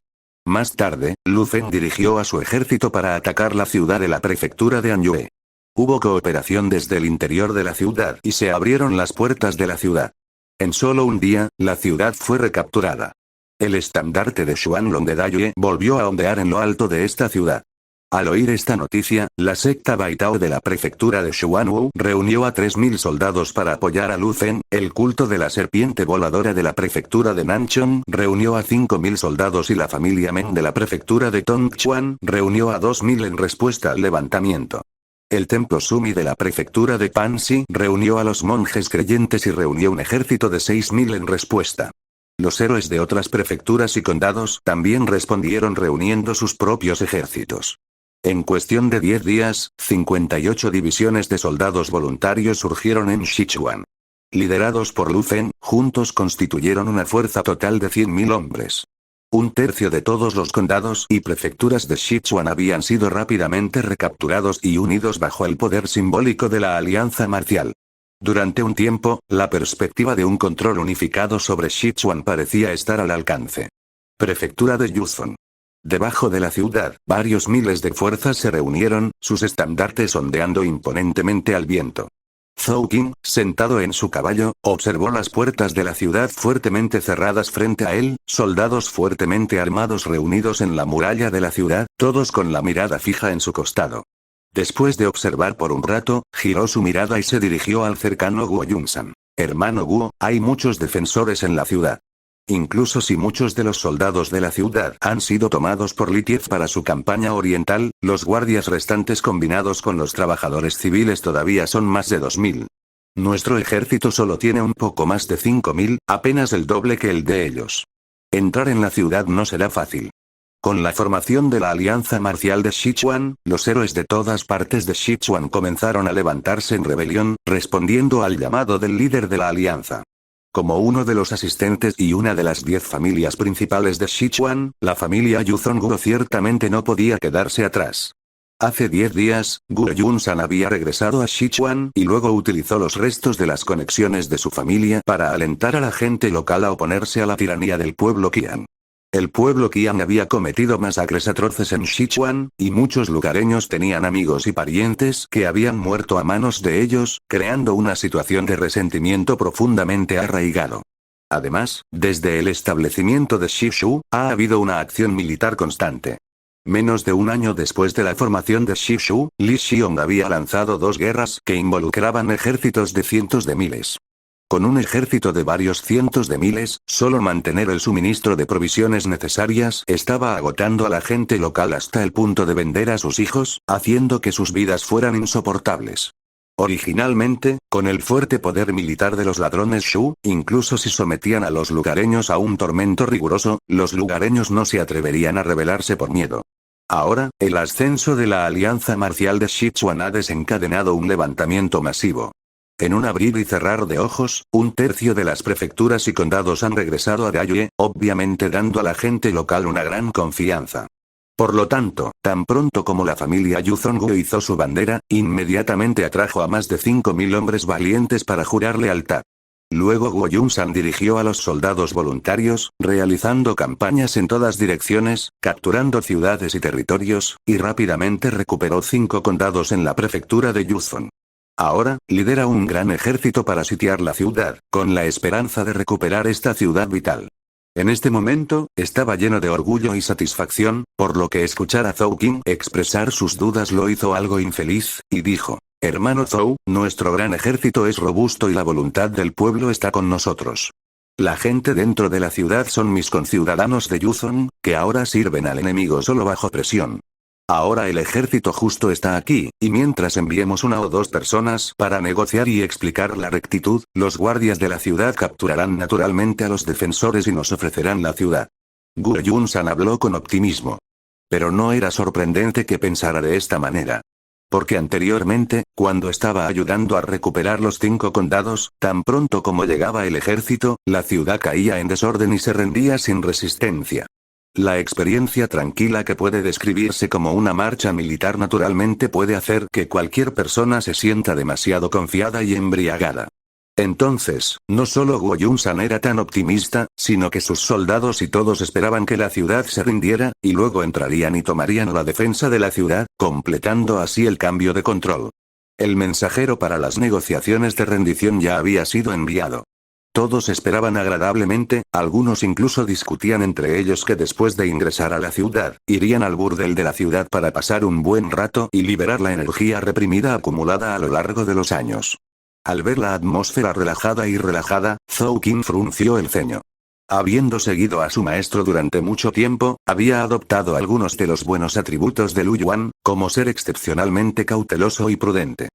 Más tarde, Lu Fen dirigió a su ejército para atacar la ciudad de la prefectura de Anyue. Hubo cooperación desde el interior de la ciudad y se abrieron las puertas de la ciudad. En solo un día, la ciudad fue recapturada. El estandarte de Xuanlong de Dayue volvió a ondear en lo alto de esta ciudad. Al oír esta noticia, la secta Baitao de la prefectura de Xuanwu reunió a 3.000 soldados para apoyar a Lu Fen. El culto de la serpiente voladora de la prefectura de Nanchong reunió a 5.000 soldados y la familia Meng de la prefectura de Tongchuan reunió a 2.000 en respuesta al levantamiento. El templo Sumi de la prefectura de Panxi reunió a los monjes creyentes y reunió un ejército de 6.000 en respuesta. Los héroes de otras prefecturas y condados también respondieron reuniendo sus propios ejércitos. En cuestión de 10 días, 58 divisiones de soldados voluntarios surgieron en Sichuan. Liderados por Lu Fen, juntos constituyeron una fuerza total de 100.000 hombres. Un tercio de todos los condados y prefecturas de Sichuan habían sido rápidamente recapturados y unidos bajo el poder simbólico de la alianza marcial. Durante un tiempo, la perspectiva de un control unificado sobre Sichuan parecía estar al alcance. Prefectura de Yuzhong. Debajo de la ciudad, varios miles de fuerzas se reunieron, sus estandartes ondeando imponentemente al viento. Zhou Qing, sentado en su caballo, observó las puertas de la ciudad fuertemente cerradas frente a él, soldados fuertemente armados reunidos en la muralla de la ciudad, todos con la mirada fija en su costado. Después de observar por un rato, giró su mirada y se dirigió al cercano Guo Yunsan. Hermano Guo, hay muchos defensores en la ciudad. Incluso si muchos de los soldados de la ciudad han sido tomados por Li Tief para su campaña oriental, los guardias restantes combinados con los trabajadores civiles todavía son más de 2.000. Nuestro ejército solo tiene un poco más de 5.000, apenas el doble que el de ellos. Entrar en la ciudad no será fácil. Con la formación de la alianza marcial de Sichuan, los héroes de todas partes de Sichuan comenzaron a levantarse en rebelión, respondiendo al llamado del líder de la alianza. Como uno de los asistentes y una de las 10 familias principales de Sichuan, la familia Yuzongguo ciertamente no podía quedarse atrás. Hace 10 días, Guo Yunsan había regresado a Sichuan y luego utilizó los restos de las conexiones de su familia para alentar a la gente local a oponerse a la tiranía del pueblo Qian. El pueblo Qian había cometido masacres atroces en Sichuan, y muchos lugareños tenían amigos y parientes que habían muerto a manos de ellos, creando una situación de resentimiento profundamente arraigado. Además, desde el establecimiento de Shishu, ha habido una acción militar constante. Menos de un año después de la formación de Shishu, Li Xiong había lanzado 2 guerras que involucraban ejércitos de cientos de miles. Con un ejército de varios cientos de miles, solo mantener el suministro de provisiones necesarias estaba agotando a la gente local hasta el punto de vender a sus hijos, haciendo que sus vidas fueran insoportables. Originalmente, con el fuerte poder militar de los ladrones Shu, incluso si sometían a los lugareños a un tormento riguroso, los lugareños no se atreverían a rebelarse por miedo. Ahora, el ascenso de la alianza marcial de Sichuan ha desencadenado un levantamiento masivo. En un abrir y cerrar de ojos, un tercio de las prefecturas y condados han regresado a Dayue, obviamente dando a la gente local una gran confianza. Por lo tanto, tan pronto como la familia Yu Zongguo hizo su bandera, inmediatamente atrajo a más de 5.000 hombres valientes para jurar lealtad. Luego Guo Yunsan dirigió a los soldados voluntarios, realizando campañas en todas direcciones, capturando ciudades y territorios, y rápidamente recuperó 5 condados en la prefectura de Yuzhong. Ahora, lidera un gran ejército para sitiar la ciudad, con la esperanza de recuperar esta ciudad vital. En este momento, estaba lleno de orgullo y satisfacción, por lo que escuchar a Zhou Qing expresar sus dudas lo hizo algo infeliz, y dijo: Hermano Zhou, nuestro gran ejército es robusto y la voluntad del pueblo está con nosotros. La gente dentro de la ciudad son mis conciudadanos de Yuzhong, que ahora sirven al enemigo solo bajo presión. Ahora el ejército justo está aquí, y mientras enviemos 1 o 2 personas para negociar y explicar la rectitud, los guardias de la ciudad capturarán naturalmente a los defensores y nos ofrecerán la ciudad. Guo Yunsan habló con optimismo. Pero no era sorprendente que pensara de esta manera. Porque anteriormente, cuando estaba ayudando a recuperar los 5 condados, tan pronto como llegaba el ejército, la ciudad caía en desorden y se rendía sin resistencia. La experiencia tranquila que puede describirse como una marcha militar naturalmente puede hacer que cualquier persona se sienta demasiado confiada y embriagada. Entonces, no solo Guo Yunsan era tan optimista, sino que sus soldados y todos esperaban que la ciudad se rindiera, y luego entrarían y tomarían la defensa de la ciudad, completando así el cambio de control. El mensajero para las negociaciones de rendición ya había sido enviado. Todos esperaban agradablemente, algunos incluso discutían entre ellos que después de ingresar a la ciudad, irían al burdel de la ciudad para pasar un buen rato y liberar la energía reprimida acumulada a lo largo de los años. Al ver la atmósfera relajada, Zhou Qing frunció el ceño. Habiendo seguido a su maestro durante mucho tiempo, había adoptado algunos de los buenos atributos de Lu Yuan, como ser excepcionalmente cauteloso y prudente.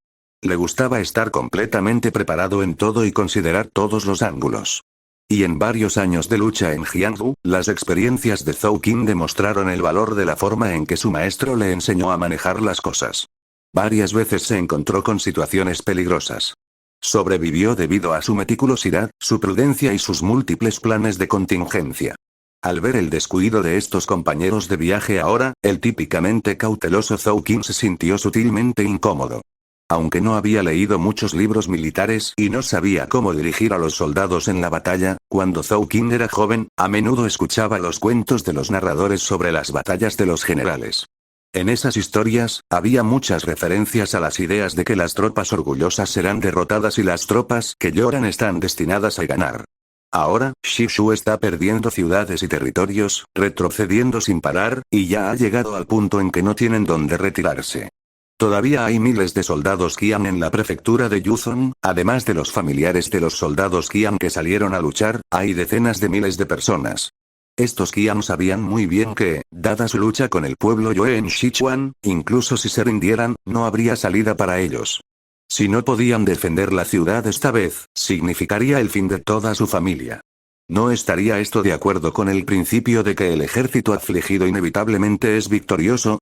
Le gustaba estar completamente preparado en todo y considerar todos los ángulos. Y en varios años de lucha en Jianghu, las experiencias de Zhou Qing demostraron el valor de la forma en que su maestro le enseñó a manejar las cosas. Varias veces se encontró con situaciones peligrosas. Sobrevivió debido a su meticulosidad, su prudencia y sus múltiples planes de contingencia. Al ver el descuido de estos compañeros de viaje ahora, el típicamente cauteloso Zhou Qing se sintió sutilmente incómodo. Aunque no había leído muchos libros militares y no sabía cómo dirigir a los soldados en la batalla, cuando Zhou Qing era joven, a menudo escuchaba los cuentos de los narradores sobre las batallas de los generales. En esas historias, había muchas referencias a las ideas de que las tropas orgullosas serán derrotadas y las tropas que lloran están destinadas a ganar. Ahora, Shishu está perdiendo ciudades y territorios, retrocediendo sin parar, y ya ha llegado al punto en que no tienen dónde retirarse. Todavía hay miles de soldados Qian en la prefectura de Yuzhong, además de los familiares de los soldados Qian que salieron a luchar, hay decenas de miles de personas. Estos Qian sabían muy bien que, dada su lucha con el pueblo Yue en Sichuan, incluso si se rindieran, no habría salida para ellos. Si no podían defender la ciudad esta vez, significaría el fin de toda su familia. ¿No estaría esto de acuerdo con el principio de que el ejército afligido inevitablemente es victorioso?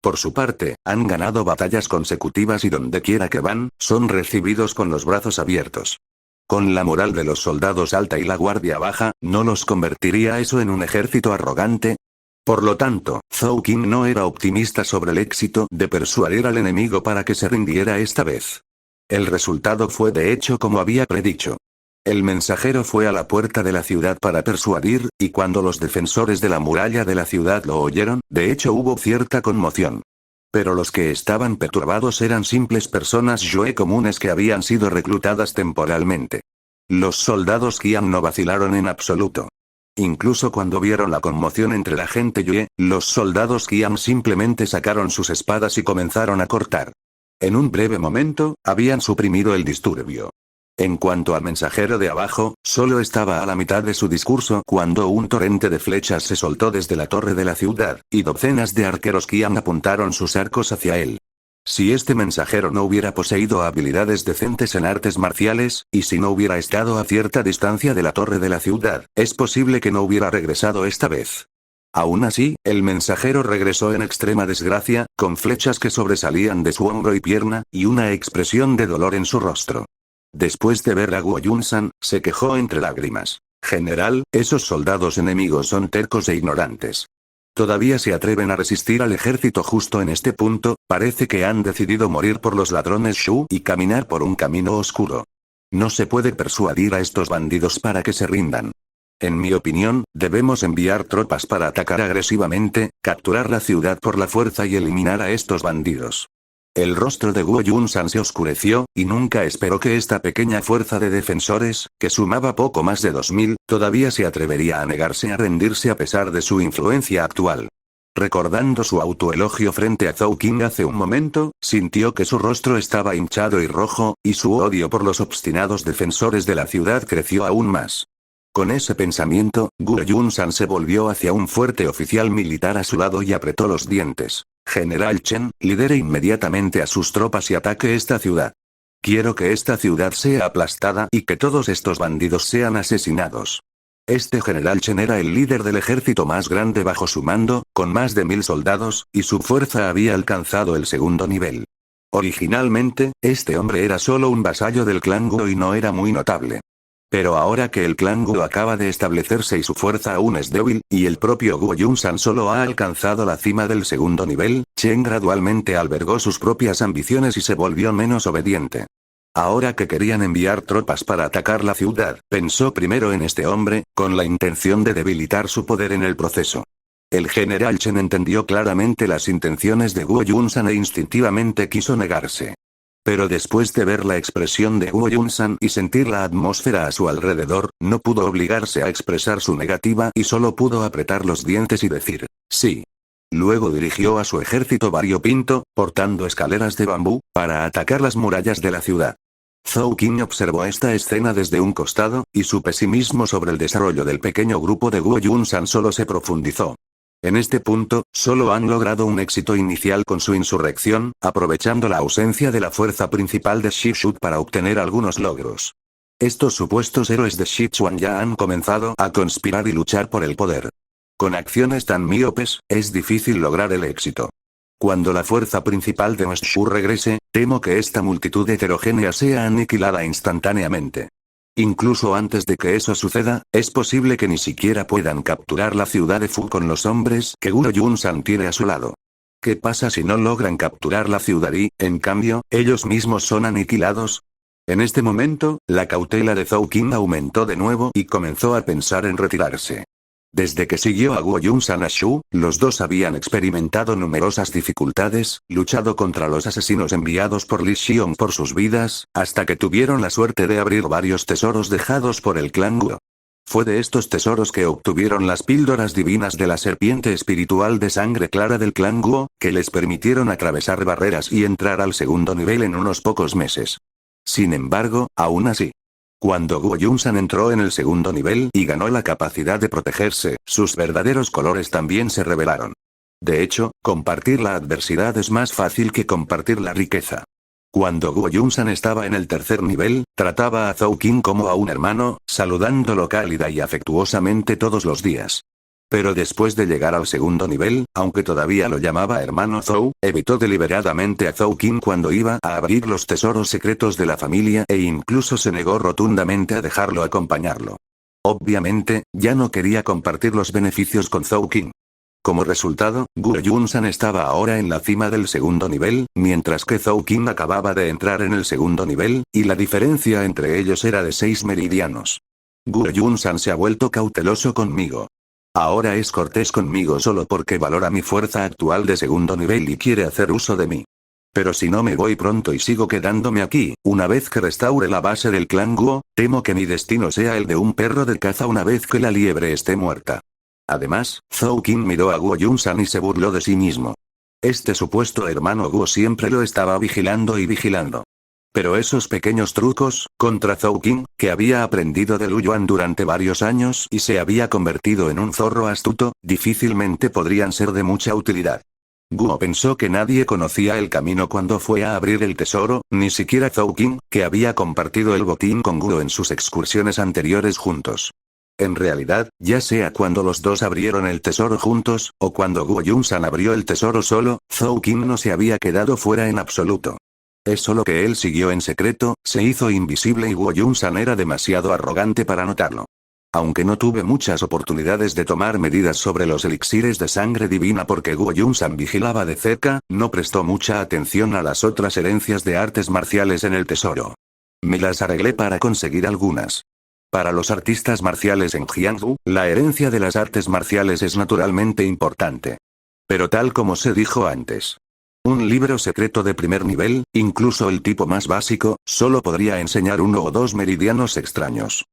Por su parte, han ganado batallas consecutivas y donde quiera que van, son recibidos con los brazos abiertos. Con la moral de los soldados alta y la guardia baja, ¿no los convertiría eso en un ejército arrogante? Por lo tanto, Zhou Qing no era optimista sobre el éxito de persuadir al enemigo para que se rindiera esta vez. El resultado fue de hecho como había predicho. El mensajero fue a la puerta de la ciudad para persuadir, y cuando los defensores de la muralla de la ciudad lo oyeron, de hecho hubo cierta conmoción. Pero los que estaban perturbados eran simples personas Yue comunes que habían sido reclutadas temporalmente. Los soldados Qian no vacilaron en absoluto. Incluso cuando vieron la conmoción entre la gente Yue, los soldados Qian simplemente sacaron sus espadas y comenzaron a cortar. En un breve momento, habían suprimido el disturbio. En cuanto al mensajero de abajo, solo estaba a la mitad de su discurso cuando un torrente de flechas se soltó desde la torre de la ciudad, y docenas de arqueros Qian apuntaron sus arcos hacia él. Si este mensajero no hubiera poseído habilidades decentes en artes marciales, y si no hubiera estado a cierta distancia de la torre de la ciudad, es posible que no hubiera regresado esta vez. Aún así, el mensajero regresó en extrema desgracia, con flechas que sobresalían de su hombro y pierna, y una expresión de dolor en su rostro. Después de ver a Guo Yunsan, se quejó entre lágrimas. General, esos soldados enemigos son tercos e ignorantes. Todavía se atreven a resistir al ejército justo en este punto, parece que han decidido morir por los ladrones Shu y caminar por un camino oscuro. No se puede persuadir a estos bandidos para que se rindan. En mi opinión, debemos enviar tropas para atacar agresivamente, capturar la ciudad por la fuerza y eliminar a estos bandidos. El rostro de Guo Yunsan se oscureció, y nunca esperó que esta pequeña fuerza de defensores, que sumaba poco más de 2000, todavía se atrevería a negarse a rendirse a pesar de su influencia actual. Recordando su autoelogio frente a Zhou Qing hace un momento, sintió que su rostro estaba hinchado y rojo, y su odio por los obstinados defensores de la ciudad creció aún más. Con ese pensamiento, Guo Yunsan se volvió hacia un fuerte oficial militar a su lado y apretó los dientes. General Chen, lidere inmediatamente a sus tropas y ataque esta ciudad. Quiero que esta ciudad sea aplastada y que todos estos bandidos sean asesinados. Este general Chen era el líder del ejército más grande bajo su mando, con más de 1000 soldados, y su fuerza había alcanzado el segundo nivel. Originalmente, este hombre era solo un vasallo del clan Guo y no era muy notable. Pero ahora que el clan Guo acaba de establecerse y su fuerza aún es débil, y el propio Guo Yunsan solo ha alcanzado la cima del segundo nivel, Chen gradualmente albergó sus propias ambiciones y se volvió menos obediente. Ahora que querían enviar tropas para atacar la ciudad, pensó primero en este hombre, con la intención de debilitar su poder en el proceso. El general Chen entendió claramente las intenciones de Guo Yunsan e instintivamente quiso negarse. Pero después de ver la expresión de Guo Yunsan y sentir la atmósfera a su alrededor, no pudo obligarse a expresar su negativa y solo pudo apretar los dientes y decir, sí. Luego dirigió a su ejército variopinto, portando escaleras de bambú, para atacar las murallas de la ciudad. Zhou Qing observó esta escena desde un costado, y su pesimismo sobre el desarrollo del pequeño grupo de Guo Yunsan solo se profundizó. En este punto, solo han logrado un éxito inicial con su insurrección, aprovechando la ausencia de la fuerza principal de Xishu para obtener algunos logros. Estos supuestos héroes de Sichuan ya han comenzado a conspirar y luchar por el poder. Con acciones tan míopes, es difícil lograr el éxito. Cuando la fuerza principal de Shu regrese, temo que esta multitud heterogénea sea aniquilada instantáneamente. Incluso antes de que eso suceda, es posible que ni siquiera puedan capturar la ciudad de Fu con los hombres que Guo Yunsan tiene a su lado. ¿Qué pasa si no logran capturar la ciudad y, en cambio, ellos mismos son aniquilados? En este momento, la cautela de Zhou Qing aumentó de nuevo y comenzó a pensar en retirarse. Desde que siguió a Guo Yunsan a Shu, los dos habían experimentado numerosas dificultades, luchado contra los asesinos enviados por Li Xiong por sus vidas, hasta que tuvieron la suerte de abrir varios tesoros dejados por el clan Guo. Fue de estos tesoros que obtuvieron las píldoras divinas de la serpiente espiritual de sangre clara del clan Guo, que les permitieron atravesar barreras y entrar al segundo nivel en unos pocos meses. Sin embargo, aún así, cuando Guo Yunsan entró en el segundo nivel y ganó la capacidad de protegerse, sus verdaderos colores también se revelaron. De hecho, compartir la adversidad es más fácil que compartir la riqueza. Cuando Guo Yunsan estaba en el tercer nivel, trataba a Zhou Qing como a un hermano, saludándolo cálida y afectuosamente todos los días. Pero después de llegar al segundo nivel, aunque todavía lo llamaba hermano Zhou, evitó deliberadamente a Zhou Qing cuando iba a abrir los tesoros secretos de la familia e incluso se negó rotundamente a dejarlo acompañarlo. Obviamente, ya no quería compartir los beneficios con Zhou Qing. Como resultado, Guo Yunsan estaba ahora en la cima del segundo nivel, mientras que Zhou Qing acababa de entrar en el segundo nivel, y la diferencia entre ellos era de 6 meridianos. Guo Yunsan se ha vuelto cauteloso conmigo. Ahora es cortés conmigo solo porque valora mi fuerza actual de segundo nivel y quiere hacer uso de mí. Pero si no me voy pronto y sigo quedándome aquí, una vez que restaure la base del clan Guo, temo que mi destino sea el de un perro de caza una vez que la liebre esté muerta. Además, Zhou Qing miró a Guo Yunsan y se burló de sí mismo. Este supuesto hermano Guo siempre lo estaba vigilando y vigilando. Pero esos pequeños trucos, contra Zhou Qing, que había aprendido de Lu Yuan durante varios años y se había convertido en un zorro astuto, difícilmente podrían ser de mucha utilidad. Guo pensó que nadie conocía el camino cuando fue a abrir el tesoro, ni siquiera Zhou Qing, que había compartido el botín con Guo en sus excursiones anteriores juntos. En realidad, ya sea cuando los dos abrieron el tesoro juntos, o cuando Guo Yunsan abrió el tesoro solo, Zhou Qing no se había quedado fuera en absoluto. Es solo que él siguió en secreto, se hizo invisible y Guo Yunsan era demasiado arrogante para notarlo. Aunque no tuve muchas oportunidades de tomar medidas sobre los elixires de sangre divina porque Guo Yunsan vigilaba de cerca, no prestó mucha atención a las otras herencias de artes marciales en el tesoro. Me las arreglé para conseguir algunas. Para los artistas marciales en Jiangsu, la herencia de las artes marciales es naturalmente importante. Pero tal como se dijo antes, un libro secreto de primer nivel, incluso el tipo más básico, solo podría enseñar 1 o 2 meridianos extraños.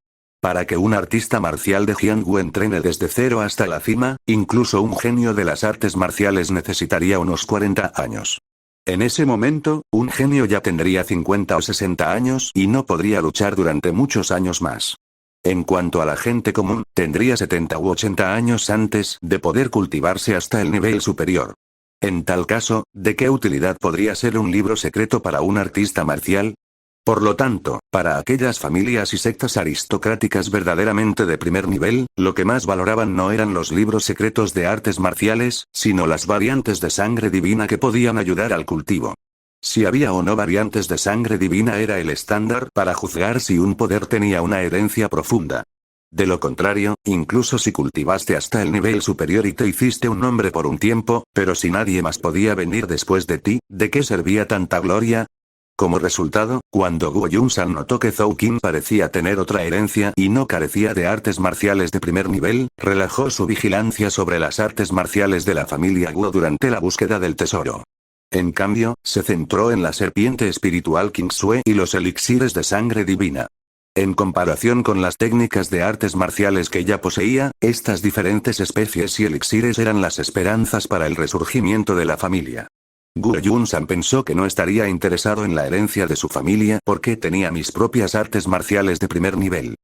Para que un artista marcial de Jiangsu entrene desde cero hasta la cima, incluso un genio de las artes marciales necesitaría unos 40 años. En ese momento, un genio ya tendría 50 o 60 años y no podría luchar durante muchos años más. En cuanto a la gente común, tendría 70 u 80 años antes de poder cultivarse hasta el nivel superior. En tal caso, ¿de qué utilidad podría ser un libro secreto para un artista marcial? Por lo tanto, para aquellas familias y sectas aristocráticas verdaderamente de primer nivel, lo que más valoraban no eran los libros secretos de artes marciales, sino las variantes de sangre divina que podían ayudar al cultivo. Si había o no variantes de sangre divina era el estándar para juzgar si un poder tenía una herencia profunda. De lo contrario, incluso si cultivaste hasta el nivel superior y te hiciste un nombre por un tiempo, pero si nadie más podía venir después de ti, ¿de qué servía tanta gloria? Como resultado, cuando Guo Yunsan notó que Zhou Qing parecía tener otra herencia y no carecía de artes marciales de primer nivel, relajó su vigilancia sobre las artes marciales de la familia Guo durante la búsqueda del tesoro. En cambio, se centró en la serpiente espiritual Qingsue y los elixires de sangre divina. En comparación con las técnicas de artes marciales que ya poseía, estas diferentes especies y elixires eran las esperanzas para el resurgimiento de la familia. Guo Yunsan pensó que no estaría interesado en la herencia de su familia porque tenía mis propias artes marciales de primer nivel.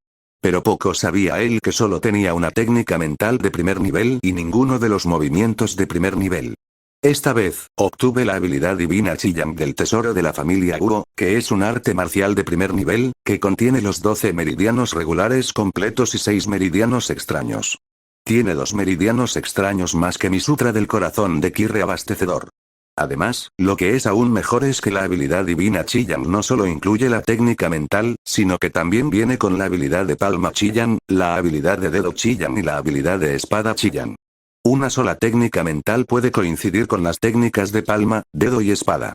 Pero poco sabía él que solo tenía una técnica mental de primer nivel y ninguno de los movimientos de primer nivel. Esta vez, obtuve la habilidad divina Chiyang del tesoro de la familia Guo, que es un arte marcial de primer nivel, que contiene los 12 meridianos regulares completos y 6 meridianos extraños. Tiene 2 meridianos extraños más que mi sutra del corazón de Qi reabastecedor. Además, lo que es aún mejor es que la habilidad divina Chiyang no solo incluye la técnica mental, sino que también viene con la habilidad de palma Chiyang, la habilidad de dedo Chiyang y la habilidad de espada Chiyang. Una sola técnica mental puede coincidir con las técnicas de palma, dedo y espada.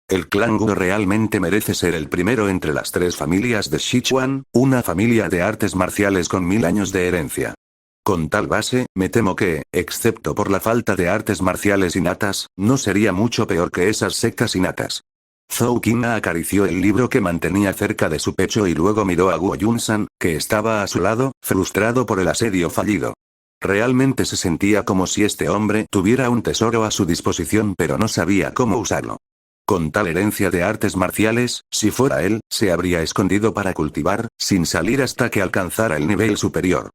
El clan Guo realmente merece ser el primero entre las 3 familias de Sichuan, una familia de artes marciales con 1000 años de herencia. Con tal base, me temo que, excepto por la falta de artes marciales innatas, no sería mucho peor que esas sectas innatas. Zhou Qing acarició el libro que mantenía cerca de su pecho y luego miró a Guo Yunsan, que estaba a su lado, frustrado por el asedio fallido. Realmente se sentía como si este hombre tuviera un tesoro a su disposición pero no sabía cómo usarlo. Con tal herencia de artes marciales, si fuera él, se habría escondido para cultivar, sin salir hasta que alcanzara el nivel superior.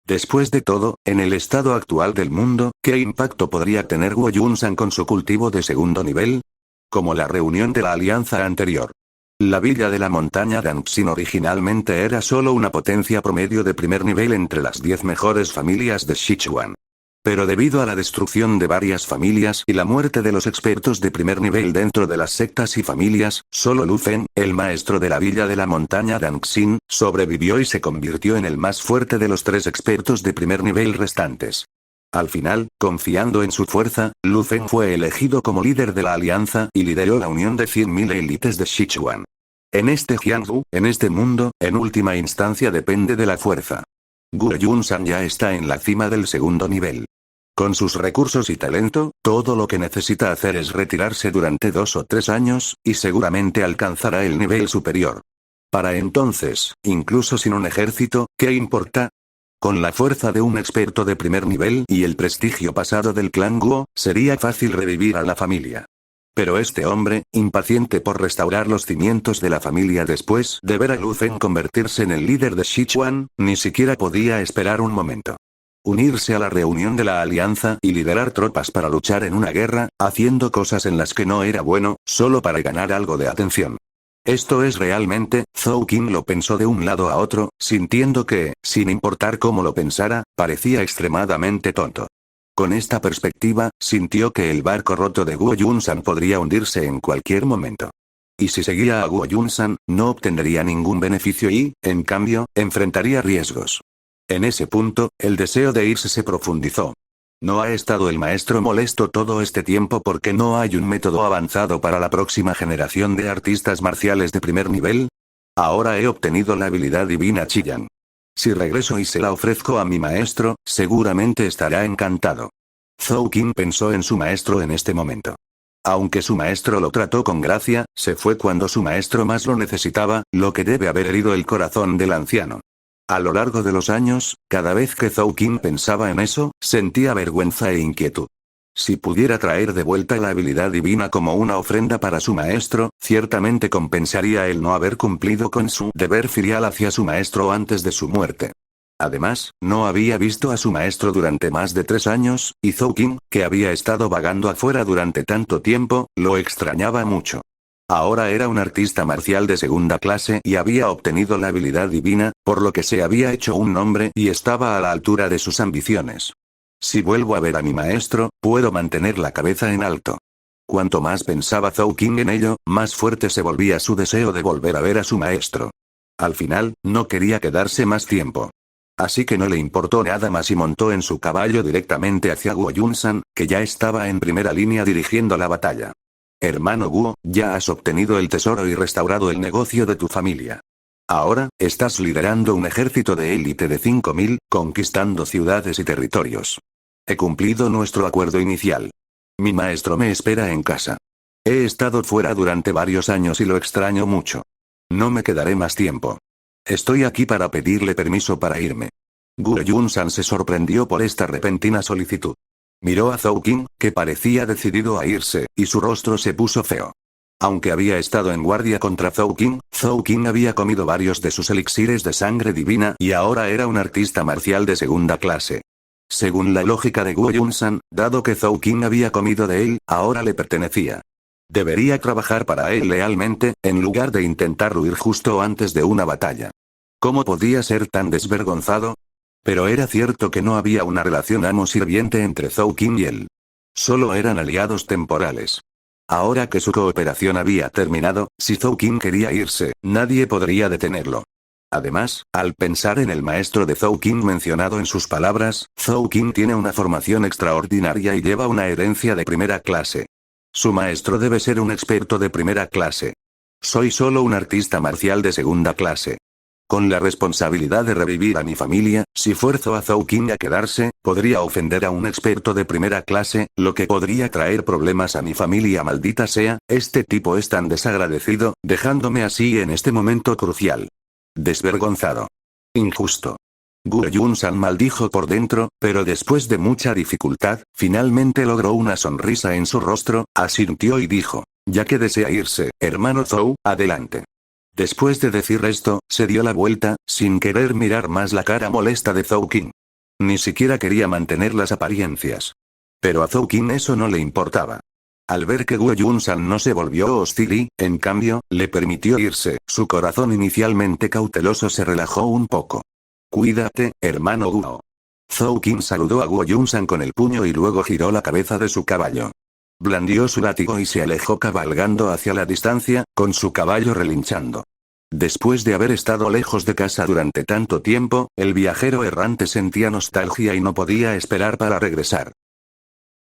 Después de todo, en el estado actual del mundo, ¿qué impacto podría tener Guo Yunsan con su cultivo de segundo nivel? Como la reunión de la alianza anterior. La villa de la montaña Danxin originalmente era solo una potencia promedio de primer nivel entre las 10 mejores familias de Sichuan. Pero debido a la destrucción de varias familias y la muerte de los expertos de primer nivel dentro de las sectas y familias, solo Lu Fen, el maestro de la villa de la montaña Danxin, sobrevivió y se convirtió en el más fuerte de los 3 expertos de primer nivel restantes. Al final, confiando en su fuerza, Lu Fen fue elegido como líder de la alianza y lideró la unión de 100.000 élites de Sichuan. En este Jiangsu, en este mundo, en última instancia depende de la fuerza. Guo Yunsan ya está en la cima del segundo nivel. Con sus recursos y talento, todo lo que necesita hacer es retirarse durante 2 o 3 años, y seguramente alcanzará el nivel superior. Para entonces, incluso sin un ejército, ¿qué importa? Con la fuerza de un experto de primer nivel y el prestigio pasado del clan Guo, sería fácil revivir a la familia. Pero este hombre, impaciente por restaurar los cimientos de la familia después de ver a Lu Fen convertirse en el líder de Sichuan, ni siquiera podía esperar un momento. Unirse a la reunión de la alianza y liderar tropas para luchar en una guerra, haciendo cosas en las que no era bueno, solo para ganar algo de atención. Esto es realmente, Zhou Qing lo pensó de un lado a otro, sintiendo que, sin importar cómo lo pensara, parecía extremadamente tonto. Con esta perspectiva, sintió que el barco roto de Guo Yunsan podría hundirse en cualquier momento. Y si seguía a Guo Yunsan, no obtendría ningún beneficio y, en cambio, enfrentaría riesgos. En ese punto, el deseo de irse se profundizó. ¿No ha estado el maestro molesto todo este tiempo porque no hay un método avanzado para la próxima generación de artistas marciales de primer nivel? Ahora he obtenido la habilidad divina Chiyan. Si regreso y se la ofrezco a mi maestro, seguramente estará encantado. Zhou Qing pensó en su maestro en este momento. Aunque su maestro lo trató con gracia, se fue cuando su maestro más lo necesitaba, lo que debe haber herido el corazón del anciano. A lo largo de los años, cada vez que Zhou Qing pensaba en eso, sentía vergüenza e inquietud. Si pudiera traer de vuelta la habilidad divina como una ofrenda para su maestro, ciertamente compensaría el no haber cumplido con su deber filial hacia su maestro antes de su muerte. Además, no había visto a su maestro durante más de 3 años, y Zhou Qing, que había estado vagando afuera durante tanto tiempo, lo extrañaba mucho. Ahora era un artista marcial de segunda clase y había obtenido la habilidad divina, por lo que se había hecho un nombre y estaba a la altura de sus ambiciones. Si vuelvo a ver a mi maestro, puedo mantener la cabeza en alto. Cuanto más pensaba Zhou Qing en ello, más fuerte se volvía su deseo de volver a ver a su maestro. Al final, no quería quedarse más tiempo. Así que no le importó nada más y montó en su caballo directamente hacia Guo Yunsan, que ya estaba en primera línea dirigiendo la batalla. Hermano Guo, ya has obtenido el tesoro y restaurado el negocio de tu familia. Ahora, estás liderando un ejército de élite de 5000, conquistando ciudades y territorios. He cumplido nuestro acuerdo inicial. Mi maestro me espera en casa. He estado fuera durante varios años y lo extraño mucho. No me quedaré más tiempo. Estoy aquí para pedirle permiso para irme. Guo Yunsan se sorprendió por esta repentina solicitud. Miró a Zhou Qing, que parecía decidido a irse, y su rostro se puso feo. Aunque había estado en guardia contra Zhou Qing había comido varios de sus elixires de sangre divina y ahora era un artista marcial de segunda clase. Según la lógica de Guo Yunsan, dado que Zhou Qing había comido de él, ahora le pertenecía. Debería trabajar para él lealmente, en lugar de intentar huir justo antes de una batalla. ¿Cómo podía ser tan desvergonzado? Pero era cierto que no había una relación amo-sirviente entre Zhou Qing y él. Solo eran aliados temporales. Ahora que su cooperación había terminado, si Zhou Qing quería irse, nadie podría detenerlo. Además, al pensar en el maestro de Zhou Qing mencionado en sus palabras, Zhou Qing tiene una formación extraordinaria y lleva una herencia de primera clase. Su maestro debe ser un experto de primera clase. Soy solo un artista marcial de segunda clase. Con la responsabilidad de revivir a mi familia, si fuerzo a Zhou Qing a quedarse, podría ofender a un experto de primera clase, lo que podría traer problemas a mi familia. Maldita sea, este tipo es tan desagradecido, dejándome así en este momento crucial. Desvergonzado. Injusto. Guo Yunsan maldijo por dentro, pero después de mucha dificultad, finalmente logró una sonrisa en su rostro, asintió y dijo, ya que desea irse, hermano Zhou, adelante. Después de decir esto, se dio la vuelta, sin querer mirar más la cara molesta de Zhou Qing. Ni siquiera quería mantener las apariencias. Pero a Zhou Qing eso no le importaba. Al ver que Guo Yunsan no se volvió hostil y, en cambio, le permitió irse, su corazón inicialmente cauteloso se relajó un poco. Cuídate, hermano Guo. Zhou Qing saludó a Guo Yunsan con el puño y luego giró la cabeza de su caballo. Blandió su látigo y se alejó cabalgando hacia la distancia, con su caballo relinchando. Después de haber estado lejos de casa durante tanto tiempo, el viajero errante sentía nostalgia y no podía esperar para regresar.